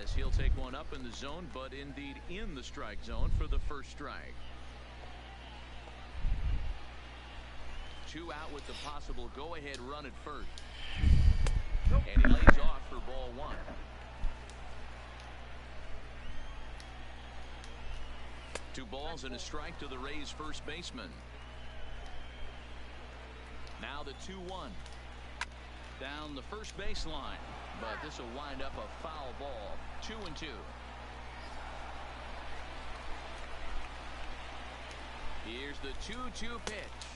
Speaker 1: as he'll take one up in the zone, but indeed in the strike zone for the first strike. 2 out with the possible go-ahead run at first. And he lays off for ball 1. Two balls and a strike to the Rays first baseman. Now the 2-1. Down the first baseline, but this will wind up a foul ball. 2-2. Here's the 2-2 pitch.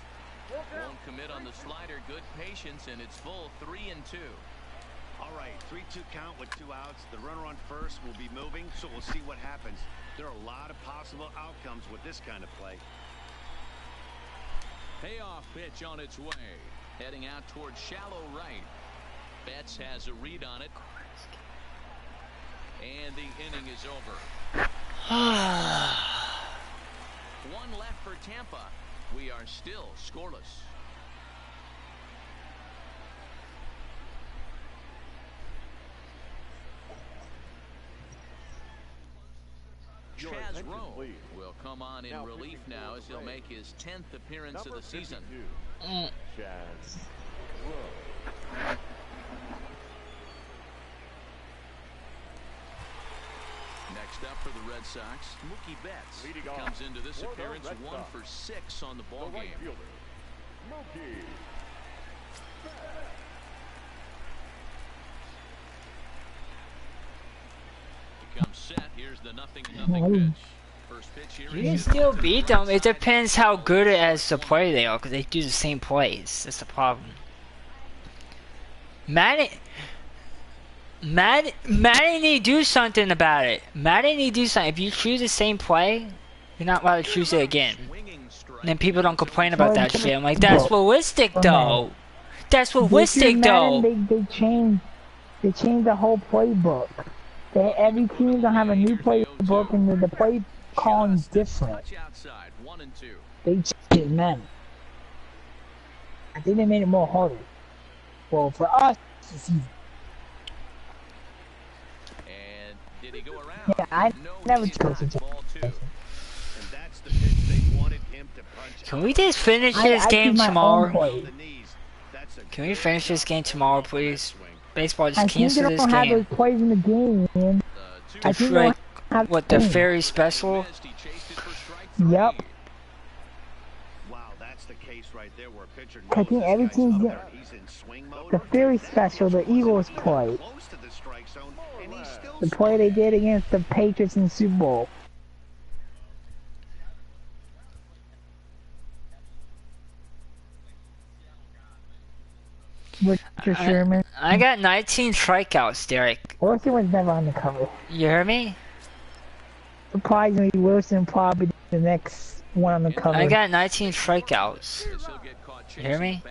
Speaker 1: Won't commit on the slider. Good patience, and it's full 3-2.
Speaker 2: All right, 3-2 count with 2 outs. The runner on first will be moving, so we'll see what happens. There are a lot of possible outcomes with this kind of play.
Speaker 1: Payoff pitch on its way. Heading out towards shallow right. Betts has a read on it. And the inning is over. 1 left for Tampa. We are still scoreless. Chaz Rowe will come on in relief now as he'll make his 10th appearance of the season.
Speaker 4: Chaz Rowe.
Speaker 1: Next up for the Red Sox, Mookie Betts comes into this appearance 1 for 6 on the ball game.
Speaker 4: Mookie
Speaker 1: Becomes set. Here's the 0-0 pitch. First pitch here.
Speaker 7: You can still beat them. It depends how good as the play they are, because they do the same plays. That's the problem. Madden need to do something about it. Madden need to do something. If you choose the same play, you're not allowed to choose it again. And then people don't complain about that shit. I'm like, that's realistic though. That's realistic though.
Speaker 9: They changed the whole playbook. Every team gonna have a new playbook, and the play calling's different. They changed it, man. I think they made it more harder. Well, for us, it's easy.
Speaker 1: And did he go around?
Speaker 9: Yeah, I never chose to.
Speaker 2: And that's the pitch they wanted him to punch
Speaker 7: Can we just finish this game tomorrow?
Speaker 9: Play.
Speaker 7: Can we finish this game tomorrow, please? Baseball,
Speaker 9: I
Speaker 7: just
Speaker 9: think they
Speaker 7: cancel this
Speaker 9: don't have
Speaker 7: game.
Speaker 9: those plays in the game, man. I think they don't have
Speaker 7: What, the Fairy Special?
Speaker 9: Yep.
Speaker 2: Wow, that's the case right there where a pitcher
Speaker 9: I think every team's getting the Fairy Special, the Eagles play. The play they did against the Patriots in the Super Bowl. Richard Sherman.
Speaker 7: I got 19 strikeouts, Derek.
Speaker 9: Wilson was never on the cover.
Speaker 7: You heard me?
Speaker 9: Surprisingly, Wilson probably the next one on the cover.
Speaker 7: I got 19 strikeouts. You hear me?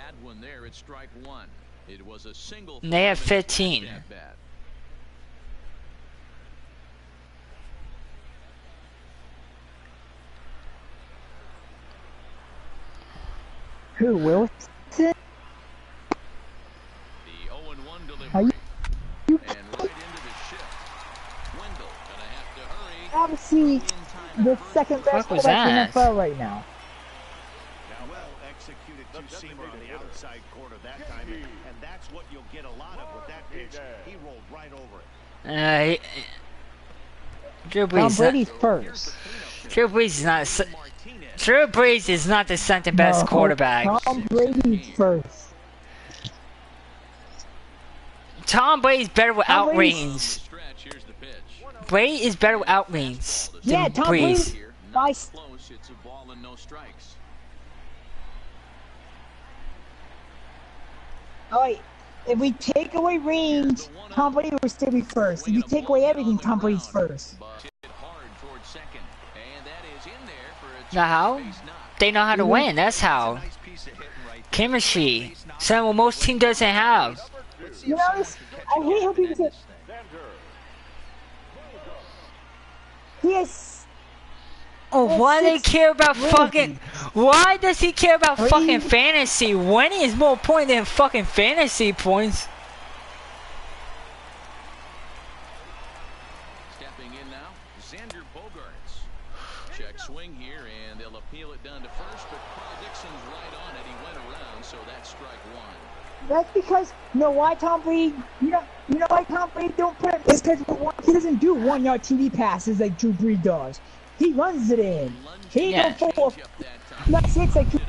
Speaker 7: And they have 15.
Speaker 9: Who, Wilson? Are you obviously the second best quarterback in the NFL right now.
Speaker 2: Well executed two-seamer on the outside corner that time, and that's what you'll get a lot of with that pitch. He rolled right over it.
Speaker 7: Drew
Speaker 9: Tom
Speaker 7: Brees.
Speaker 9: Brady's first.
Speaker 7: Drew Brees is not. Drew Brees is not the second best quarterback.
Speaker 9: Tom Brady's first.
Speaker 7: Tom Brady's better without Reigns. Brady is better without Reigns.
Speaker 9: Yeah, Tom
Speaker 7: Brees.
Speaker 9: Brady's Alright, if we take away Reigns, Tom Brady will still be first. If you take away everything, Tom Brady's first.
Speaker 7: Now how? They know how to win, that's how. Chemistry. Something what most team doesn't have.
Speaker 9: You know, I hate how people say he has.
Speaker 7: Oh, why do they care about fucking? Why does he care about fucking fantasy? Winning is more important than fucking fantasy points.
Speaker 1: Stepping in now, Xander Bogaerts. Check swing here, and they'll appeal it down to first, but Carl Dixon's right on it. He went around, so that's strike one.
Speaker 9: That's because you know why Tom Brady. You know why Tom Brady don't put it. It's because he doesn't do 1 yard TD passes like Drew Brees does. He runs it in. He don't pull. That's it. Like Drew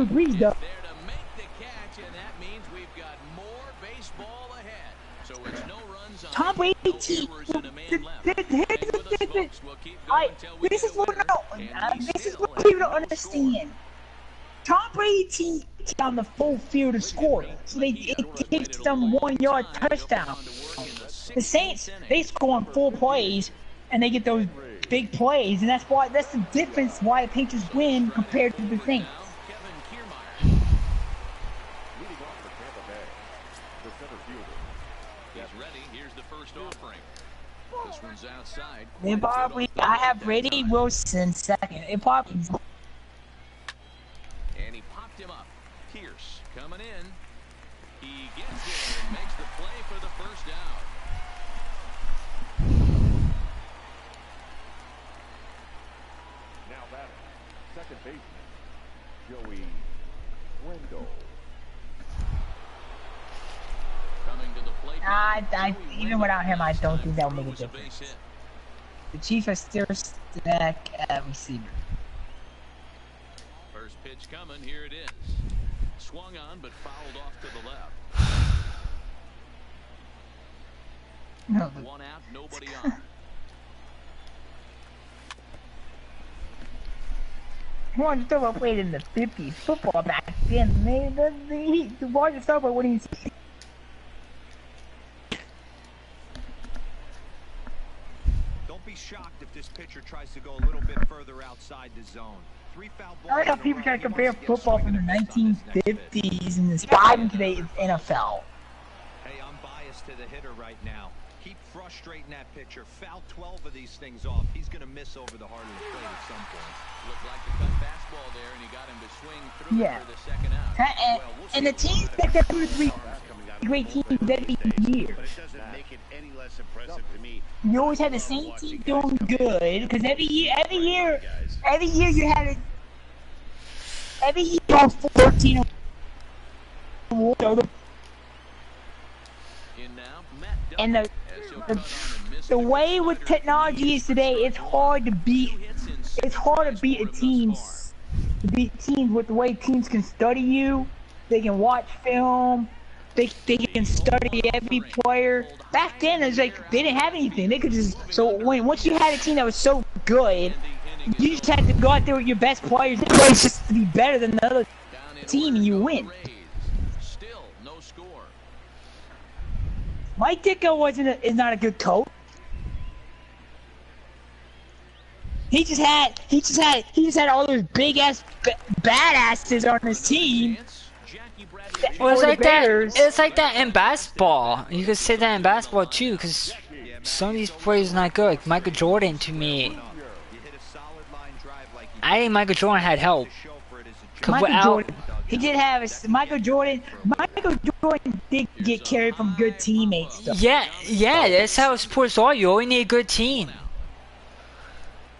Speaker 9: Brees does. Tom Brady. This is what people don't understand. Tom Brady team on the full field of score, so it takes them 1 yard touchdown. The Saints, they score on 4 plays, and they get those big plays, and that's the difference why the Patriots win compared to the Saints. They probably, I have Brady Wilson second. It probably.
Speaker 1: And he popped him up. Pierce coming in. He gets it and makes the play for the first out.
Speaker 4: Now batting, second baseman, Joey Wendell.
Speaker 1: Coming to the plate.
Speaker 9: Even without him, I don't think that will make a difference. The Chiefs are still stacked at receiver.
Speaker 1: First pitch coming, here it is. Swung on, but fouled off to the left.
Speaker 9: No,
Speaker 1: One out, nobody on.
Speaker 9: Come on, throw a weight in the 50s football back then. The largest over when he's.
Speaker 3: Don't be shocked if this pitcher tries to go a little bit further outside the zone. 3 foul balls.
Speaker 9: I like how people try to compare football from the 1950s and inspiring today's NFL.
Speaker 3: Hey, I'm biased to the hitter right now. Keep frustrating that pitcher. Foul 12 of these things off. He's going to miss over the heart of the plate at some point.
Speaker 1: Looked like the cut fastball there, and he got him to swing through for the second out.
Speaker 9: And the teams picked up 2 or 3 great teams every year.
Speaker 2: But it doesn't make it any less impressive to me.
Speaker 9: You always had the same team doing good because every year you had every year on 14 awards. And the way with technology is today, it's hard to beat. It's hard to beat a teams. To beat teams with the way teams can study you. They can watch film. They can study every player. Back then, it's like they didn't have anything. They could just once you had a team that was so good, you just had to go out there with your best players. It's just to be better than the other team, and you win. Mike Ditka is not a good coach. He just had all those big ass badasses on his team.
Speaker 7: Well, it's like that. It's like that in basketball. You could say that in basketball too, because some of these players are not good. Like Michael Jordan, to me, I think Michael Jordan had help.
Speaker 9: He did have Michael Jordan. Michael Jordan did get carried from good teammates. Though.
Speaker 7: Yeah, that's how sports are. You always need a good team.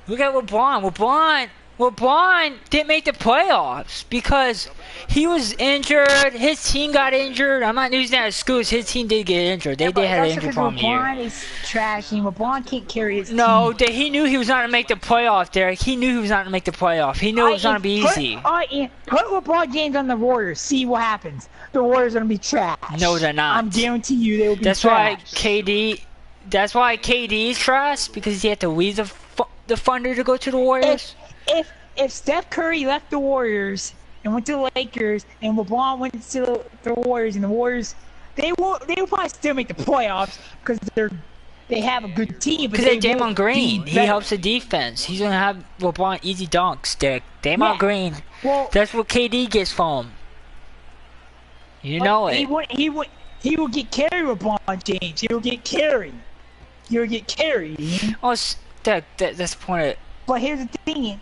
Speaker 7: Look at LeBron. LeBron didn't make the playoffs because he was injured. His team got injured. I'm not using that as excuse. His team did get injured. They did have an injury problem here.
Speaker 9: LeBron is trashing. LeBron can't carry his team.
Speaker 7: No, he knew he was not going to make the playoff, Derek. He knew he was not going to make the playoff. He knew it was not going to be easy.
Speaker 9: Put LeBron James on the Warriors. See what happens. The Warriors are going to be trash.
Speaker 7: No, they're not.
Speaker 9: I'm guarantee you they will be
Speaker 7: trash. That's why KD is trash, because he had to leave the Thunder to go to the Warriors.
Speaker 9: If Steph Curry left the Warriors and went to the Lakers, and LeBron went to the Warriors, and the Warriors, they will probably still make the playoffs because they have a good team.
Speaker 7: Because they Draymond Green, he helps the defense. He's gonna have LeBron easy dunks. Draymond Green, that's what KD gets from him. You know it.
Speaker 9: He will get carried, LeBron James. He will get carried. He will get carried.
Speaker 7: Oh, that's the point.
Speaker 9: But here's the thing.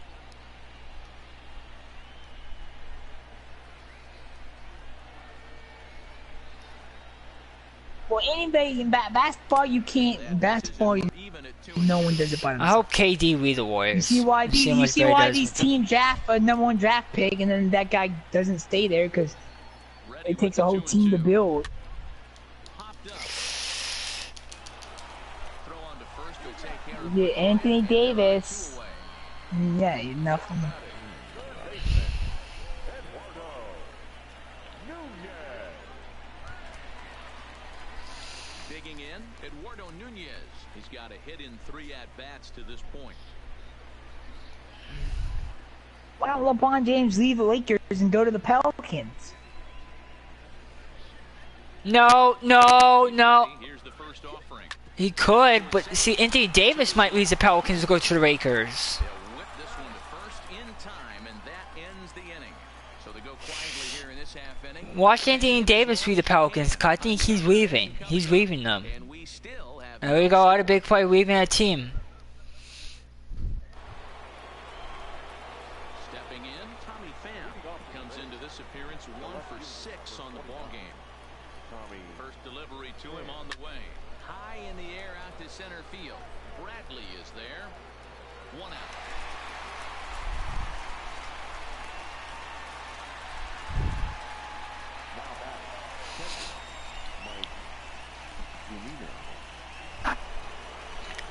Speaker 9: Well, anybody in basketball, you can't. In basketball, no one does it by themselves.
Speaker 7: I hope KD lead the Warriors.
Speaker 9: You see why these teams draft a #1 draft pick, and then that guy doesn't stay there because it takes a whole team to build. Yeah, Anthony Davis. Yeah, nothing.
Speaker 1: He's got a hit in 3 at-bats to this point.
Speaker 9: Why don't LeBron James leave the Lakers and go to the Pelicans?
Speaker 7: No.
Speaker 1: Here's the first offering.
Speaker 7: He could, but see, Anthony Davis might leave the Pelicans to go to the Lakers.
Speaker 1: They'll whip this one to first in time, and that ends the inning. So they go quietly here in this half inning.
Speaker 7: Watch Anthony Davis leave the Pelicans, because I think he's leaving. He's leaving them. There we go, out a big play, leaving a team.
Speaker 1: Stepping in, Tommy Pham comes into this appearance 1 for 6 on the ball game. First delivery to him on the way. High in the air out to center field. Bradley is there. 1 out.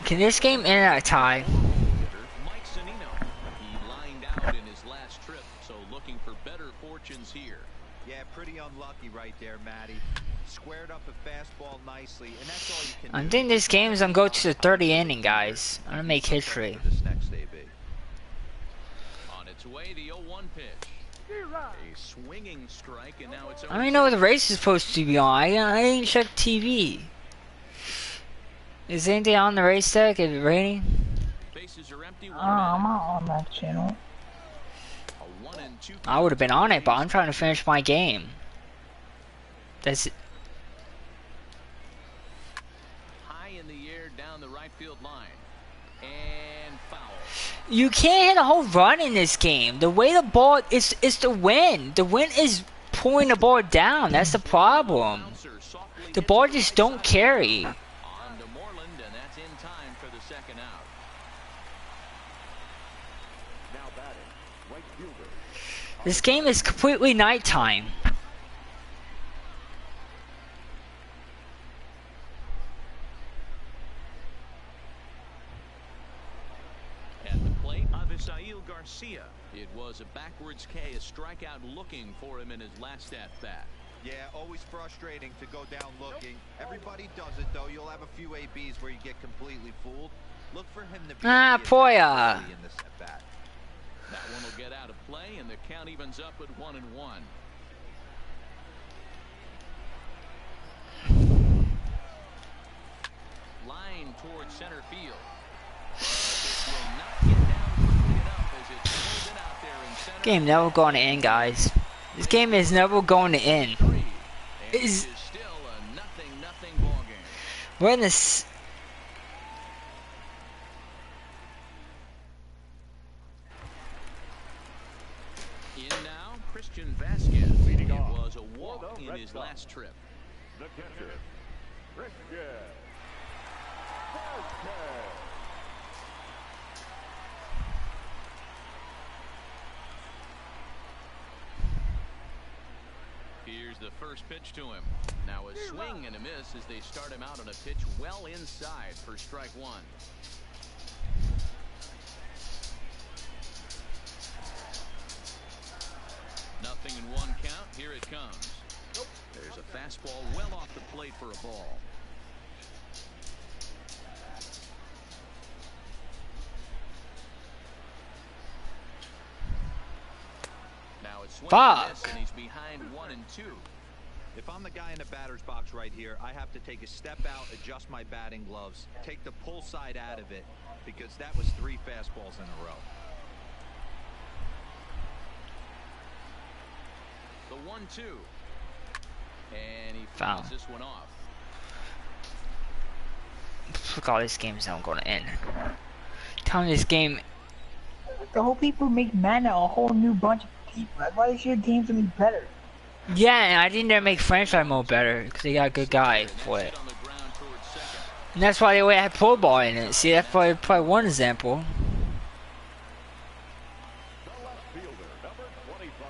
Speaker 7: Can this game end at a tie?
Speaker 1: Mike Zunino, he lined out in his last trip, so looking for better fortunes here.
Speaker 3: Yeah, pretty unlucky right there, Matty. Squared up a fastball nicely, and that's all you can do.
Speaker 7: I think this game is gonna go to the 30th inning, guys. I'm gonna make history.
Speaker 3: This next AB.
Speaker 1: On its way, the 0-1 pitch. A swinging strike, and now it's.
Speaker 7: I don't even know what the race is supposed to be on. I didn't check TV. Is anything on the race deck? Is it raining?
Speaker 9: I'm not on that channel.
Speaker 7: I would have been on it, but I'm trying to finish my game. That's it.
Speaker 1: High in the air down the right field line. And foul.
Speaker 7: You can't hit a whole run in this game. The way the ball is the wind. The wind is pulling the ball down. That's the problem. The ball just don't carry. This game is completely nighttime.
Speaker 1: At the plate, Avisail Garcia. It was a backwards K, a strikeout looking for him in his last at-bat.
Speaker 3: Yeah, always frustrating to go down looking. Everybody does it, though. You'll have a few ABs where you get completely fooled. Look for him to be
Speaker 7: Poya.
Speaker 3: in this at-bat.
Speaker 1: That one will get out of play, and the count evens up at 1-1. Line towards center field. This will not get down quickly enough as it's pulled it out there in center.
Speaker 7: Game never going to end, guys. This game is never going to end.
Speaker 1: It is still a 0-0 ball game.
Speaker 7: We're in this.
Speaker 1: In now, Christian Vasquez.
Speaker 4: Leading
Speaker 1: It
Speaker 4: off
Speaker 1: was a walk
Speaker 4: for the
Speaker 1: in
Speaker 4: Red
Speaker 1: his
Speaker 4: Sox.
Speaker 1: last trip.
Speaker 4: The catcher, Christian Vasquez.
Speaker 1: Here's the first pitch to him. Now a swing and a miss as they start him out on a pitch well inside for strike one. Nothing in one count. Here it comes. There's a fastball well off the plate for a ball. Now it's swing and miss, and he's behind 1-2.
Speaker 3: If I'm the guy in the batter's box right here, I have to take a step out, adjust my batting gloves, take the pull side out of it, because that was 3 fastballs in a row.
Speaker 1: The 1-2. And he
Speaker 7: Foul.
Speaker 1: fouls this one off.
Speaker 7: Look, all this game is not going to end. Telling this game.
Speaker 9: The whole people make mana a whole new bunch of people. That's why this year games gonna be better.
Speaker 7: Yeah, and I think they're make franchise mode better because they got a good guy for it. And that's why they would have pro ball in it. See, that's probably one example.
Speaker 4: The left fielder, number 25.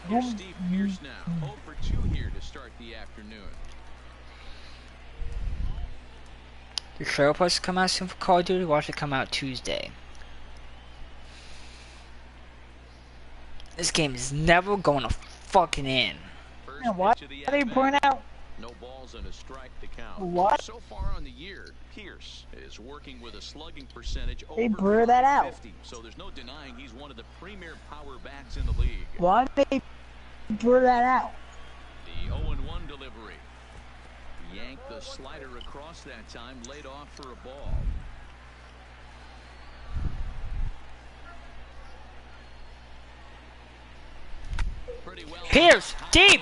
Speaker 1: Here's Steve Pierce now. 0 for 2 here to start the afternoon.
Speaker 7: The trailer supposed to come out soon for Call of Duty. Watch it come out Tuesday. This game is never going to fucking end.
Speaker 9: Man, why are they burn out?
Speaker 1: No balls and a strike to count.
Speaker 9: What?
Speaker 1: So far on the year, Pierce is working with a slugging percentage
Speaker 9: They
Speaker 1: over
Speaker 9: blur that out.
Speaker 1: 50. So there's no denying he's one of the premier power bats in the league.
Speaker 9: Why did they blur that out?
Speaker 1: The 0-1 delivery. Yanked the slider across that time, laid off for a ball. Pretty well.
Speaker 7: Pierce, deep!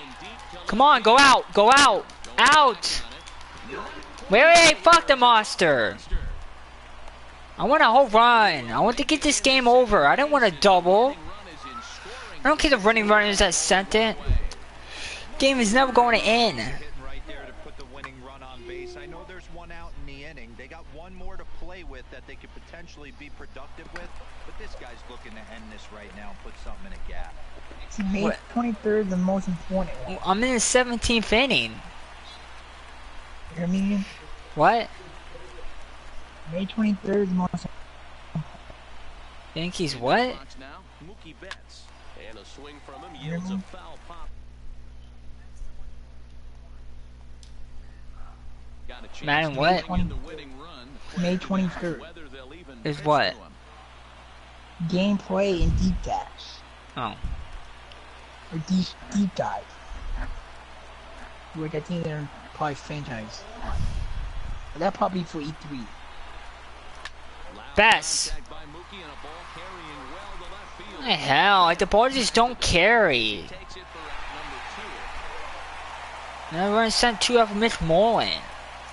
Speaker 7: Come on, go out, go out, out! Wait, fuck the monster! I want a whole run. I want to get this game over. I don't want a double. I don't care the running run is that sent it. Game is never going to end.
Speaker 3: Right there to put the winning run on base. I know there's one out in the inning. They got one more to play with that they could potentially be productive with. But this guy's looking to end this right now and put something in a gap.
Speaker 9: See, May 23rd is the most important one.
Speaker 7: I'm in the 17th inning.
Speaker 9: You mean?
Speaker 7: What?
Speaker 9: May 23rd is the most
Speaker 7: Yankees what?
Speaker 1: Now, Mookie Betts. And a swing from him yields a foul pop. Got a chance
Speaker 7: Man,
Speaker 1: to
Speaker 7: what?
Speaker 1: bring in the winning run.
Speaker 9: May 23rd.
Speaker 1: Whether they'll even
Speaker 7: Is
Speaker 1: pitch
Speaker 7: what?
Speaker 1: to him.
Speaker 9: gameplay and deep dash.
Speaker 7: Oh.
Speaker 9: Or deep dive. Which I think they're probably franchise. But that probably for E3.
Speaker 7: Best. What the hell? Like the ball just don't carry. Now we're gonna send 2 out for Mitch Moreland.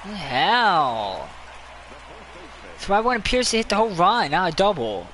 Speaker 7: What the hell? So I wanted Pierce to hit the whole run, not a double.